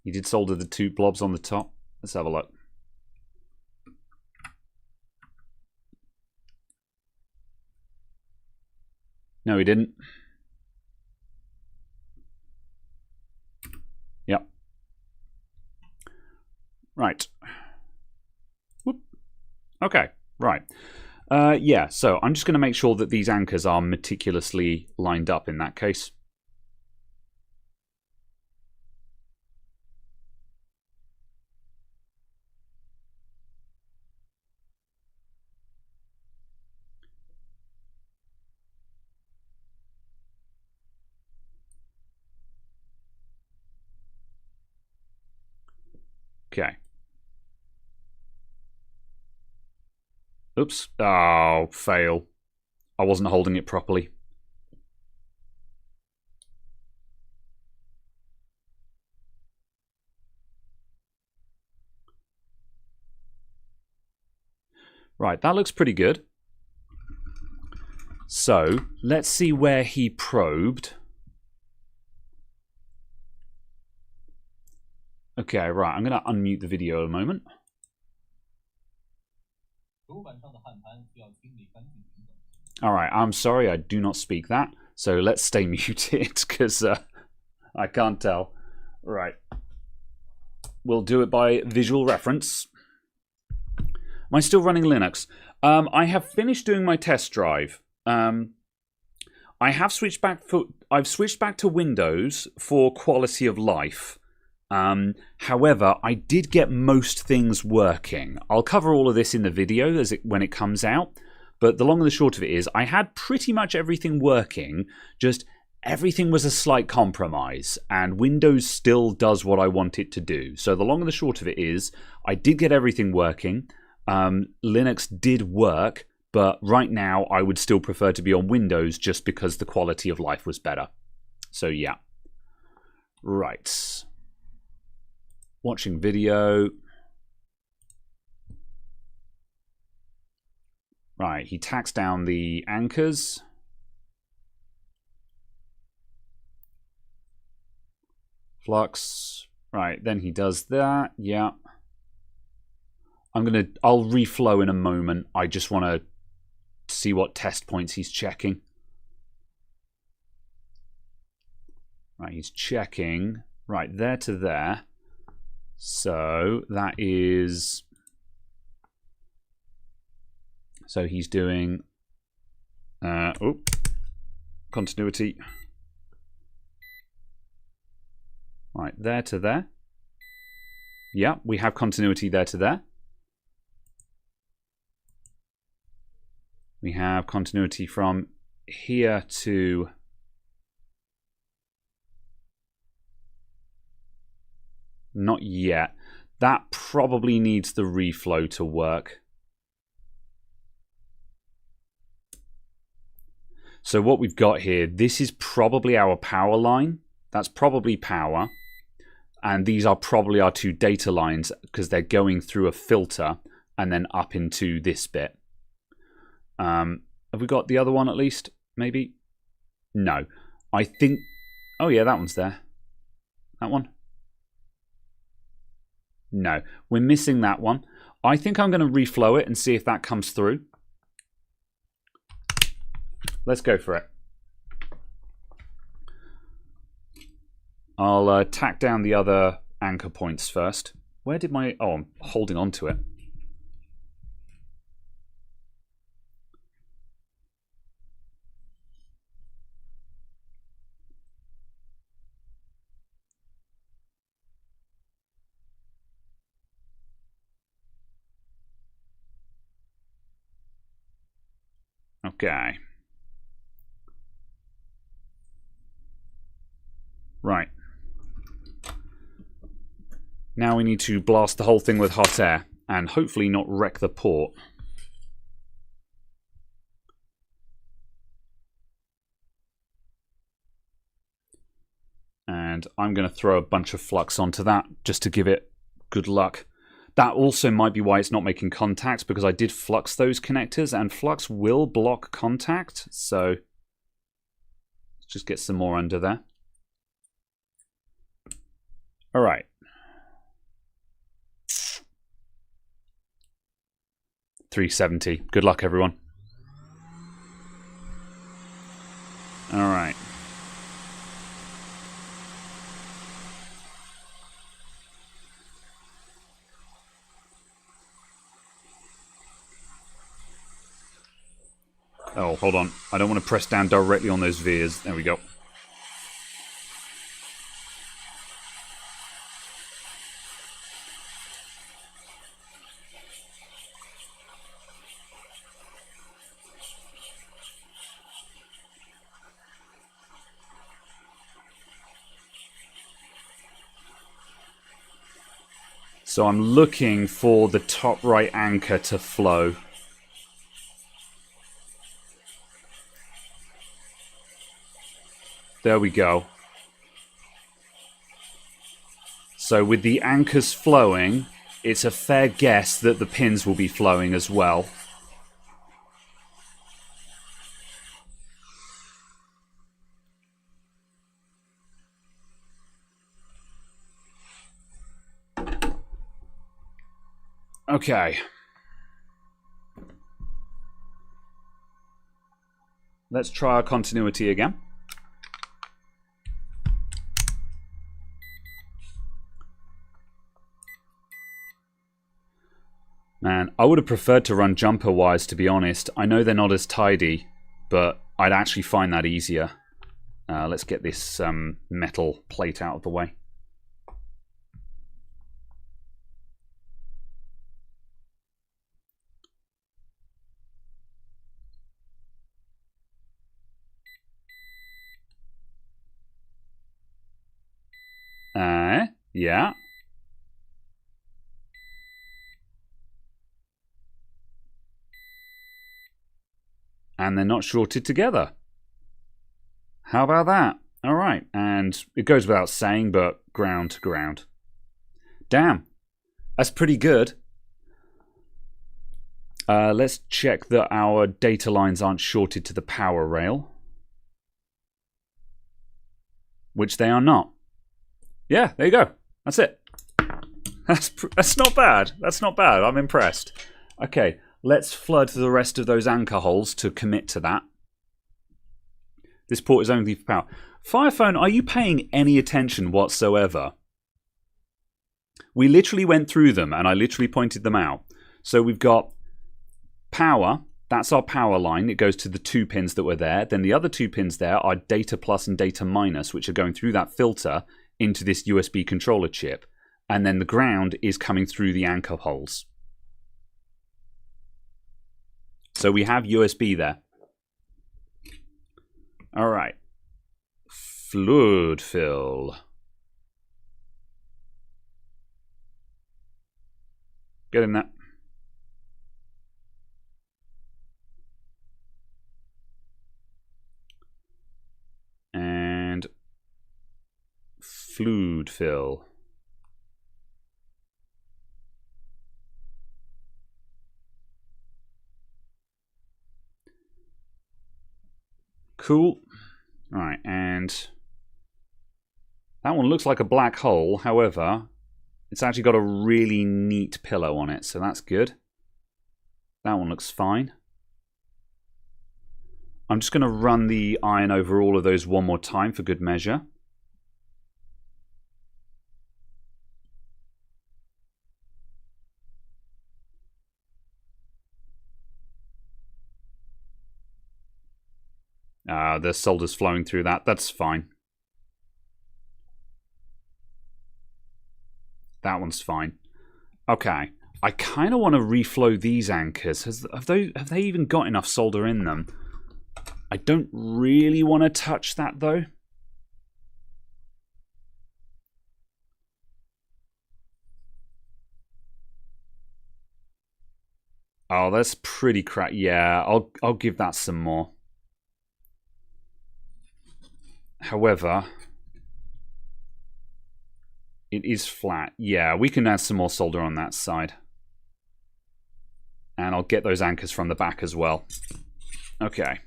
You did solder the two blobs on the top. Let's have a look. No, he didn't. Yep. Right. Whoop. Okay, right. Yeah, so I'm just going to make sure that these anchors are meticulously lined up in that case. Okay. Oops. Oh, fail. I wasn't holding it properly. Right, that looks pretty good. So, let's see where he probed. Okay, right, I'm going to unmute the video a moment. Alright, I'm sorry, I do not speak that. So let's stay muted, because I can't tell. Right. We'll do it by visual reference. Am I still running Linux? I have finished doing my test drive. I've switched back to Windows for quality of life. However, I did get most things working. I'll cover all of this in the video when it comes out. But the long and the short of it is, I had pretty much everything working, just everything was a slight compromise, and Windows still does what I want it to do. So the long and the short of it is, I did get everything working, Linux did work, but right now I would still prefer to be on Windows just because the quality of life was better. So yeah. Right. Watching video. Right, he tacks down the anchors. Flux. Right, then he does that. Yeah. I'll reflow in a moment. I just want to see what test points he's checking. Right, he's checking. Right, there to there. So that is... So he's doing continuity. Right, there to there. Yeah, we have continuity there to there. We have continuity from here to... Not yet. That probably needs the reflow to work. So what we've got here, this is probably our power line. That's probably power. And these are probably our two data lines because they're going through a filter and then up into this bit. Have we got the other one at least? Maybe? No. I think... Oh yeah, that one's there. That one? No. We're missing that one. I think I'm going to reflow it and see if that comes through. Let's go for it. I'll tack down the other anchor points first. Where did my... Oh, I'm holding on to it. Okay. Right. Now we need to blast the whole thing with hot air and hopefully not wreck the port. And I'm going to throw a bunch of flux onto that just to give it good luck. That also might be why it's not making contact, because I did flux those connectors and flux will block contact. So let's just get some more under there. All right. $370. Good luck, everyone. All right. Oh, hold on. I don't want to press down directly on those veers. There we go. So I'm looking for the top right anchor to flow. There we go. So with the anchors flowing, it's a fair guess that the pins will be flowing as well. Okay. Let's try our continuity again. Man, I would have preferred to run jumper wires, to be honest. I know they're not as tidy, but I'd actually find that easier. Let's get this metal plate out of the way. Yeah. And they're not shorted together. How about that? All right, and it goes without saying, but ground to ground. Damn, that's pretty good. Let's check that our data lines aren't shorted to the power rail. Which they are not. Yeah, there you go. That's it. That's not bad. That's not bad. I'm impressed. Okay, let's flood the rest of those anchor holes to commit to that. This port is only for power. Firephone, are you paying any attention whatsoever? We literally went through them and I literally pointed them out. So we've got power. That's our power line. It goes to the 2 pins that were there. Then the other 2 pins there are data plus and data minus, which are going through that filter into this USB controller chip. And then the ground is coming through the anchor holes. So we have USB there. All right. Fluid fill. Get in there. And fluid fill. Cool. All right, and that one looks like a black hole. However, it's actually got a really neat pillow on it, so that's good. That one looks fine. I'm just going to run the iron over all of those one more time for good measure. The solder's flowing through that. That's fine. That one's fine. Okay. I kind of want to reflow these anchors. Have they even got enough solder in them? I don't really want to touch that, though. Oh, that's pretty crap. Yeah, I'll give that some more. However, it is flat. Yeah, we can add some more solder on that side. And I'll get those anchors from the back as well. Okay.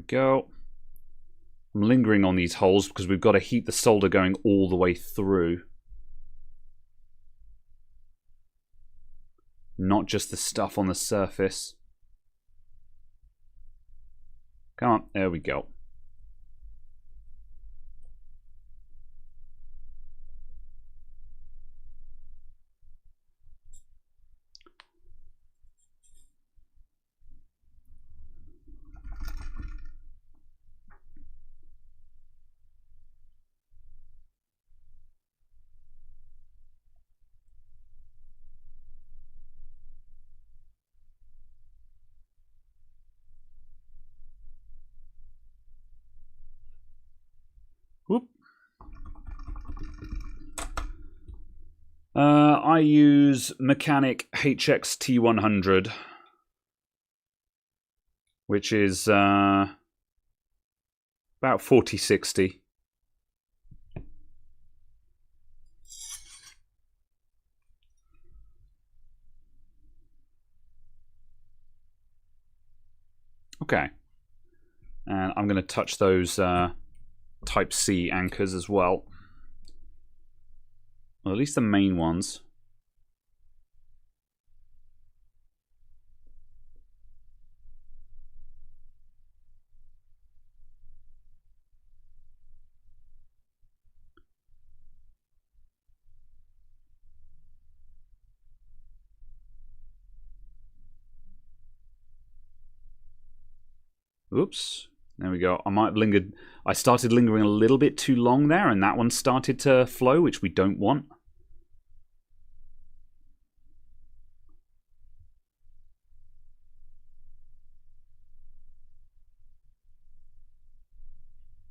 go. I'm lingering on these holes because we've got to heat the solder going all the way through. Not just the stuff on the surface. Come on, there we go. Whoop. I use Mechanic HXT100, which is about 4060. Okay, and I'm going to touch those Type-C anchors as well. Well, at least the main ones. Oops. There we go. I might have lingered. I started lingering a little bit too long there, and that one started to flow, which we don't want.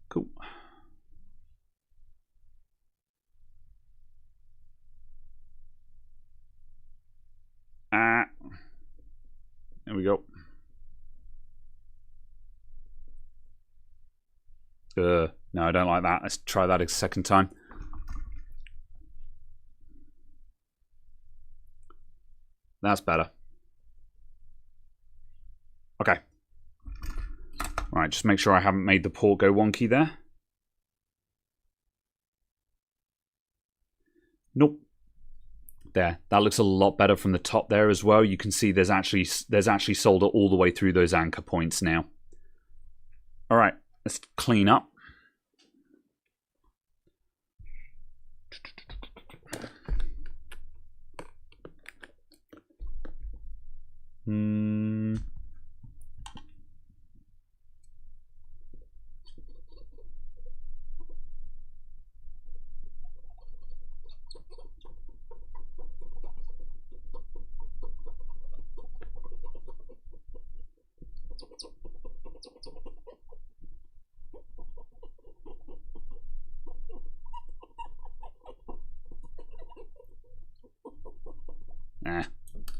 Cool. There we go. No, I don't like that. Let's try that a second time. That's better. Okay. Right, just make sure I haven't made the port go wonky there. Nope. There. That looks a lot better from the top there as well. You can see there's actually solder all the way through those anchor points now. All right. Let's clean up.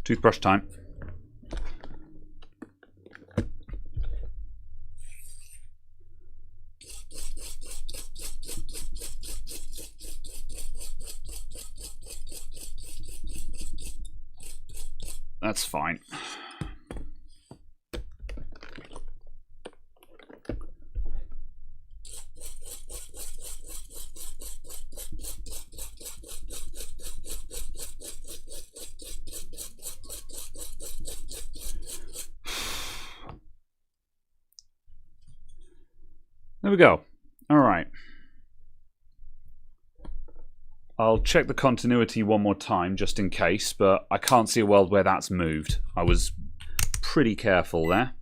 Toothbrush time. That's fine. There we go. All right. I'll check the continuity one more time just in case, but I can't see a world where that's moved. I was pretty careful there.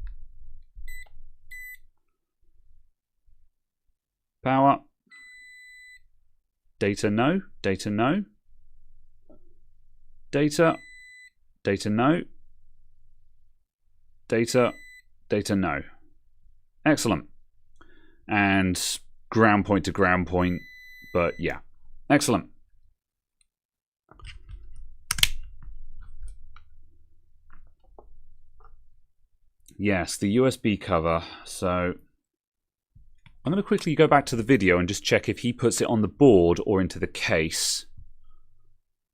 Power. Data no. Data no. Data. Data no. Data. Data no. Excellent. And ground point to ground point, but yeah. Excellent. Yes, the USB cover. So I'm going to quickly go back to the video and just check if he puts it on the board or into the case.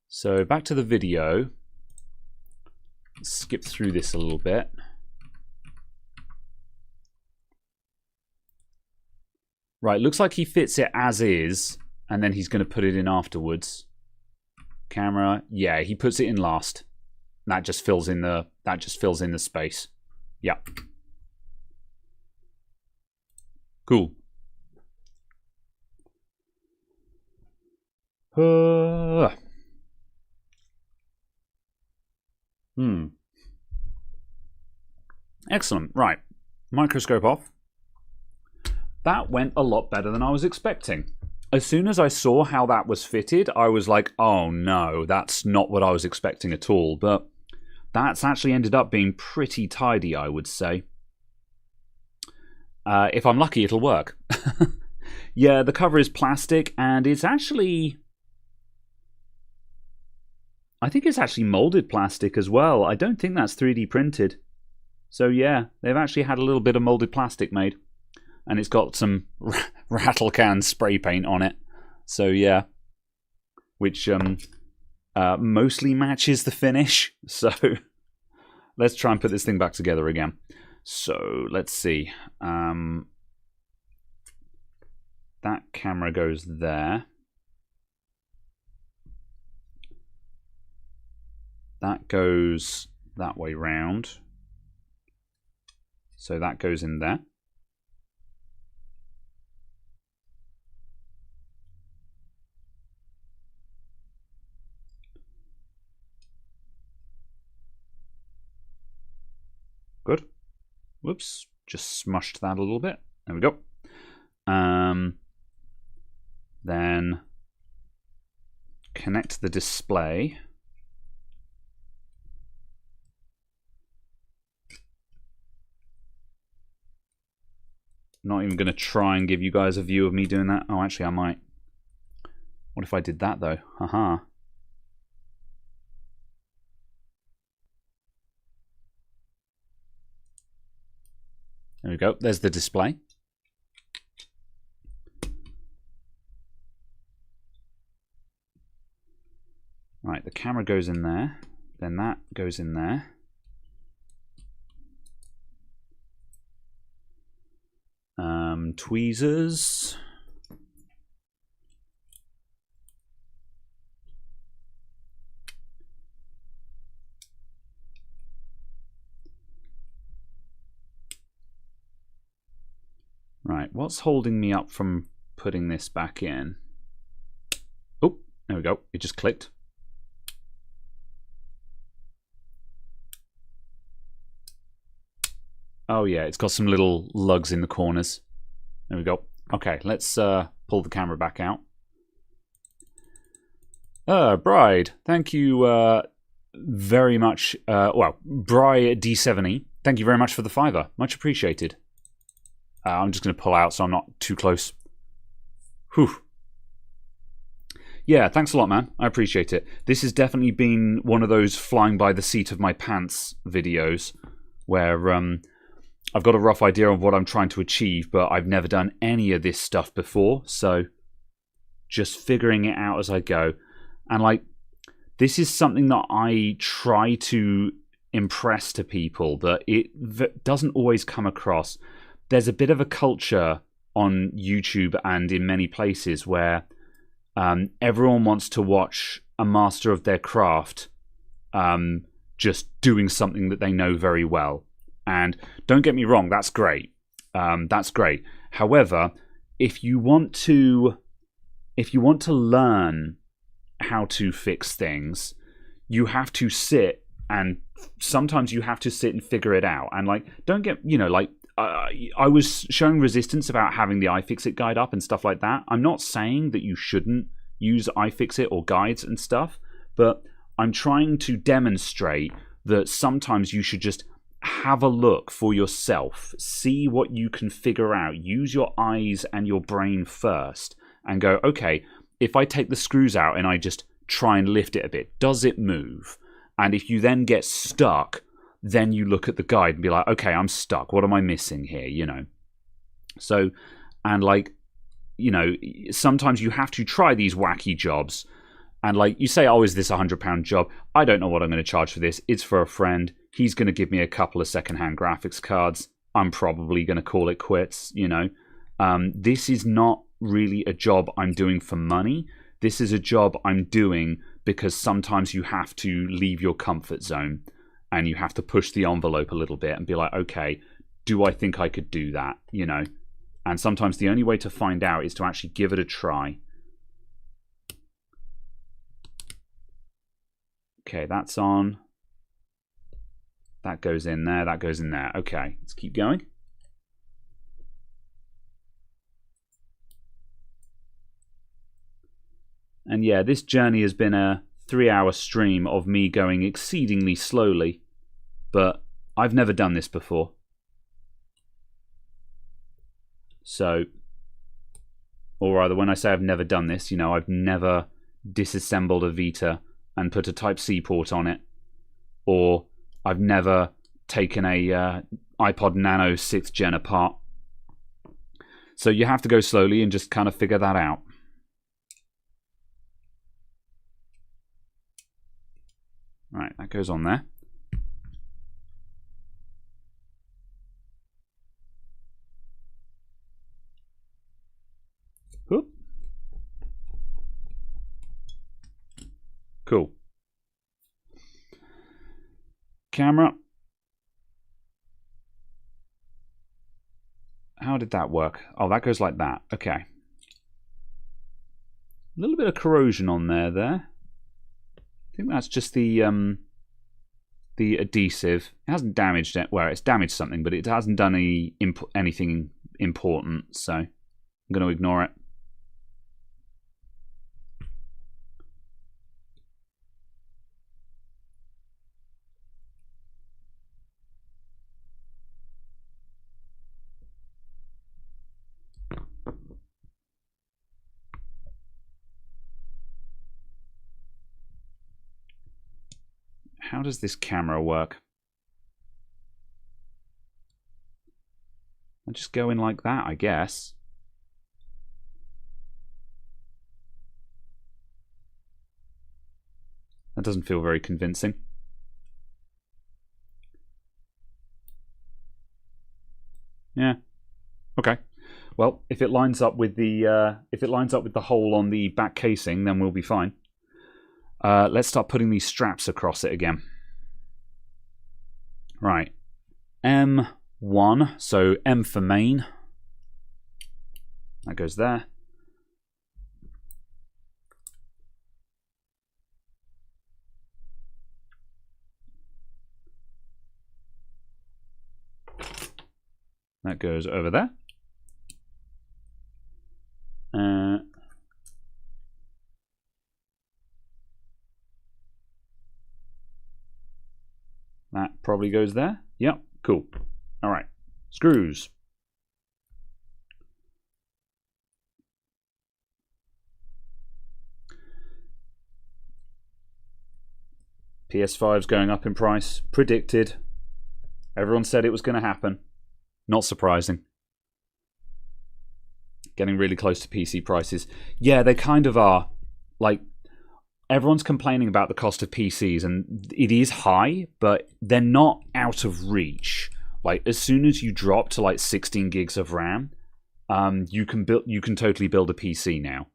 So back to the video. Let's skip through this a little bit. Right, looks like he fits it as is, and then he's going to put it in afterwards. Camera, yeah, he puts it in last. That just fills in the space. Yeah. Cool. Excellent. Right. Microscope off. That went a lot better than I was expecting. As soon as I saw how that was fitted, I was like, oh no, that's not what I was expecting at all. But that's actually ended up being pretty tidy, I would say. If I'm lucky, it'll work. Yeah, the cover is plastic, and it's actually... I think it's actually molded plastic as well. I don't think that's 3D printed. So yeah, they've actually had a little bit of molded plastic made. And it's got some rattle can spray paint on it. So yeah, which mostly matches the finish. So let's try and put this thing back together again. So let's see. That camera goes there. That goes that way round. So that goes in there. Good. Whoops. Just smushed that a little bit. There we go. Then connect the display. Not even going to try and give you guys a view of me doing that. Oh, actually, I might. What if I did that, though? Haha. There we go. There's the display. Right, the camera goes in there. Then that goes in there. Tweezers. Right, what's holding me up from putting this back in? Oh, there we go. It just clicked. Oh yeah, it's got some little lugs in the corners. There we go. Okay, let's pull the camera back out. Bride, thank you very much. Well, Bri D70, thank you very much for the $5. Much appreciated. I'm just going to pull out so I'm not too close. Whew. Yeah, thanks a lot, man. I appreciate it. This has definitely been one of those flying by the seat of my pants videos where I've got a rough idea of what I'm trying to achieve, but I've never done any of this stuff before, so just figuring it out as I go. And like, this is something that I try to impress to people, that it doesn't always come across. There's a bit of a culture on YouTube and in many places where everyone wants to watch a master of their craft just doing something that they know very well. And don't get me wrong, that's great. That's great. However, if you want to learn how to fix things, you have to sit, and sometimes you have to sit and figure it out. And like, don't get, like, I was showing resistance about having the iFixit guide up and stuff like that. I'm not saying that you shouldn't use iFixit or guides and stuff, but I'm trying to demonstrate that sometimes you should just have a look for yourself, see what you can figure out, use your eyes and your brain first, and go, okay, if I take the screws out and I just try and lift it a bit, does it move? And if you then get stuck, then you look at the guide and be like, okay, I'm stuck. What am I missing here? So, and like, sometimes you have to try these wacky jobs. And like, you say, oh, is this £100 job? I don't know what I'm going to charge for this. It's for a friend. He's going to give me a couple of secondhand graphics cards. I'm probably going to call it quits, This is not really a job I'm doing for money. This is a job I'm doing because sometimes you have to leave your comfort zone and you have to push the envelope a little bit and be like, okay, do I think I could do that? You know, and sometimes the only way to find out is to actually give it a try. Okay, that's on. That goes in there, that goes in there. Okay, let's keep going. And yeah, this journey has been a 3-hour stream of me going exceedingly slowly, but I've never done this before. So, or rather, when I say I've never done this, you know, I've never disassembled a Vita and put a Type-C port on it, or I've never taken a iPod Nano 6th gen apart. So you have to go slowly and just kind of figure that out. Right, that goes on there. Whoop. Cool. Camera. How did that work? Oh, that goes like that. Okay. A little bit of corrosion on there. I think that's just the adhesive. It hasn't damaged it. Well, it's damaged something, but it hasn't done anything important, so I'm going to ignore it. How does this camera work? I just go in like that, I guess. That doesn't feel very convincing. Yeah. Okay. Well, if it lines up with the hole on the back casing, then we'll be fine. Let's start putting these straps across it again. Right. M1, so M for main. That goes there. That goes over there. That probably goes there. Yep, cool. All right, screws. PS5's going up in price. Predicted. Everyone said it was going to happen. Not surprising. Getting really close to PC prices. Yeah, they kind of are. Like, everyone's complaining about the cost of PCs, and it is high, but they're not out of reach. Like, as soon as you drop to like 16 gigs of RAM, you can totally build a PC now.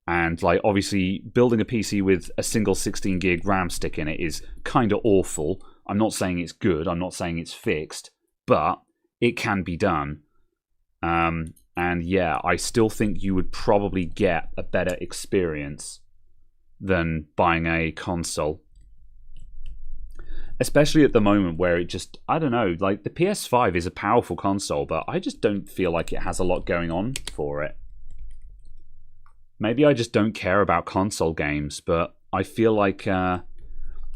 And like, obviously, building a PC with a single 16 gig RAM stick in it is kind of awful. I'm not saying it's good. I'm not saying it's fixed, but it can be done. And yeah, I still think you would probably get a better experience than buying a console. Especially at the moment where it just, I don't know, like the PS5 is a powerful console, but I just don't feel like it has a lot going on for it. Maybe I just don't care about console games, but I feel like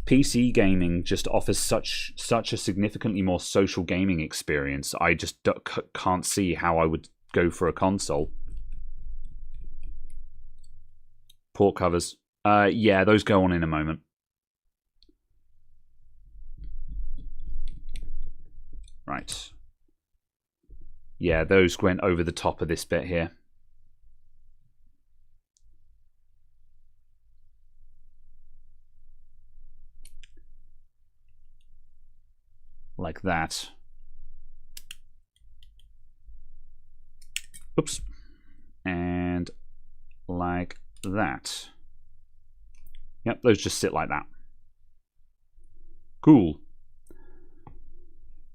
PC gaming just offers such a significantly more social gaming experience. I just can't see how I would go for a console. Port covers. Yeah, those go on in a moment. Right. Yeah, those went over the top of this bit here. Like that. Oops. And like that. Yep, those just sit like that. Cool.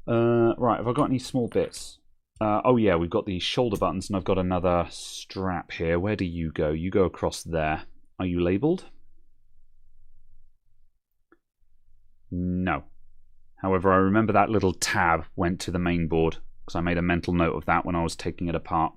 Right, have I got any small bits? Oh yeah, we've got the shoulder buttons, and I've got another strap here. Where do you go? You go across there. Are you labelled? No. However, I remember that little tab went to the main board, because I made a mental note of that when I was taking it apart.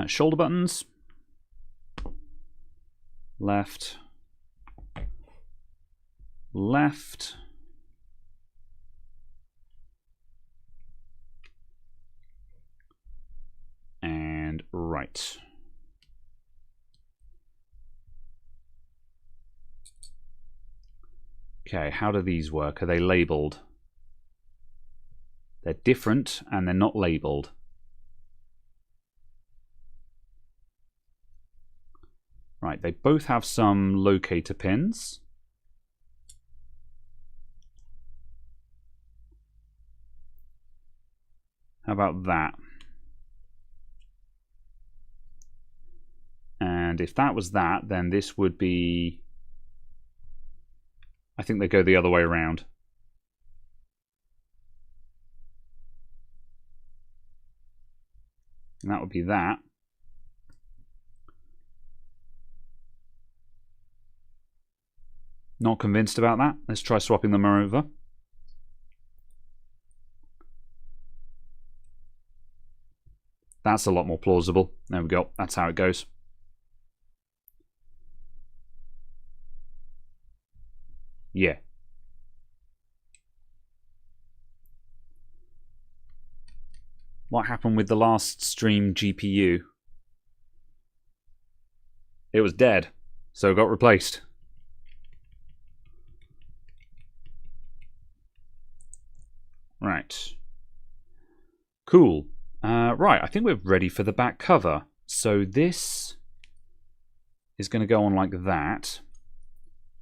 Shoulder buttons. Left. Left. And right. Okay, how do these work? Are they labelled? They're different and they're not labelled. Right, they both have some locator pins. How about that? And if that was that, then this would be... I think they go the other way around. And that would be that. Not convinced about that. Let's try swapping them over. That's a lot more plausible. There we go. That's how it goes. Yeah. What happened with the last stream GPU? It was dead, so it got replaced. Right. Cool. Right, I think we're ready for the back cover. So this is going to go on like that.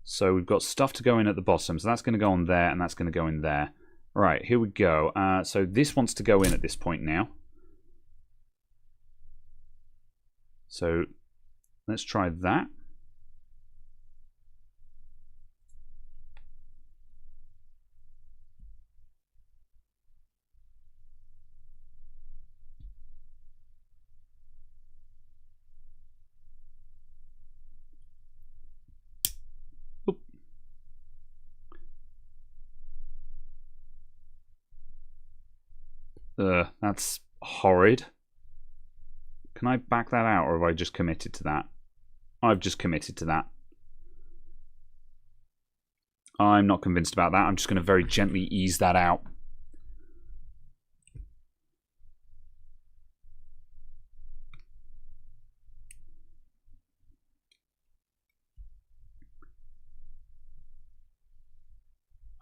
So we've got stuff to go in at the bottom. So that's going to go on there, and that's going to go in there. Right, here we go. So this wants to go in at this point now. So let's try that. That's horrid. Can I back that out, or have I just committed to that? I've just committed to that. I'm not convinced about that. I'm just going to very gently ease that out.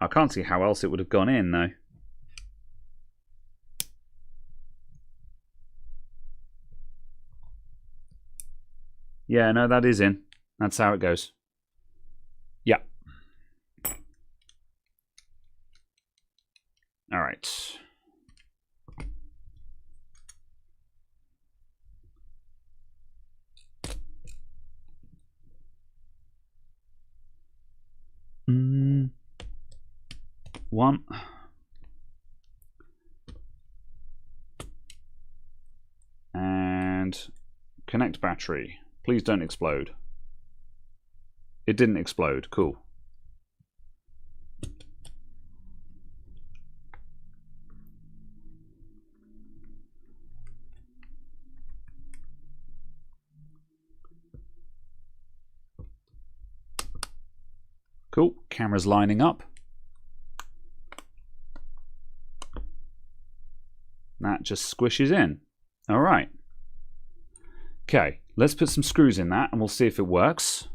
I can't see how else it would have gone in, though. Yeah, no, that is in. That's how it goes. Yeah. All right. One. And connect battery. Please don't explode. It didn't explode. Cool. Cool. Camera's lining up. That just squishes in. All right. Okay, let's put some screws in that and we'll see if it works.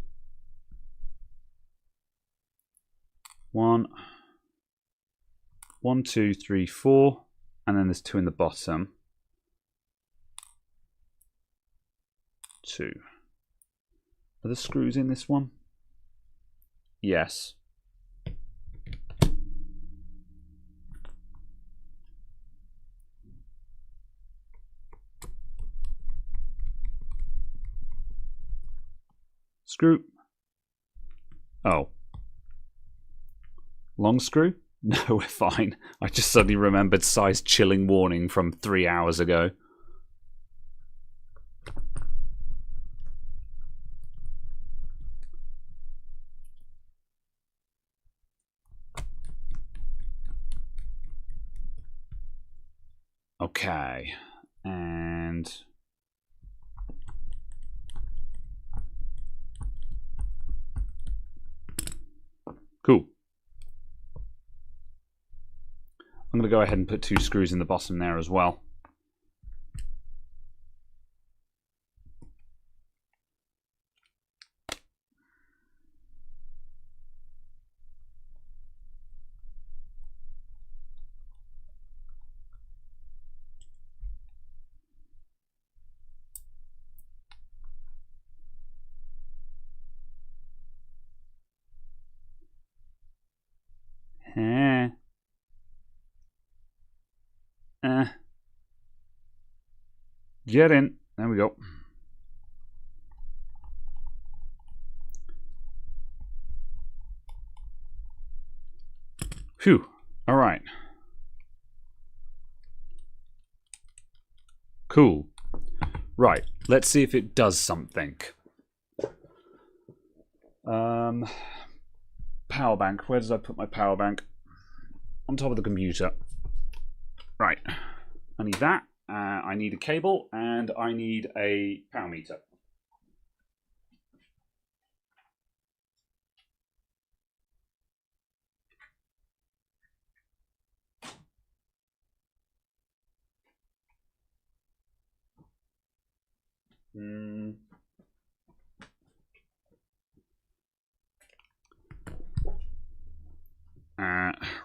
1, 2, 3, 4, and then there's 2 in the bottom. 2. Are the screws in this one? Yes. Screw. Oh. Long screw? No, we're fine. I just suddenly remembered size chilling warning from 3 hours ago. Okay. And... cool. I'm going to go ahead and put 2 screws in the bottom there as well. Get in. There we go. Phew. All right. Cool. Right. Let's see if it does something. Power bank. Where did I put my power bank? On top of the computer. Right. I need that. I need a cable and I need a power meter.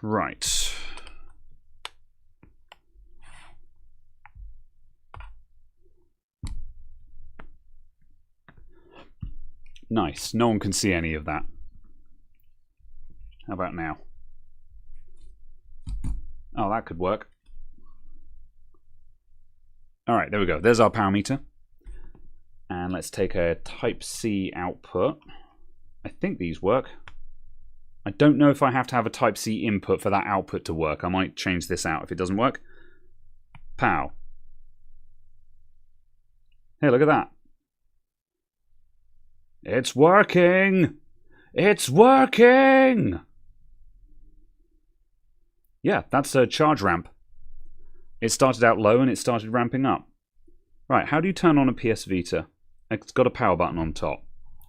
Right. Nice. No one can see any of that. How about now? Oh, that could work. All right, there we go. There's our power meter. And let's take a Type-C output. I think these work. I don't know if I have to have a Type-C input for that output to work. I might change this out if it doesn't work. Pow. Hey, look at that. It's working! It's working! Yeah, that's a charge ramp. It started out low and it started ramping up. Right, how do you turn on a PS Vita? It's got a power button on top.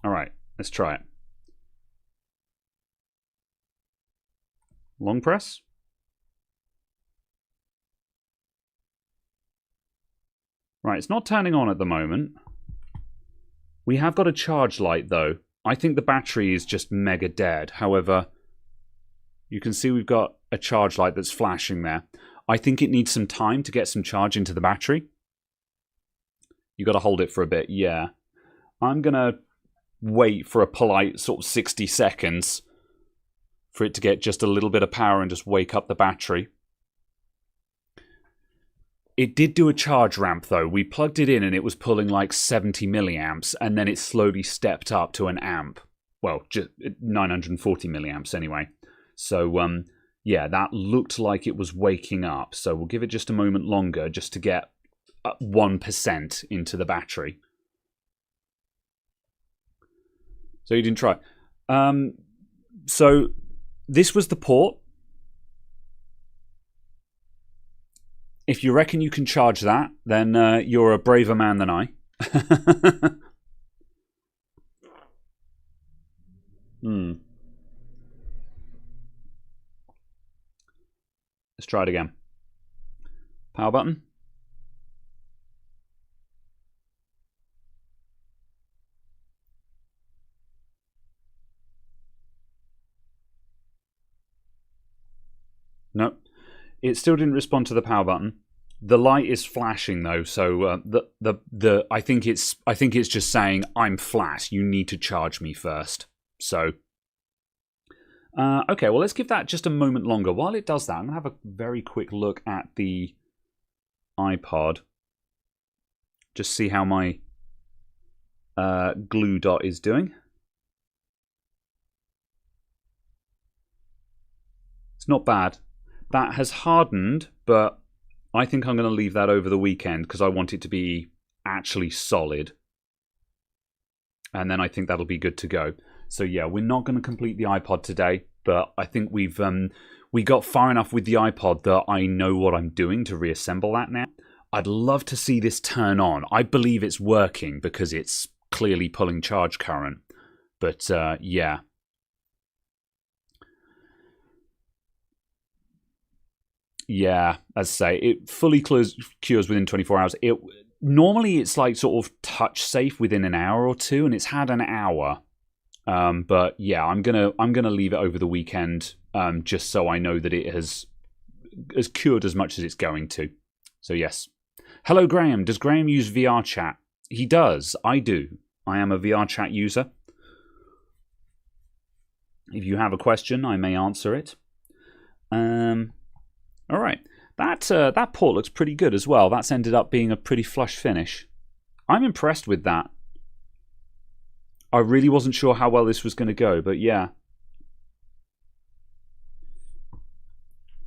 Alright, let's try it. Long press? Right, it's not turning on at the moment. We have got a charge light though. I think the battery is just mega dead. However, you can see we've got a charge light that's flashing there. I think it needs some time to get some charge into the battery. You got to hold it for a bit, yeah. I'm going to wait for a polite sort of 60 seconds for it to get just a little bit of power and just wake up the battery. It did do a charge ramp though. We plugged it in and it was pulling like 70 milliamps and then it slowly stepped up to an amp. Well, just 940 milliamps anyway. So, yeah, that looked like it was waking up. So we'll give it just a moment longer just to get 1% into the battery. So you didn't try. So this was the port. If you reckon you can charge that, then you're a braver man than I. Let's try it again. Power button. No. It still didn't respond to the power button. The light is flashing though, so I think it's just saying I'm flat. You need to charge me first. So okay, well let's give that just a moment longer. While it does that, I'm gonna have a very quick look at the iPod. Just see how my glue dot is doing. It's not bad. That has hardened, but I think I'm going to leave that over the weekend because I want it to be actually solid. And then I think that'll be good to go. So yeah, we're not going to complete the iPod today, but I think we got far enough with the iPod that I know what I'm doing to reassemble that now. I'd love to see this turn on. I believe it's working because it's clearly pulling charge current. But yeah. Yeah, as I say, it fully cures within 24 hours. Normally it's like sort of touch safe within an hour or two, and it's had an hour. But yeah, I'm gonna leave it over the weekend, just so I know that it has cured as much as it's going to. So yes. Hello, Graham. Does Graham use VR chat? He does. I do. I am a VR chat user. If you have a question, I may answer it. All right, that port looks pretty good as well. That's ended up being a pretty flush finish. I'm impressed with that. I really wasn't sure how well this was going to go, but yeah.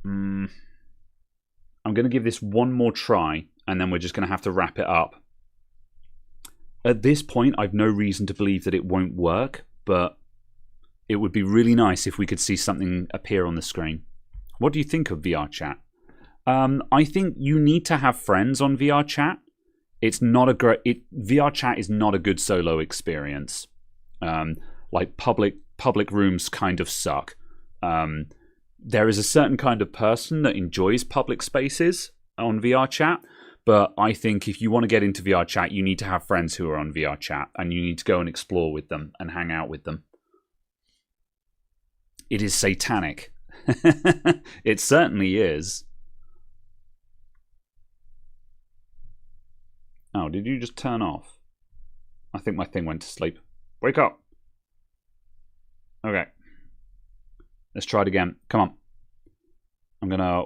I'm going to give this one more try, and then we're just going to have to wrap it up. At this point, I've no reason to believe that it won't work, but it would be really nice if we could see something appear on the screen. What do you think of VR chat? I think you need to have friends on VR chat. It's not a great. VR chat is not a good solo experience. Like public rooms kind of suck. There is a certain kind of person that enjoys public spaces on VR chat, but I think if you want to get into VR chat, you need to have friends who are on VR chat, and you need to go and explore with them and hang out with them. It is satanic. It certainly is. Oh, did you just turn off? I think my thing went to sleep. Wake up. Okay. Let's try it again. Come on. I'm gonna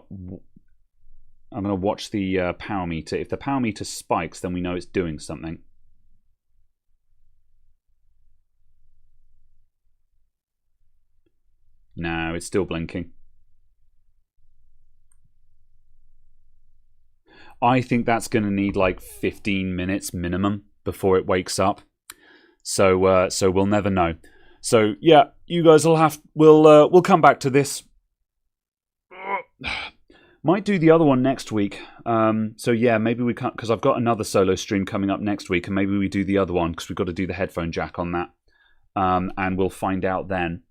watch the power meter. If the power meter spikes, then we know it's doing something. No, it's still blinking. I think that's going to need like 15 minutes minimum before it wakes up. So we'll never know. So yeah, you guys will have. We'll come back to this. Might do the other one next week. So yeah, maybe we can't, because I've got another solo stream coming up next week, and maybe we do the other one because we've got to do the headphone jack on that, and we'll find out then.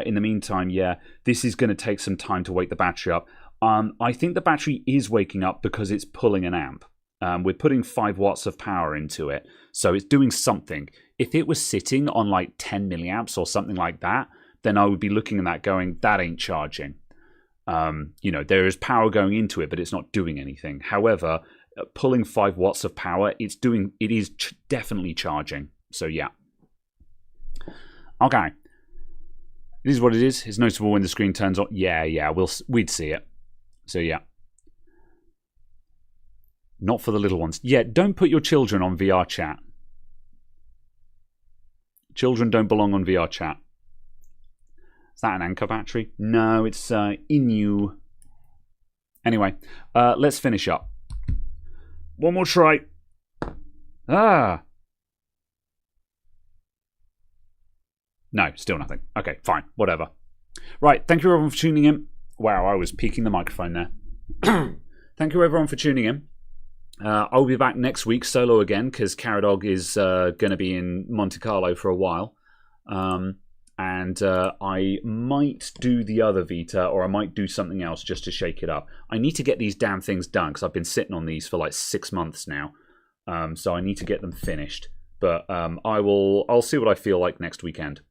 In the meantime, yeah, this is going to take some time to wake the battery up. I think the battery is waking up because it's pulling an amp. We're putting 5 watts of power into it, so it's doing something. If it was sitting on like 10 milliamps or something like that, then I would be looking at that going, that ain't charging. You know, there is power going into it, but it's not doing anything. However, pulling 5 watts of power, it is definitely charging. So yeah. Okay. This is what it is. It's noticeable when the screen turns on. Yeah, we'd see it. So yeah. Not for the little ones. Yeah, don't put your children on VR chat. Children don't belong on VR chat. Is that an Anker battery? No, it's Inu. Anyway, let's finish up. One more try. No, still nothing. Okay, fine, whatever. Right, thank you everyone for tuning in. Wow, I was peeking the microphone there. Thank you everyone for tuning in. I'll be back next week solo again because Caradog is going to be in Monte Carlo for a while. And I might do the other Vita, or I might do something else just to shake it up. I need to get these damn things done because I've been sitting on these for like 6 months now. So I need to get them finished. But I'll see what I feel like next weekend.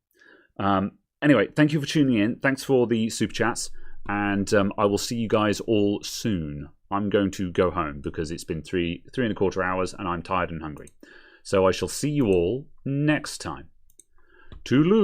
Anyway, thank you for tuning in. Thanks for the super chats. And I will see you guys all soon. I'm going to go home because it's been 3.25 hours and I'm tired and hungry. So I shall see you all next time. Toodaloo!